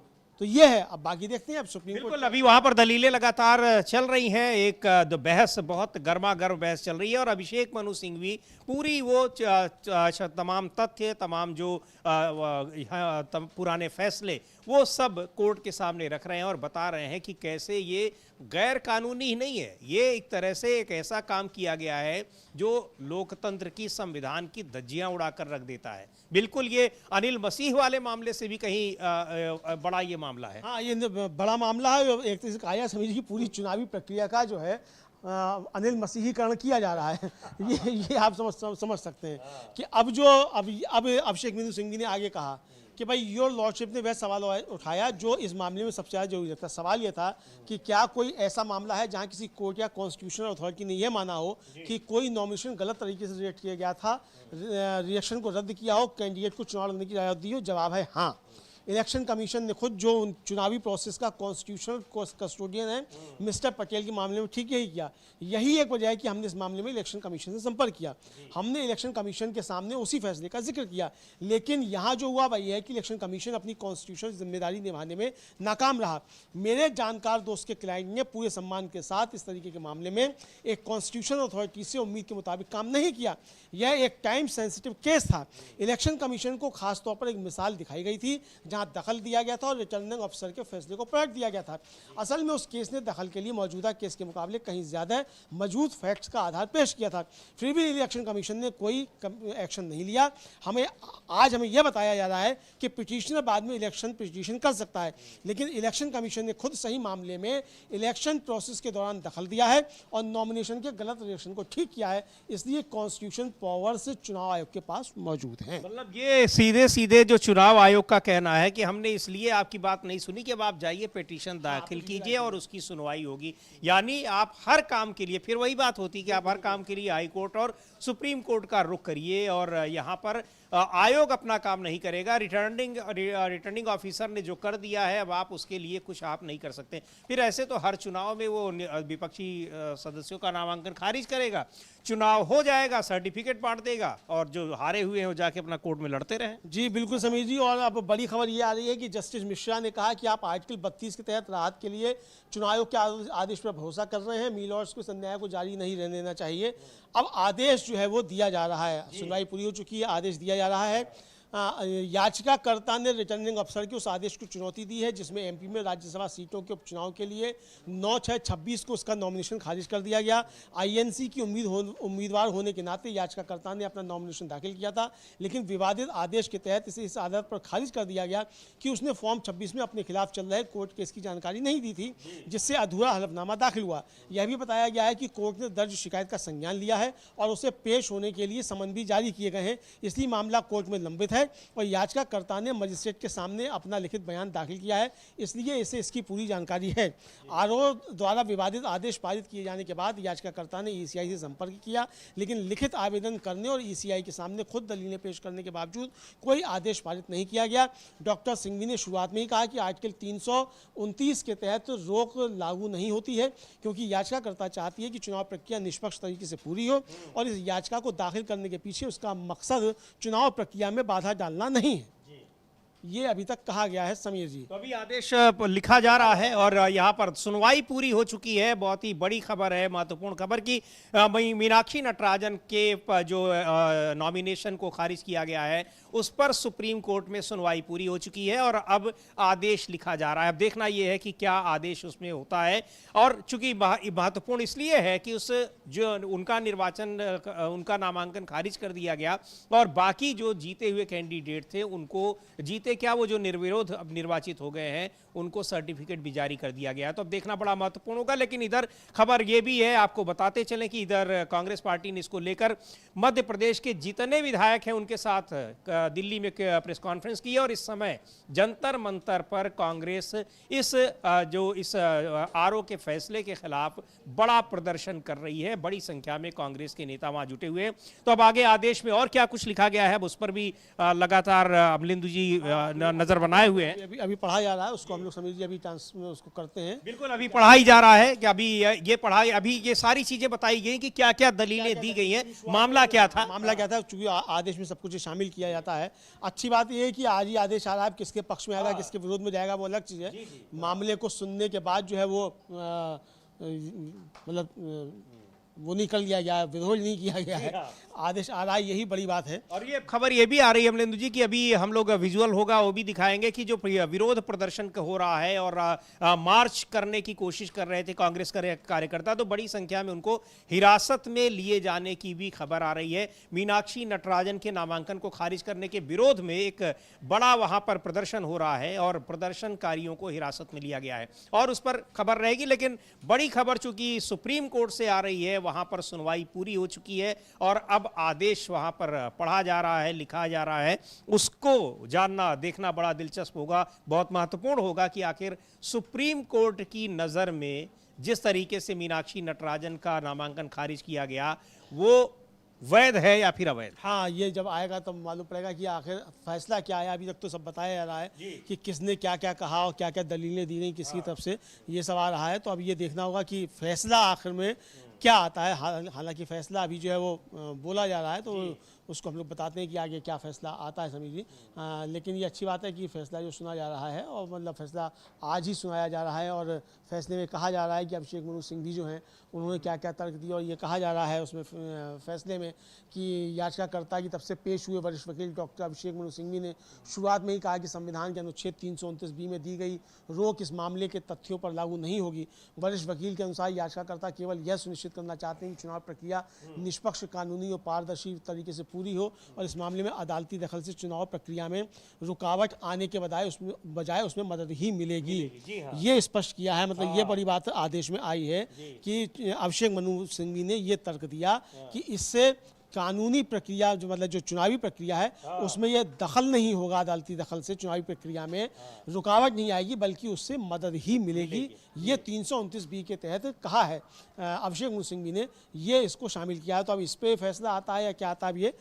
तो ये है, अब बाकी देखते हैं अब सुप्रीम कोर्ट। बिल्कुल, अभी वहां पर दलीलें लगातार चल रही हैं, एक बहस, बहुत गर्मा गर्म बहस चल रही है और अभिषेक मनु सिंघवी पूरी वो तमाम तथ्य, तमाम जो पुराने फैसले, वो सब कोर्ट के सामने रख रहे हैं और बता रहे हैं कि कैसे ये गैर कानूनी ही नहीं है, ये एक तरह से एक ऐसा काम किया गया है जो लोकतंत्र की, संविधान की धज्जियां उड़ाकर रख देता है। बिल्कुल ये अनिल मसीह वाले मामले से भी कहीं बड़ा ये मामला है। हाँ, ये बड़ा मामला है। एक तरह से कहा समझिए कि पूरी चुनावी प्रक्रिया का जो है अनिल मसीहीकरण किया जा रहा है। ये आप समझ सकते हैं कि अब अभिषेक मनु सिंघवी ने आगे कहा कि भाई योर लॉर्डशिप ने वह सवाल उठाया जो इस मामले में सबसे ज़्यादा जरूरी लगता है। सवाल यह था कि क्या कोई ऐसा मामला है जहां किसी कोर्ट या कॉन्स्टिट्यूशनल अथॉरिटी ने यह माना हो कि कोई नॉमिनेशन गलत तरीके से रिजेक्ट किया गया था, रिएक्शन को रद्द किया हो, कैंडिडेट को चुनाव लड़ने की इजाज़त दी हो? जवाब है हाँ। इलेक्शन कमीशन ने खुद जो चुनावी प्रोसेस का कॉन्स्टिट्यूशनल कस्टोडियन है मिस्टर पटेल के मामले में ठीक यही किया। यही एक वजह है कि हमने इस मामले में इलेक्शन कमीशन से संपर्क किया। हमने इलेक्शन कमीशन के सामने उसी फैसले का जिक्र किया, लेकिन यहाँ जो हुआ वही है कि इलेक्शन कमीशन अपनी कॉन्स्टिट्यूशनल जिम्मेदारी निभाने में नाकाम रहा। मेरे जानकार दोस्त के क्लाइंट ने पूरे सम्मान के साथ इस तरीके के मामले में एक कॉन्स्टिट्यूशनल अथॉरिटी से उम्मीद के मुताबिक काम नहीं किया। यह एक टाइम सेंसिटिव केस था। इलेक्शन कमीशन को खासतौर पर एक मिसाल दिखाई गई थी जहां दखल दिया गया था और रिटर्निंग ऑफिसर के फैसले को पलट दिया गया था। असल में उस केस ने दखल के लिए मौजूदा केस के मुकाबले कहीं ज़्यादा मौजूद फैक्ट्स का आधार पेश किया था। फिर भी इलेक्शन कमीशन ने कोई एक्शन नहीं लिया। आज हमें यह बताया जा रहा है कि पिटीशनर बाद में इलेक्शन पिटीशन कर सकता है, लेकिन इलेक्शन कमीशन ने खुद सही मामले में इलेक्शन प्रोसेस के दौरान दखल दिया है और नॉमिनेशन के गलत रिएक्शन को ठीक किया है। इसलिए कॉन्स्टिट्यूशन पावर्स चुनाव आयोग के पास मौजूद हैं। मतलब ये सीधे सीधे जो चुनाव आयोग का कहना है कि हमने इसलिए आपकी बात नहीं सुनी कि अब आप जाइए पिटीशन दाखिल कीजिए और उसकी सुनवाई होगी। यानी आप हर काम के लिए, फिर वही बात होती है कि आप हर काम के लिए हाई कोर्ट और सुप्रीम कोर्ट का रुख करिए और यहाँ पर आयोग अपना काम नहीं करेगा। रिटर्निंग ऑफिसर ने जो कर दिया है अब आप उसके लिए कुछ आप नहीं कर सकते। फिर ऐसे तो हर चुनाव में वो विपक्षी सदस्यों का नामांकन खारिज करेगा, चुनाव हो जाएगा, सर्टिफिकेट बांट देगा और जो हारे हुए हैं वो जाके अपना कोर्ट में लड़ते रहें। जी बिल्कुल समीर जी, और अब बड़ी खबर ये आ रही है कि जस्टिस मिश्रा ने कहा कि आप आर्टिकल 32 के तहत राहत के लिए चुनाव आयोग के आदेश पर भरोसा कर रहे हैं। मिलर्स को इस अन्याय को जारी नहीं रहने देना चाहिए। अब आदेश जो है वो दिया जा रहा है, सुनवाई पूरी हो चुकी है, आदेश दिया जा रहा है। याचिकाकर्ता ने रिटर्निंग अफसर के उस आदेश को चुनौती दी है जिसमें एमपी में राज्यसभा सीटों के उपचुनाव के लिए 9/6/26 को उसका नॉमिनेशन खारिज कर दिया गया। आईएनसी की उम्मीदवार होने के नाते याचिकाकर्ता ने अपना नॉमिनेशन दाखिल किया था, लेकिन विवादित आदेश के तहत इसे इस आधार पर खारिज कर दिया गया कि उसने फॉर्म 26 में अपने खिलाफ चल रहे कोर्ट केस की जानकारी नहीं दी थी, जिससे अधूरा हलफनामा दाखिल हुआ। यह भी बताया गया है कि कोर्ट ने दर्ज शिकायत का संज्ञान लिया है और उसे पेश होने के लिए समन भी जारी किए गए हैं। इसलिए मामला कोर्ट में लंबित है और याचिकाकर्ता ने मजिस्ट्रेट के सामने अपना लिखित बयान दाखिल किया है, इसलिए इसे इसकी पूरी जानकारी है। आरोप द्वारा विवादित आदेश पारित किए जाने के बाद याचिकाकर्ता ने ईसीआई से संपर्क किया, लेकिन लिखित आवेदन करने और ईसीआई के सामने खुद दलीलें पेश करने के बावजूद कोई आदेश पारित नहीं किया गया। डॉक्टर सिंघवी ने शुरुआत में ही कहा कि आर्टिकल 329 के तहत रोक लागू नहीं होती है, क्योंकि याचिकाकर्ता चाहती है कि चुनाव प्रक्रिया निष्पक्ष तरीके से पूरी हो और इस याचिका को दाखिल करने के पीछे उसका मकसद चुनाव प्रक्रिया में बाधा डालना नहीं है। ये अभी तक कहा गया है समीर जी। तो अभी आदेश लिखा जा रहा है और यहाँ पर सुनवाई पूरी हो चुकी है। बहुत ही बड़ी खबर है, महत्वपूर्ण खबर की मीनाक्षी नटराजन के जो नॉमिनेशन को खारिज किया गया है उस पर सुप्रीम कोर्ट में सुनवाई पूरी हो चुकी है और अब आदेश लिखा जा रहा है। अब देखना यह है कि क्या आदेश उसमें होता है, और चूंकि महत्वपूर्ण इसलिए है कि उस जो उनका नामांकन खारिज कर दिया गया और बाकी जो जीते हुए कैंडिडेट थे उनको क्या वो जो निर्विरोध अब निर्वाचित हो गए हैं उनको सर्टिफिकेट भी जारी कर दिया गया है। तो अब देखना बड़ा महत्वपूर्ण होगा। लेकिन इधर खबर ये भी है, आपको बताते चलें कि इधर कांग्रेस पार्टी ने इसको लेकर मध्य प्रदेश के जितने विधायक हैं उनके साथ दिल्ली में प्रेस कॉन्फ्रेंस की और इस समय जंतर मंतर पर कांग्रेस इस आरओ के फैसले के खिलाफ बड़ा प्रदर्शन कर रही है। बड़ी संख्या में कांग्रेस के नेता वहां जुटे हुए हैं। तो अब आगे आदेश में और क्या कुछ लिखा गया है उस पर भी लगातार अमलिंदु जी नजर बनाए हुए हैं। अभी पढ़ा जा रहा है, उसको हम लोग समीर जी अभी उसको करते हैं। बिल्कुल, अभी पढ़ाई जा रहा है कि अभी ये सारी चीजें बताई गई कि क्या क्या दलीलें दी गई हैं, मामला क्या था। चूंकि आदेश में सब कुछ शामिल किया जाता है। अच्छी बात यह है कि आज ही आदेश आ रहा है, किसके पक्ष में आएगा किसके विरोध में जाएगा वो अलग चीज है। मामले को सुनने के बाद जो है वो मतलब वो नहीं कर लिया गया, विरोध नहीं किया गया है, आदेश आ रहा है, यही बड़ी बात है। और ये खबर ये भी आ रही है अमलेंदु जी कि अभी हम लोग विजुअल होगा वो भी दिखाएंगे कि जो विरोध प्रदर्शन हो रहा है और मार्च करने की कोशिश कर रहे थे कांग्रेस कार्यकर्ता, तो बड़ी संख्या में उनको हिरासत में लिए जाने की भी खबर आ रही है। मीनाक्षी नटराजन के नामांकन को खारिज करने के विरोध में एक बड़ा वहां पर प्रदर्शन हो रहा है और प्रदर्शनकारियों को हिरासत में लिया गया है और उस पर खबर रहेगी। लेकिन बड़ी खबर चूंकि सुप्रीम कोर्ट से आ रही है, वहां पर सुनवाई पूरी हो चुकी है और अब आदेश वहां पर पढ़ा जा रहा है, लिखा जा रहा है। उसको जानना देखना बड़ा दिलचस्प होगा, बहुत महत्वपूर्ण होगा कि आखिर सुप्रीम कोर्ट की नजर में जिस तरीके से मीनाक्षी नटराजन का नामांकन खारिज किया गया वो वैध है या फिर अवैध। हाँ, ये जब आएगा तब मालूम पड़ेगा कि आखिर फैसला क्या है। अभी तक तो सब बताया जा रहा है कि किसने क्या क्या कहा और क्या क्या दलीलें दी गई किसकी तरफ से, ये सब आ रहा है। तो अब ये देखना होगा कि फैसला आखिर में क्या आता है। हालांकि फैसला अभी जो है वो बोला जा रहा है, तो उसको हम लोग बताते हैं कि आगे क्या फैसला आता है समीर जी। लेकिन ये अच्छी बात है कि फैसला जो सुना जा रहा है, और मतलब फैसला आज ही सुनाया जा रहा है, और फैसले में कहा जा रहा है कि अभिषेक मनु सिंघवी जो हैं उन्होंने क्या क्या तर्क दिए, और ये कहा जा रहा है उसमें फैसले में कि याचिकाकर्ता की तरफ से पेश हुए वरिष्ठ वकील डॉक्टर अभिषेक मनु सिंघवी ने शुरुआत में ही कहा कि संविधान के अनुच्छेद 329 में दी गई रोक इस मामले के तथ्यों पर लागू नहीं होगी। वरिष्ठ वकील के अनुसार याचिकाकर्ता केवल यह सुनिश्चित करना चाहते हैं कि चुनाव प्रक्रिया निष्पक्ष, कानूनी और पारदर्शी तरीके से पूरी हो, और इस मामले में अदालती दखल से चुनाव प्रक्रिया में रुकावट आने के बजाय उसमें मदद ही मिलेगी। ये स्पष्ट किया है, मतलब ये बड़ी बात आदेश में आई है कि अभिषेक मनु सिंघवी ने ये तर्क दिया कि इससे कानूनी प्रक्रिया जो मतलब जो चुनावी प्रक्रिया है उसमें यह दखल नहीं होगा, अदालती दखल से चुनावी प्रक्रिया में रुकावट नहीं आएगी बल्कि उससे मदद ही मिलेगी। ये 329 के तहत कहा है अभिषेक मनु सिंघवी ने, ये इसको शामिल किया है। तो अब इस पे फैसला आता है या क्या आता है, अब ये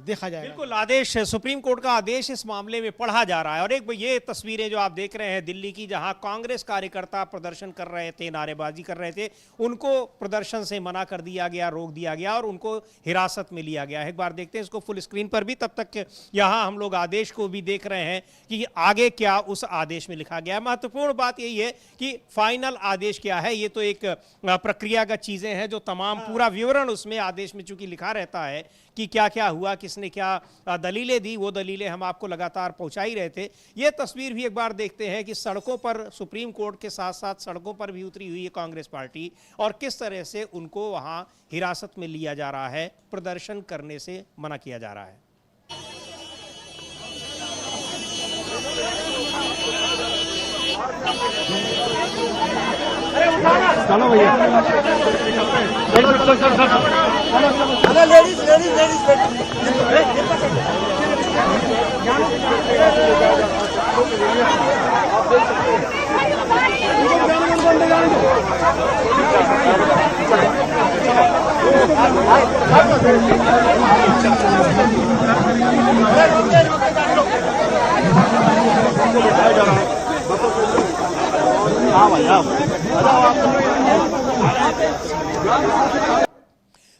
देखा जाएगा। बिल्कुल, आदेश, सुप्रीम कोर्ट का आदेश इस मामले में पढ़ा जा रहा है। और एक ये तस्वीरें जो आप देख रहे हैं दिल्ली की, जहां कांग्रेस कार्यकर्ता प्रदर्शन कर रहे थे, नारेबाजी कर रहे थे, उनको प्रदर्शन से मना कर दिया गया, रोक दिया गया और उनको हिरासत में लिया गया है। एक बार देखते हैं इसको फुल स्क्रीन पर भी, तब तक यहां हम लोग आदेश को भी देख रहे हैं कि आगे क्या उस आदेश में लिखा गया है। महत्वपूर्ण बात यही है कि फाइनल आदेश क्या है। ये तो एक प्रक्रियागत चीजें हैं जो तमाम पूरा विवरण उसमें आदेश में चूंकि लिखा रहता है कि क्या क्या हुआ, किसने क्या दलीलें दी, वो दलीलें हम आपको लगातार पहुंचा ही रहे थे। ये तस्वीर भी एक बार देखते हैं कि सड़कों पर, सुप्रीम कोर्ट के साथ साथ सड़कों पर भी उतरी हुई है कांग्रेस पार्टी, और किस तरह से उनको वहां हिरासत में लिया जा रहा है, प्रदर्शन करने से मना किया जा रहा है। चलो भैया, लेडीज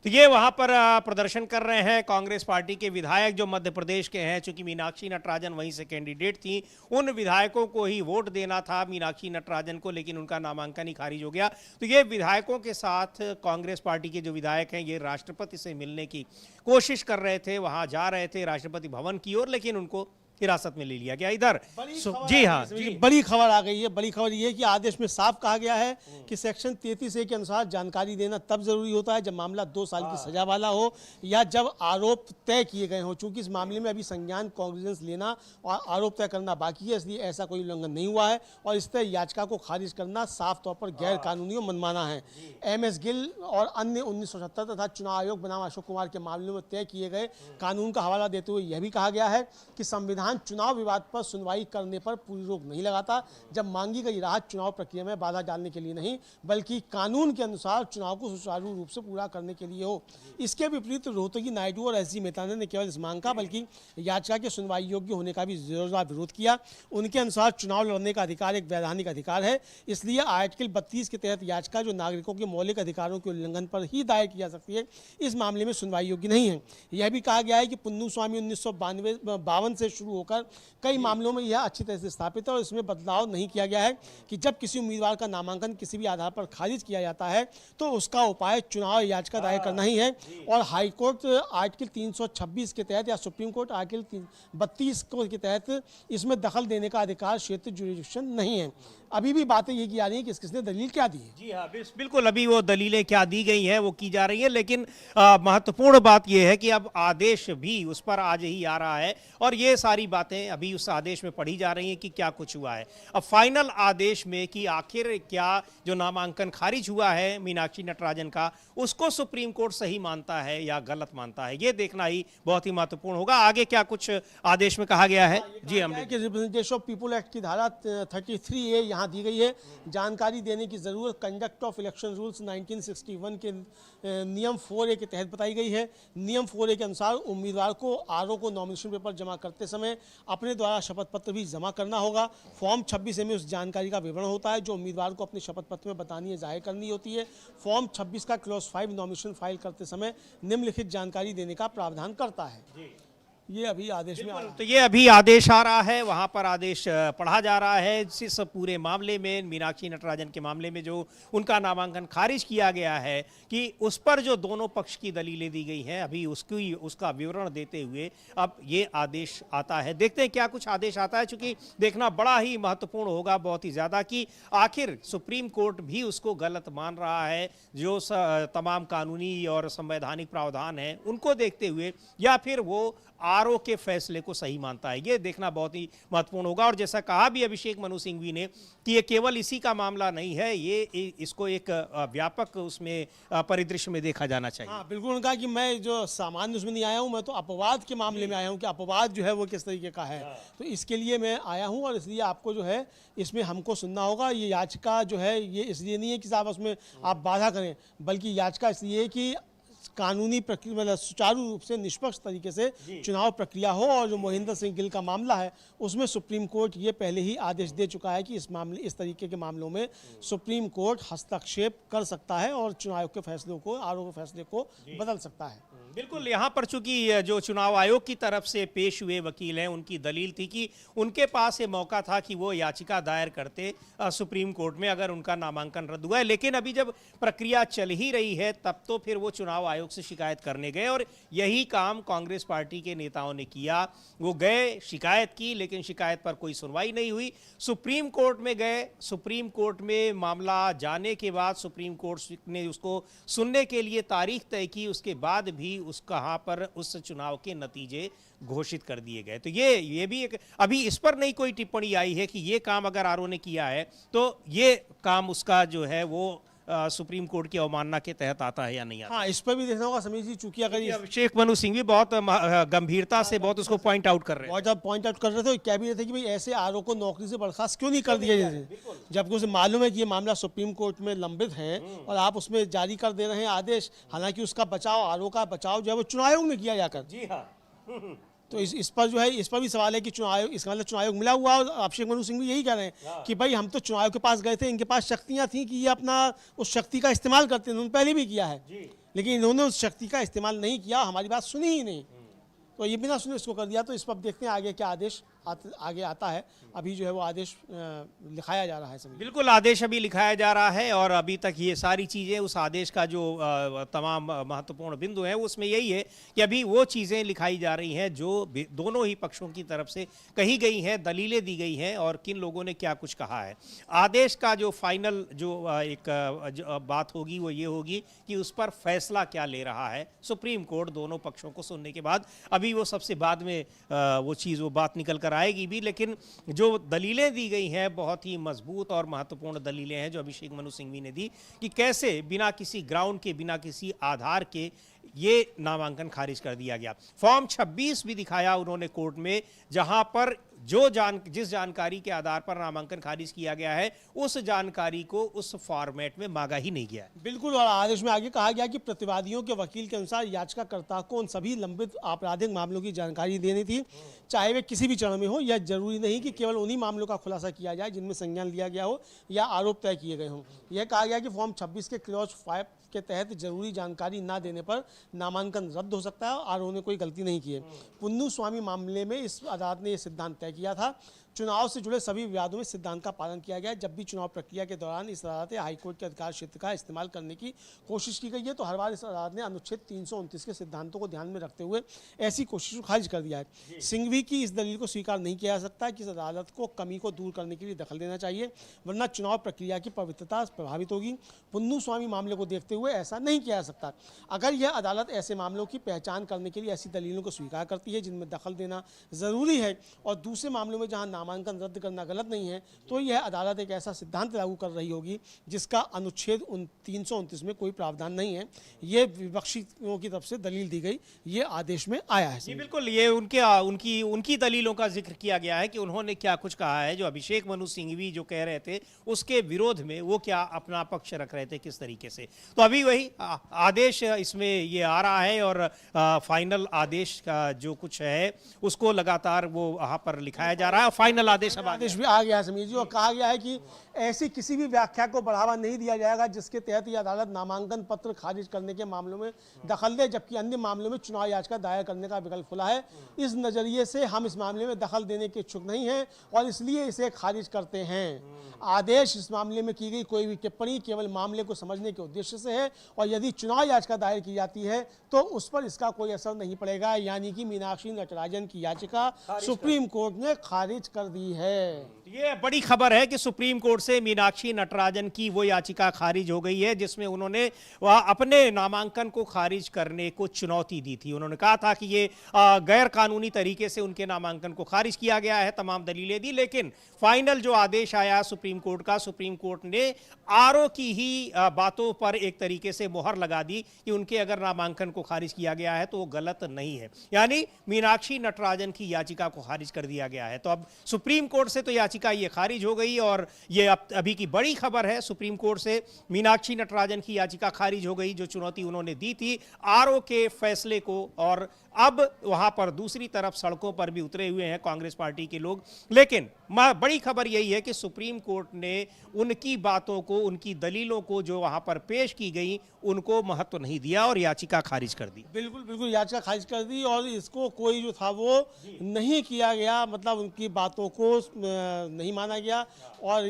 तो ये वहां पर प्रदर्शन कर रहे हैं कांग्रेस पार्टी के विधायक जो मध्य प्रदेश के हैं। चूंकि मीनाक्षी नटराजन वहीं से कैंडिडेट थी, उन विधायकों को ही वोट देना था, मीनाक्षी नटराजन को, लेकिन उनका नामांकन ही खारिज हो गया। तो ये विधायकों के साथ कांग्रेस पार्टी के जो विधायक हैं ये राष्ट्रपति से मिलने की कोशिश कर रहे थे, वहां जा रहे थे राष्ट्रपति भवन की ओर, लेकिन उनको हिरासत में ले लिया गया। इधर जी हाँ, बड़ी खबर आ गई है। बड़ी खबर ये है कि आदेश में साफ कहा गया है कि सेक्शन 33A के अनुसार जानकारी देना तब जरूरी होता है जब मामला 2 साल की सजा वाला हो या जब आरोप तय किए गए हो। चूंकि इस मामले में अभी संज्ञान कॉग्निजेंस लेना और आरोप तय करना बाकी है, इसलिए ऐसा कोई उल्लंघन नहीं हुआ है, और इस तरह याचिका को खारिज करना साफ तौर पर गैर कानूनी और मनमाना है। MS गिल और अन्य 1977 तथा चुनाव आयोग बनाम अशोक कुमार के मामले में तय किए गए कानून का हवाला देते हुए यह भी कहा गया है कि संविधान चुनाव विवाद पर सुनवाई करने पर पूरी रोक नहीं लगाता जब मांगी गई राहत चुनाव प्रक्रिया में बाधा डालने के लिए नहीं बल्कि कानून के अनुसार चुनाव को सुचारू रूप से पूरा करने के लिए हो। इसके विपरीत रोहतगी नायडू और SG मेहता ने केवल इस मांग का बल्कि याचिका के सुनवाई योग्य होने का भी जोरदार विरोध किया। उनके अनुसार चुनाव लड़ने का अधिकार एक वैधानिक अधिकार है, इसलिए आर्टिकल 32 के तहत याचिका जो नागरिकों के मौलिक अधिकारों के उल्लंघन पर ही दायर की जा सकती है, इस मामले में सुनवाई योग्य नहीं है। यह भी कहा गया है कि पुन्नू स्वामी 1952 से शुरू होकर कई मामलों में यह अच्छी तरह से स्थापित है और इसमें बदलाव नहीं किया गया है कि जब किसी उम्मीदवार का नामांकन किसी भी आधार पर खारिज किया जाता है तो उसका उपाय चुनाव याचिका दायर करना ही है। और हाईकोर्ट आर्टिकल 326 के तहत या सुप्रीम कोर्ट आर्टिकल 32 के तहत इसमें दखल देने का अधिकार क्षेत्र जुरिडिक्शन नहीं है। अभी भी बातें ये की जा रही है कि किसने दलील क्या दी है। जी हाँ, बिल्कुल, अभी वो दलीलें क्या दी गई हैं वो की जा रही है, लेकिन महत्वपूर्ण बात यह है कि अब आदेश भी उस पर आज ही आ रहा है और ये सारी बातें अभी उस आदेश में पढ़ी जा रही हैं कि क्या कुछ हुआ है। अब फाइनल आदेश में कि आखिर क्या जो नामांकन खारिज हुआ है मीनाक्षी नटराजन का, उसको सुप्रीम कोर्ट सही मानता है या गलत मानता है, ये देखना ही बहुत ही महत्वपूर्ण होगा। आगे क्या कुछ आदेश में कहा गया है। जी, हमने रिप्रेजेंटेशन ऑफ पीपुल एक्ट की धारा 33A यहाँ दी गई है, जानकारी देने की जरूरत कंडक्ट ऑफ इलेक्शन रूल्स 1961 के नियम 4A के तहत बताई गई है। नियम 4A के अनुसार उम्मीदवार को RO को नॉमिनेशन पेपर जमा करते समय है, अपने द्वारा शपथ पत्र भी जमा करना होगा। फॉर्म 26 में उस जानकारी का विवरण होता है जो उम्मीदवार को अपने शपथ पत्र में बतानी है, जाहिर करनी होती है। फॉर्म 26 का क्लॉज 5 नॉमिनेशन फाइल करते समय निम्नलिखित जानकारी देने का प्रावधान करता है। ये अभी आदेश में आ रहा है। तो ये अभी आदेश आ रहा है, वहां पर आदेश पढ़ा जा रहा है। इस पूरे मामले में मीनाक्षी नटराजन के मामले में जो उनका नामांकन खारिज किया गया है कि उस पर जो दोनों पक्ष की दलीलें दी गई हैं, अभी उसका विवरण देते हुए अब ये आदेश आता है। देखते हैं क्या कुछ आदेश आता है, चूंकि देखना बड़ा ही महत्वपूर्ण होगा, बहुत ही ज्यादा, कि आखिर सुप्रीम कोर्ट भी उसको गलत मान रहा है जो तमाम कानूनी और संवैधानिक प्रावधान है उनको देखते हुए, या फिर वो आरओ के फैसले को सही मानता है। ये देखना बहुत ही महत्वपूर्ण होगा। और जैसा कहा भी अभिषेक मनु सिंघवी ने कि ये केवल इसी का मामला नहीं है, ये इसको एक व्यापक उसमें परिदृश्य में देखा जाना चाहिए। हाँ बिल्कुल, उन्होंने कहा कि मैं जो सामान्य उसमें नहीं आया हूँ, मैं तो अपवाद के मामले में आया हूँ कि अपवाद जो है वो किस तरीके का है, तो इसके लिए मैं आया हूँ। और इसलिए आपको जो है इसमें हमको सुनना होगा। ये याचिका जो है ये इसलिए नहीं है कि साहब उसमें आप बाधा करें, बल्कि याचिका इसलिए है कि कानूनी प्रक्रिया मतलब सुचारू रूप से निष्पक्ष तरीके से चुनाव प्रक्रिया हो। और जो मोहिंदर सिंह गिल का मामला है उसमें सुप्रीम कोर्ट ये पहले ही आदेश दे चुका है कि इस तरीके के मामलों में सुप्रीम कोर्ट हस्तक्षेप कर सकता है और चुनाव के फैसलों को, आरोप के फैसले को बदल सकता है। बिल्कुल, यहाँ पर चूंकि जो चुनाव आयोग की तरफ से पेश हुए वकील हैं, उनकी दलील थी कि उनके पास ये मौका था कि वो याचिका दायर करते सुप्रीम कोर्ट में अगर उनका नामांकन रद्द हुआ है। लेकिन अभी जब प्रक्रिया चल ही रही है तब तो फिर वो चुनाव आयोग से शिकायत करने गए, और यही काम कांग्रेस पार्टी के नेताओं ने किया। वो गए, शिकायत की, लेकिन शिकायत पर कोई सुनवाई नहीं हुई। सुप्रीम कोर्ट में गए, सुप्रीम कोर्ट में मामला जाने के बाद सुप्रीम कोर्ट ने उसको सुनने के लिए तारीख तय की, उसके बाद भी कहाँ पर उस चुनाव के नतीजे घोषित कर दिए गए। तो ये भी एक, अभी इस पर नहीं कोई टिप्पणी आई है कि ये काम अगर आरओ ने किया है तो ये काम उसका जो है वो सुप्रीम कोर्ट की अवमानना के तहत आता है या नहीं आता। हाँ, इस पर भी देखना होगा समीर जी, चूंकि अगर अभिषेक मनु सिंघवी बहुत गंभीरता से बहुत उसको पॉइंट आउट कर रहे हैं। बहुत जब पॉइंट आउट कर रहे थे, क्या भी रहे थे कि भाई ऐसे आरओ को नौकरी से बर्खास्त क्यों नहीं कर दिया जाए, जबकि उसे मालूम है कि ये मामला सुप्रीम कोर्ट में लंबित है और आप उसमें जारी कर दे रहे हैं आदेश। हालांकि उसका बचाव, आरओ का बचाव जो है वो चुनाव आयोग में किया जाकर। जी हाँ, तो इस पर जो है, इस पर भी सवाल है कि चुनाव आयोग, इसका मतलब चुनाव आयोग मिला हुआ। और अभिषेक मनु सिंह भी यही कह रहे हैं कि भाई हम तो चुनाव आयोग के पास गए थे, इनके पास शक्तियां थी कि ये अपना उस शक्ति का इस्तेमाल करते हैं, उन्होंने पहले भी किया है, लेकिन इन्होंने उस शक्ति का इस्तेमाल नहीं किया, हमारी बात सुनी ही नहीं, तो ये बिना सुने इसको कर दिया। तो इस पर देखते हैं आगे क्या आदेश आगे आता है। अभी जो है वो आदेश लिखाया जा रहा है सभी। बिल्कुल, आदेश अभी लिखाया जा रहा है और अभी तक ये सारी चीज़ें, उस आदेश का जो तमाम महत्वपूर्ण बिंदु है उसमें यही है कि अभी वो चीज़ें लिखाई जा रही हैं जो दोनों ही पक्षों की तरफ से कही गई हैं, दलीलें दी गई हैं और किन लोगों ने क्या कुछ कहा है। आदेश का जो फाइनल जो एक बात होगी वो ये होगी कि उस पर फैसला क्या ले रहा है सुप्रीम कोर्ट दोनों पक्षों को सुनने के बाद। अभी वो सबसे बाद में वो बात निकल कर आएगी भी, लेकिन जो दलीलें दी गई हैं बहुत ही मजबूत और महत्वपूर्ण दलीलें हैं जो अभिषेक मनु सिंघवी ने दी कि कैसे बिना किसी ग्राउंड के, बिना किसी आधार के ये नामांकन खारिज कर दिया गया। फॉर्म 26 भी दिखाया उन्होंने कोर्ट में, जहां पर जिस जानकारी के आधार पर नामांकन खारिज किया गया है उस जानकारी को उस फॉर्मेट में मांगा ही नहीं गया। बिल्कुल, और आदेश में आगे कहा गया कि प्रतिवादियों के वकील के अनुसार याचिकाकर्ता को उन सभी लंबित आपराधिक मामलों की जानकारी देनी थी, चाहे वे किसी भी चरण में हो। यह जरूरी नहीं कि केवल उन्हीं मामलों का खुलासा किया जाए जिनमें संज्ञान लिया गया हो या आरोप तय किए गए हों। यह कहा गया कि फॉर्म 26 के क्लॉज 5 के तहत जरूरी जानकारी ना देने पर नामांकन रद्द हो सकता है और उन्होंने कोई गलती नहीं की है। पुन्नू स्वामी मामले में इस अदालत ने यह सिद्धांत तय किया था। चुनाव से जुड़े सभी विवादों में सिद्धांत का पालन किया गया। जब भी चुनाव प्रक्रिया के दौरान इस अदालत ने हाईकोर्ट के अधिकार क्षेत्र का इस्तेमाल करने की कोशिश की गई है, तो हर बार इस अदालत ने अनुच्छेद 329 के सिद्धांतों को ध्यान में रखते हुए ऐसी कोशिश को खारिज कर दिया है। सिंघवी की इस दलील को स्वीकार नहीं किया जा सकता कि इस अदालत को कमी को दूर करने के लिए दखल देना चाहिए, वरना चुनाव प्रक्रिया की पवित्रता प्रभावित होगी। पुन्नू स्वामी मामले को देखते हुए ऐसा नहीं किया जा सकता। अगर यह अदालत ऐसे मामलों की पहचान करने के लिए ऐसी दलीलों को स्वीकार करती है जिनमें दखल देना जरूरी है और दूसरे मामलों में जहां नामांकन रद्द करना गलत नहीं है, तो यह अदालत एक ऐसा सिद्धांत लागू कर रही होगी जिसका अनुच्छेद 329 में कोई प्रावधान नहीं है। ये विपक्षियों की तरफ से दलील दी गई, ये आदेश में आया है। जी बिल्कुल, ये उनकी दलीलों का जिक्र किया गया है कि उन्होंने क्या कुछ कहा है, जो अभिषेक मनु सिंघवी जो कह रहे थे उसके विरोध में वो क्या अपना पक्ष रख रहे थे किस तरीके से। तो अभी वही आदेश इसमें ये आ रहा है और फाइनल आदेश का जो कुछ है उसको लगातार वो वहाँ पर लिखाया जा रहा है। फाइनल आदेश अब आदेश भी आ गया है समीर जी, और कहा गया है कि ऐसी किसी भी व्याख्या को बढ़ावा नहीं दिया जाएगा जिसके तहत ये अदालत नामांकन पत्र खारिज करने के मामलों में दखल दे, जबकि अन्य मामलों में चुनाव याचिका दायर करने का विकल्प खुला है। इस नजरिए से हम इस मामले में दखल देने के इच्छुक नहीं हैं और इसलिए इसे खारिज करते हैं। आदेश इस मामले में की गई कोई भी टिप्पणी केवल मामले को समझने के उद्देश्य से है और यदि चुनाव याचिका दायर की जाती है तो उस पर इसका कोई असर नहीं पड़ेगा। यानी कि मीनाक्षी नटराजन की याचिका सुप्रीम कोर्ट ने खारिज कर दी है। ये बड़ी खबर है कि सुप्रीम कोर्ट से मीनाक्षी नटराजन की वो याचिका खारिज हो गई है जिसमें उन्होंने अपने नामांकन को खारिज करने को चुनौती दी थी। उन्होंने कहा था कि ये गैर कानूनी तरीके से उनके नामांकन को खारिज किया गया है, तमाम दलीलें दी, लेकिन फाइनल जो आदेश आया सुप्रीम कोर्ट का, सुप्रीम कोर्ट ने आरओ की ही बातों पर एक तरीके से मोहर लगा दी कि उनके अगर नामांकन को खारिज किया गया है तो वो गलत नहीं है, यानी मीनाक्षी नटराजन की याचिका को खारिज कर दिया गया है। तो अब सुप्रीम कोर्ट से तो याचिका ये खारिज हो गई और ये अभी की बड़ी खबर है, सुप्रीम कोर्ट से मीनाक्षी नटराजन की याचिका खारिज हो गई जो चुनौती उन्होंने दी थी आरओ के फैसले को। और अब वहां पर दूसरी तरफ सड़कों पर भी उतरे हुए हैं कांग्रेस पार्टी के लोग, लेकिन बड़ी खबर यही है कि सुप्रीम कोर्ट ने उनकी बातों को, उनकी दलीलों को जो वहां पर पेश की गई उनको महत्व नहीं दिया और याचिका खारिज कर दी। बिल्कुल बिल्कुल, याचिका खारिज कर दी और इसको कोई जो था वो नहीं किया गया, मतलब उनकी बातों को नहीं माना गया और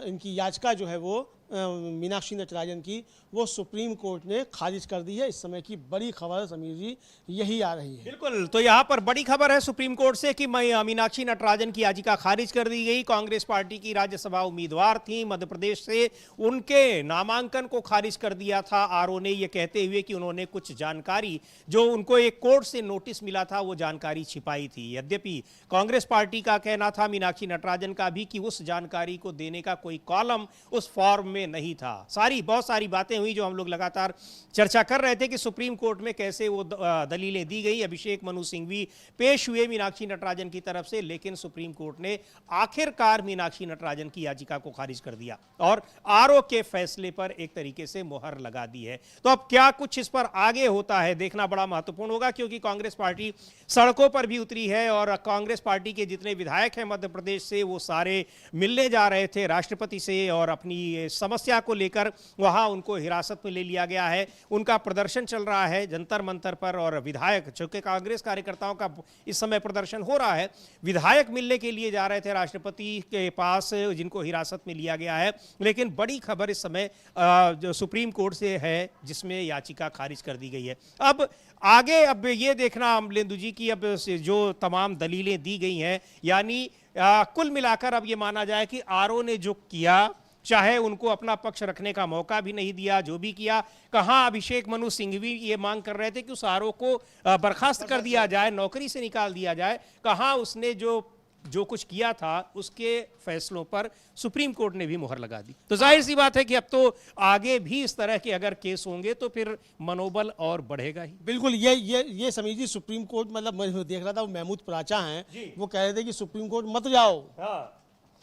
इनकी याचिका जो है वो मीनाक्षी नटराजन की वो सुप्रीम कोर्ट ने खारिज कर दी है। इस समय की बड़ी खबर समीर जी यही आ रही है। बिल्कुल, तो यहाँ पर बड़ी खबर है सुप्रीम कोर्ट से कि मीनाक्षी नटराजन की याचिका खारिज कर दी गई। कांग्रेस पार्टी की राज्यसभा उम्मीदवार थी मध्य प्रदेश से, उनके नामांकन को खारिज कर दिया था आरओ ने, ये कहते हुए कि उन्होंने कुछ जानकारी जो उनको एक कोर्ट से नोटिस मिला था वो जानकारी छिपाई थी। यद्यपि कांग्रेस पार्टी का कहना था, मीनाक्षी नटराजन का भी, कि उस जानकारी को देने का कोई कॉलम उस फॉर्म में नहीं था। बहुत सारी बातें हुई जो हम लोग लगातार चर्चा कर रहे थे कि सुप्रीम कोर्ट में कैसे वो दलीलें दी गई। अभिषेक मनु सिंघवी पेश हुए मीनाक्षी नटराजन की तरफ से, लेकिन सुप्रीम कोर्ट ने आखिरकार मीनाक्षी नटराजन की याचिका को खारिज कर दिया और आरओ के फैसले पर एक तरीके से मोहर लगा दी है। तो अब क्या कुछ इस पर आगे होता है देखना बड़ा महत्वपूर्ण होगा, क्योंकि कांग्रेस पार्टी सड़कों पर भी उतरी है और कांग्रेस पार्टी के जितने विधायक हैं मध्य प्रदेश से वो सारे मिलने जा रहे थे राष्ट्रपति से और अपनी समस्या को लेकर वहां उनको हिरासत में ले लिया गया है। उनका प्रदर्शन चल रहा है जंतर मंतर पर और विधायक, चूंकि कांग्रेस कार्यकर्ताओं का इस समय प्रदर्शन हो रहा है, विधायक मिलने के लिए जा रहे थे राष्ट्रपति के पास जिनको हिरासत में लिया गया है। लेकिन बड़ी खबर इस समय जो सुप्रीम कोर्ट से है जिसमें याचिका खारिज कर दी गई है। अब आगे अब ये देखना अमलेंदु जी की अब जो तमाम दलीलें दी गई हैं, यानी कुल मिलाकर अब ये माना जाए कि आरओ ने जो किया, चाहे उनको अपना पक्ष रखने का मौका भी नहीं दिया, जो भी किया, कहाँ अभिषेक मनु सिंघवी ये मांग कर रहे थे कि उस आरओ को बर्खास्त कर दिया जाए, नौकरी से निकाल दिया जाए, कहाँ उसने जो कुछ किया था उसके फैसलों पर सुप्रीम कोर्ट ने भी मुहर लगा दी। तो जाहिर सी बात है कि अब तो आगे भी इस तरह के अगर केस होंगे तो फिर मनोबल और बढ़ेगा ही। बिल्कुल, ये समीर जी, सुप्रीम कोर्ट, मतलब मैं देख रहा था वो महमूद पराचा हैं, वो कह रहे थे कि सुप्रीम कोर्ट मत जाओ।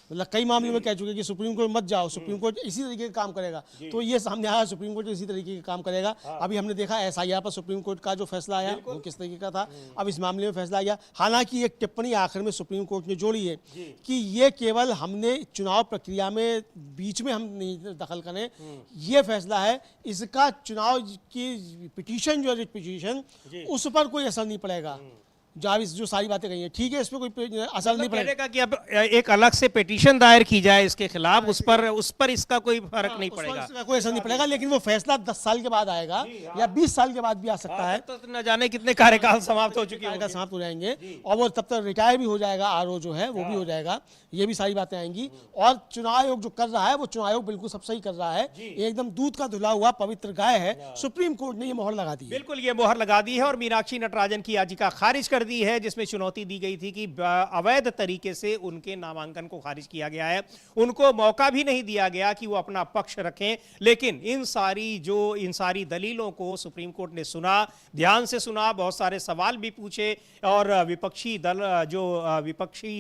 मतलब कई मामलों में कह चुके कि सुप्रीम कोर्ट मत जाओ, सुप्रीम कोर्ट इसी तरीके का काम करेगा। तो ये सामने आया सुप्रीम कोर्ट इसी तरीके का काम करेगा। अभी हमने देखा एसआईआर पर सुप्रीम कोर्ट का जो फैसला आया वो किस तरीके का था, अब इस मामले में फैसला आया। हालांकि एक टिप्पणी आखिर में सुप्रीम कोर्ट ने जोड़ी है कि ये केवल हमने चुनाव प्रक्रिया में बीच में हम नहीं दखल करें, ये फैसला है, इसका चुनाव की पिटीशन जो रिट पिटीशन उस पर कोई असर नहीं पड़ेगा। जो सारी बातें कही हैं ठीक है, इस पर कोई असर नहीं पड़ेगा कि अब एक अलग से पिटीशन दायर की जाए इसके खिलाफ, उस पर इसका कोई फर्क नहीं पड़ेगा, इसका कोई असर नहीं पड़ेगा। लेकिन वो फैसला 10 साल के बाद आएगा या 20 साल के बाद भी आ सकता है। तो न जाने कितने कार्यकाल समाप्त हो चुके हैं, समाप्त हो जाएंगे और वो तब तक रिटायर भी हो जाएगा, आरओ जो है वो भी हो जाएगा। ये भी सारी बातें आएंगी और चुनाव आयोग जो कर रहा है वो चुनाव आयोग बिल्कुल सब सही कर रहा है, एकदम दूध का धुला हुआ पवित्र गाय है। सुप्रीम कोर्ट ने ये मोहर लगा दी, बिल्कुल ये मोहर लगा दी है और मीनाक्षी नटराजन की याचिका खारिज कर दी है जिसमें चुनौती दी गई थी कि अवैध तरीके से उनके नामांकन को खारिज किया गया है। उनको मौका भी नहीं दिया गया कि वो अपना पक्ष रखें, लेकिन इन सारी दलीलों को सुप्रीम कोर्ट ने सुना, ध्यान से सुना, बहुत सारे सवाल भी पूछे और विपक्षी दल जो विपक्षी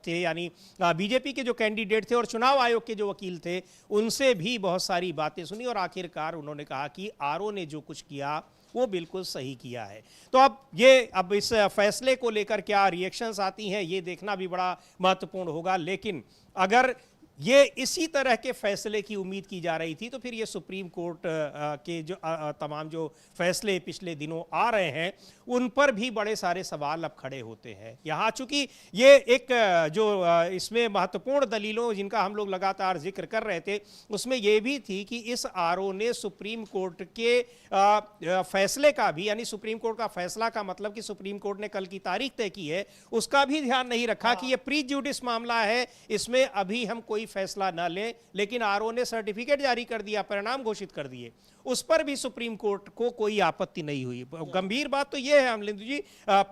थे यानी बीजेपी के जो कैंडिडेट थे और चुनाव आयोग के जो वकील थे उनसे भी बहुत सारी बातें सुनी और आखिरकार उन्होंने कहा कि आरओ ने जो कुछ किया वो बिल्कुल सही किया है। तो अब इस फैसले को लेकर क्या रिएक्शंस आती हैं ये देखना भी बड़ा महत्वपूर्ण होगा, लेकिन अगर ये इसी तरह के फैसले की उम्मीद की जा रही थी तो फिर ये सुप्रीम कोर्ट के जो तमाम जो फैसले पिछले दिनों आ रहे हैं उन पर भी बड़े सारे सवाल अब खड़े होते हैं। यहाँ चूंकि ये एक जो इसमें महत्वपूर्ण दलीलों जिनका हम लोग लगातार जिक्र कर रहे थे उसमें ये भी थी कि इस आरओ ने सुप्रीम कोर्ट के फैसले का भी, यानी सुप्रीम कोर्ट का फैसला का मतलब कि सुप्रीम कोर्ट ने कल की तारीख तय की है उसका भी ध्यान नहीं रखा कि ये प्री जुडिस मामला है, इसमें अभी हम कोई फैसला न लें, लेकिन आरओ ने सर्टिफिकेट जारी कर दिया, परिणाम घोषित कर दिए, उस पर भी सुप्रीम कोर्ट को कोई आपत्ति नहीं हुई। गंभीर बात तो यह है अमलेंदु जी,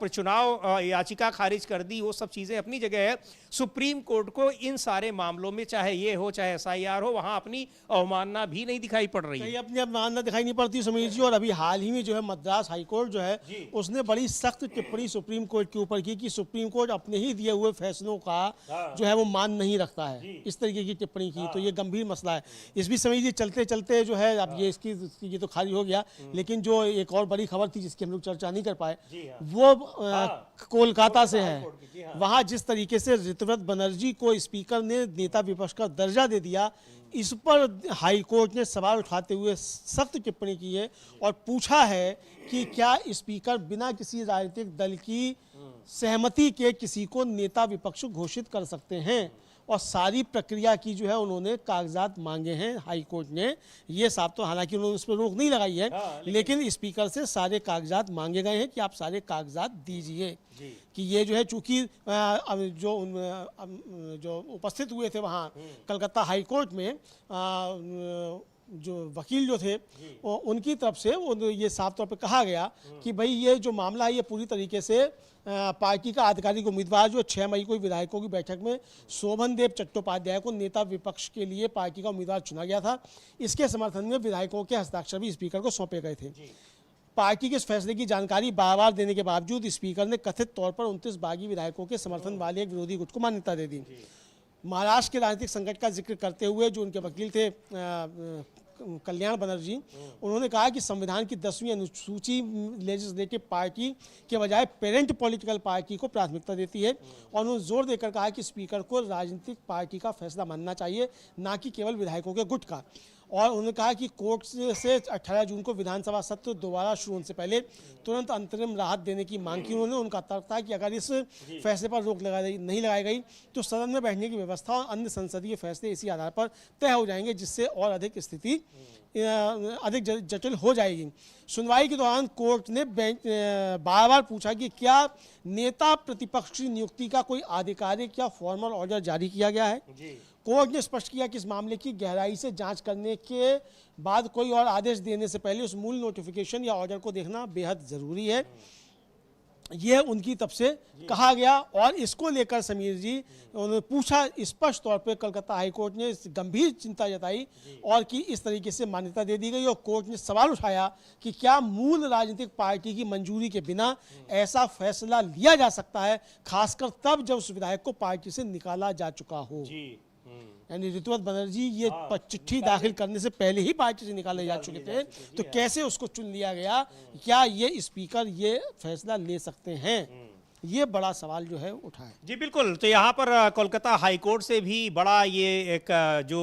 चुनाव याचिका खारिज कर दी, वो सब चीजें अपनी जगह है, सुप्रीम कोर्ट को इन सारे मामलों में चाहे ये हो चाहे एसआईआर हो वहां अपनी अवमानना भी नहीं दिखाई पड़ रही है। अपनी अवमानना दिखाई नहीं पड़ती समीर जी। और अभी हाल ही में जो है मद्रास हाईकोर्ट जो है उसने बड़ी सख्त टिप्पणी सुप्रीम कोर्ट के ऊपर की कि सुप्रीम कोर्ट अपने ही दिए हुए फैसलों का जो है वो मान नहीं रखता है, इस तरीके की टिप्पणी की। तो ये गंभीर मसला है। इस भी समीर जी चलते चलते जो है अब ये तो खाली हो गया, लेकिन जो एक और बड़ी खबर थी जिसकी हम लोग चर्चा नहीं कर पाए वो कोलकाता से है। वहां जिस तरीके से ऋतव्रत बनर्जी को स्पीकर ने नेता विपक्ष का दर्जा दे दिया, इस पर हाई कोर्ट ने सवाल उठाते हुए सख्त टिप्पणी की है और पूछा है कि क्या स्पीकर बिना किसी राजनीतिक दल की सहमति के किसी को नेता विपक्ष घोषित कर सकते हैं। और सारी प्रक्रिया की जो है उन्होंने कागजात मांगे हैं हाई कोर्ट ने। ये साफ तो हालांकि उन्होंने उस पर रोक नहीं लगाई है, लेकिन स्पीकर से सारे कागजात मांगे गए हैं कि आप सारे कागजात दीजिए कि ये जो है चूंकि जो उपस्थित हुए थे वहाँ कलकत्ता हाई कोर्ट में जो वकील जो थे उनकी तरफ से ये साफ तौर पे कहा गया कि भाई ये जो मामला है ये पूरी तरीके से पार्टी का आधिकारिक उम्मीदवार जो 6 मई को विधायकों की बैठक में शोभन देव चट्टोपाध्याय को नेता विपक्ष के लिए पार्टी का उम्मीदवार चुना गया था, इसके समर्थन में विधायकों के हस्ताक्षर भी स्पीकर को सौंपे गए थे। पार्टी के इस फैसले की जानकारी बार-बार देने के बावजूद स्पीकर ने कथित तौर पर 29 बागी विधायकों के समर्थन वाले एक विरोधी गुट को मान्यता दे दी। महाराष्ट्र के राजनीतिक संकट का जिक्र करते हुए जो उनके वकील थे कल्याण बनर्जी, उन्होंने कहा कि संविधान की 10वीं अनुसूची लेजिस्लेटिव पार्टी के बजाय पेरेंट पॉलिटिकल पार्टी को प्राथमिकता देती है और उन्होंने जोर देकर कहा कि स्पीकर को राजनीतिक पार्टी का फैसला मानना चाहिए, ना कि केवल विधायकों के गुट का। और उन्होंने कहा कि कोर्ट से 18 जून को विधानसभा सत्र दोबारा शुरू होने से पहले तुरंत अंतरिम राहत देने की मांग की उन्होंने। उनका तर्क था कि अगर इस फैसले पर रोक नहीं लगाई गई तो सदन में बैठने की व्यवस्था और अन्य संसदीय फैसले इसी आधार पर तय हो जाएंगे, जिससे और अधिक स्थिति अधिक जटिल हो जाएगी। सुनवाई के दौरान कोर्ट ने बार बार पूछा कि क्या नेता प्रतिपक्ष की नियुक्ति का कोई आधिकारिक या फॉर्मल ऑर्डर जारी किया गया है। कोर्ट ने स्पष्ट किया कि इस मामले की गहराई से जांच करने के बाद कोई और आदेश देने से पहले उस मूल नोटिफिकेशन या ऑर्डर को देखना बेहद ज़रूरी है। यह उनकी तरफ से कहा गया और इसको लेकर समीर जी उन्होंने पूछा, स्पष्ट तौर पे कलकत्ता हाई कोर्ट ने गंभीर चिंता जताई और कि इस तरीके से मान्यता दे दी गई। और कोर्ट ने सवाल उठाया कि क्या मूल राजनीतिक पार्टी की मंजूरी के बिना ऐसा फैसला लिया जा सकता है, खासकर तब जब उस विधायक को पार्टी से निकाला जा चुका हो। यानी ऋतव्रत बनर्जी ये चिट्ठी दाखिल करने से पहले ही पार्टी से निकाले जा चुके थे, तो कैसे उसको चुन लिया गया? क्या ये स्पीकर ये फैसला ले सकते हैं? ये बड़ा सवाल जो है उठा है। जी बिल्कुल। तो यहाँ पर कोलकाता हाई कोर्ट से भी बड़ा ये एक जो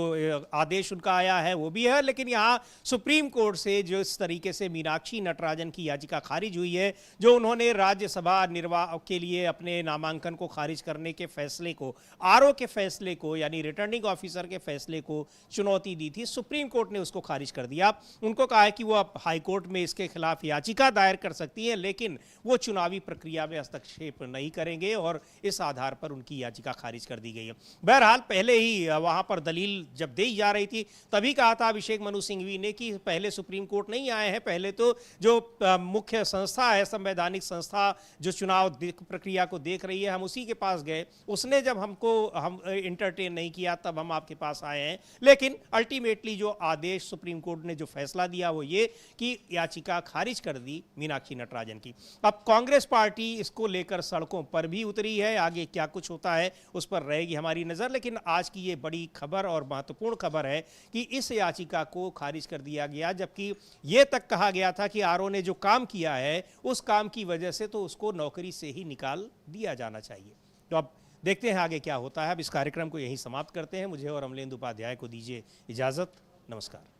आदेश उनका आया है वो भी है, लेकिन यहाँ सुप्रीम कोर्ट से जो इस तरीके से मीनाक्षी नटराजन की याचिका खारिज हुई है, जो उन्होंने राज्यसभा निर्वाचन के लिए अपने नामांकन को खारिज करने के फैसले को, आरओ के फैसले को यानी रिटर्निंग ऑफिसर के फैसले को चुनौती दी थी, सुप्रीम कोर्ट ने उसको खारिज कर दिया। उनको कहा है कि वो अब हाई कोर्ट में इसके खिलाफ याचिका दायर कर सकती है, लेकिन वो चुनावी प्रक्रिया में हस्तक्षेप हस्तक्षेप नहीं करेंगे और इस आधार पर उनकी याचिका खारिज कर दी गई है। बहरहाल पहले ही वहां पर दलील जब दी जा रही थी तभी कहा था अभिषेक मनु सिंघवी ने कि पहले सुप्रीम कोर्ट नहीं आए हैं, पहले तो जो मुख्य संस्था है, संवैधानिक संस्था जो चुनाव प्रक्रिया को देख रही है, हम उसी के पास गए, उसने जब हम इंटरटेन नहीं किया तब हम आपके पास आए हैं। लेकिन अल्टीमेटली जो आदेश सुप्रीम कोर्ट ने जो फैसला दिया वो ये कि याचिका खारिज कर दी मीनाक्षी नटराजन की। अब कांग्रेस पार्टी इसको लेकर सड़कों पर भी उतरी है, आगे क्या कुछ होता है उस पर रहेगी हमारी नजर। लेकिन आज की ये बड़ी खबर और महत्वपूर्ण खबर है कि इस याचिका को खारिज कर दिया गया, जबकि ये तक कहा गया था कि आरओ ने जो काम किया है उस काम की वजह से तो उसको नौकरी से ही निकाल दिया जाना चाहिए। तो अब देखते हैं आगे क्या होता है। अब इस कार्यक्रम को यहीं समाप्त करते हैं। मुझे और अमलेंदु उपाध्याय को दीजिए इजाजत। नमस्कार।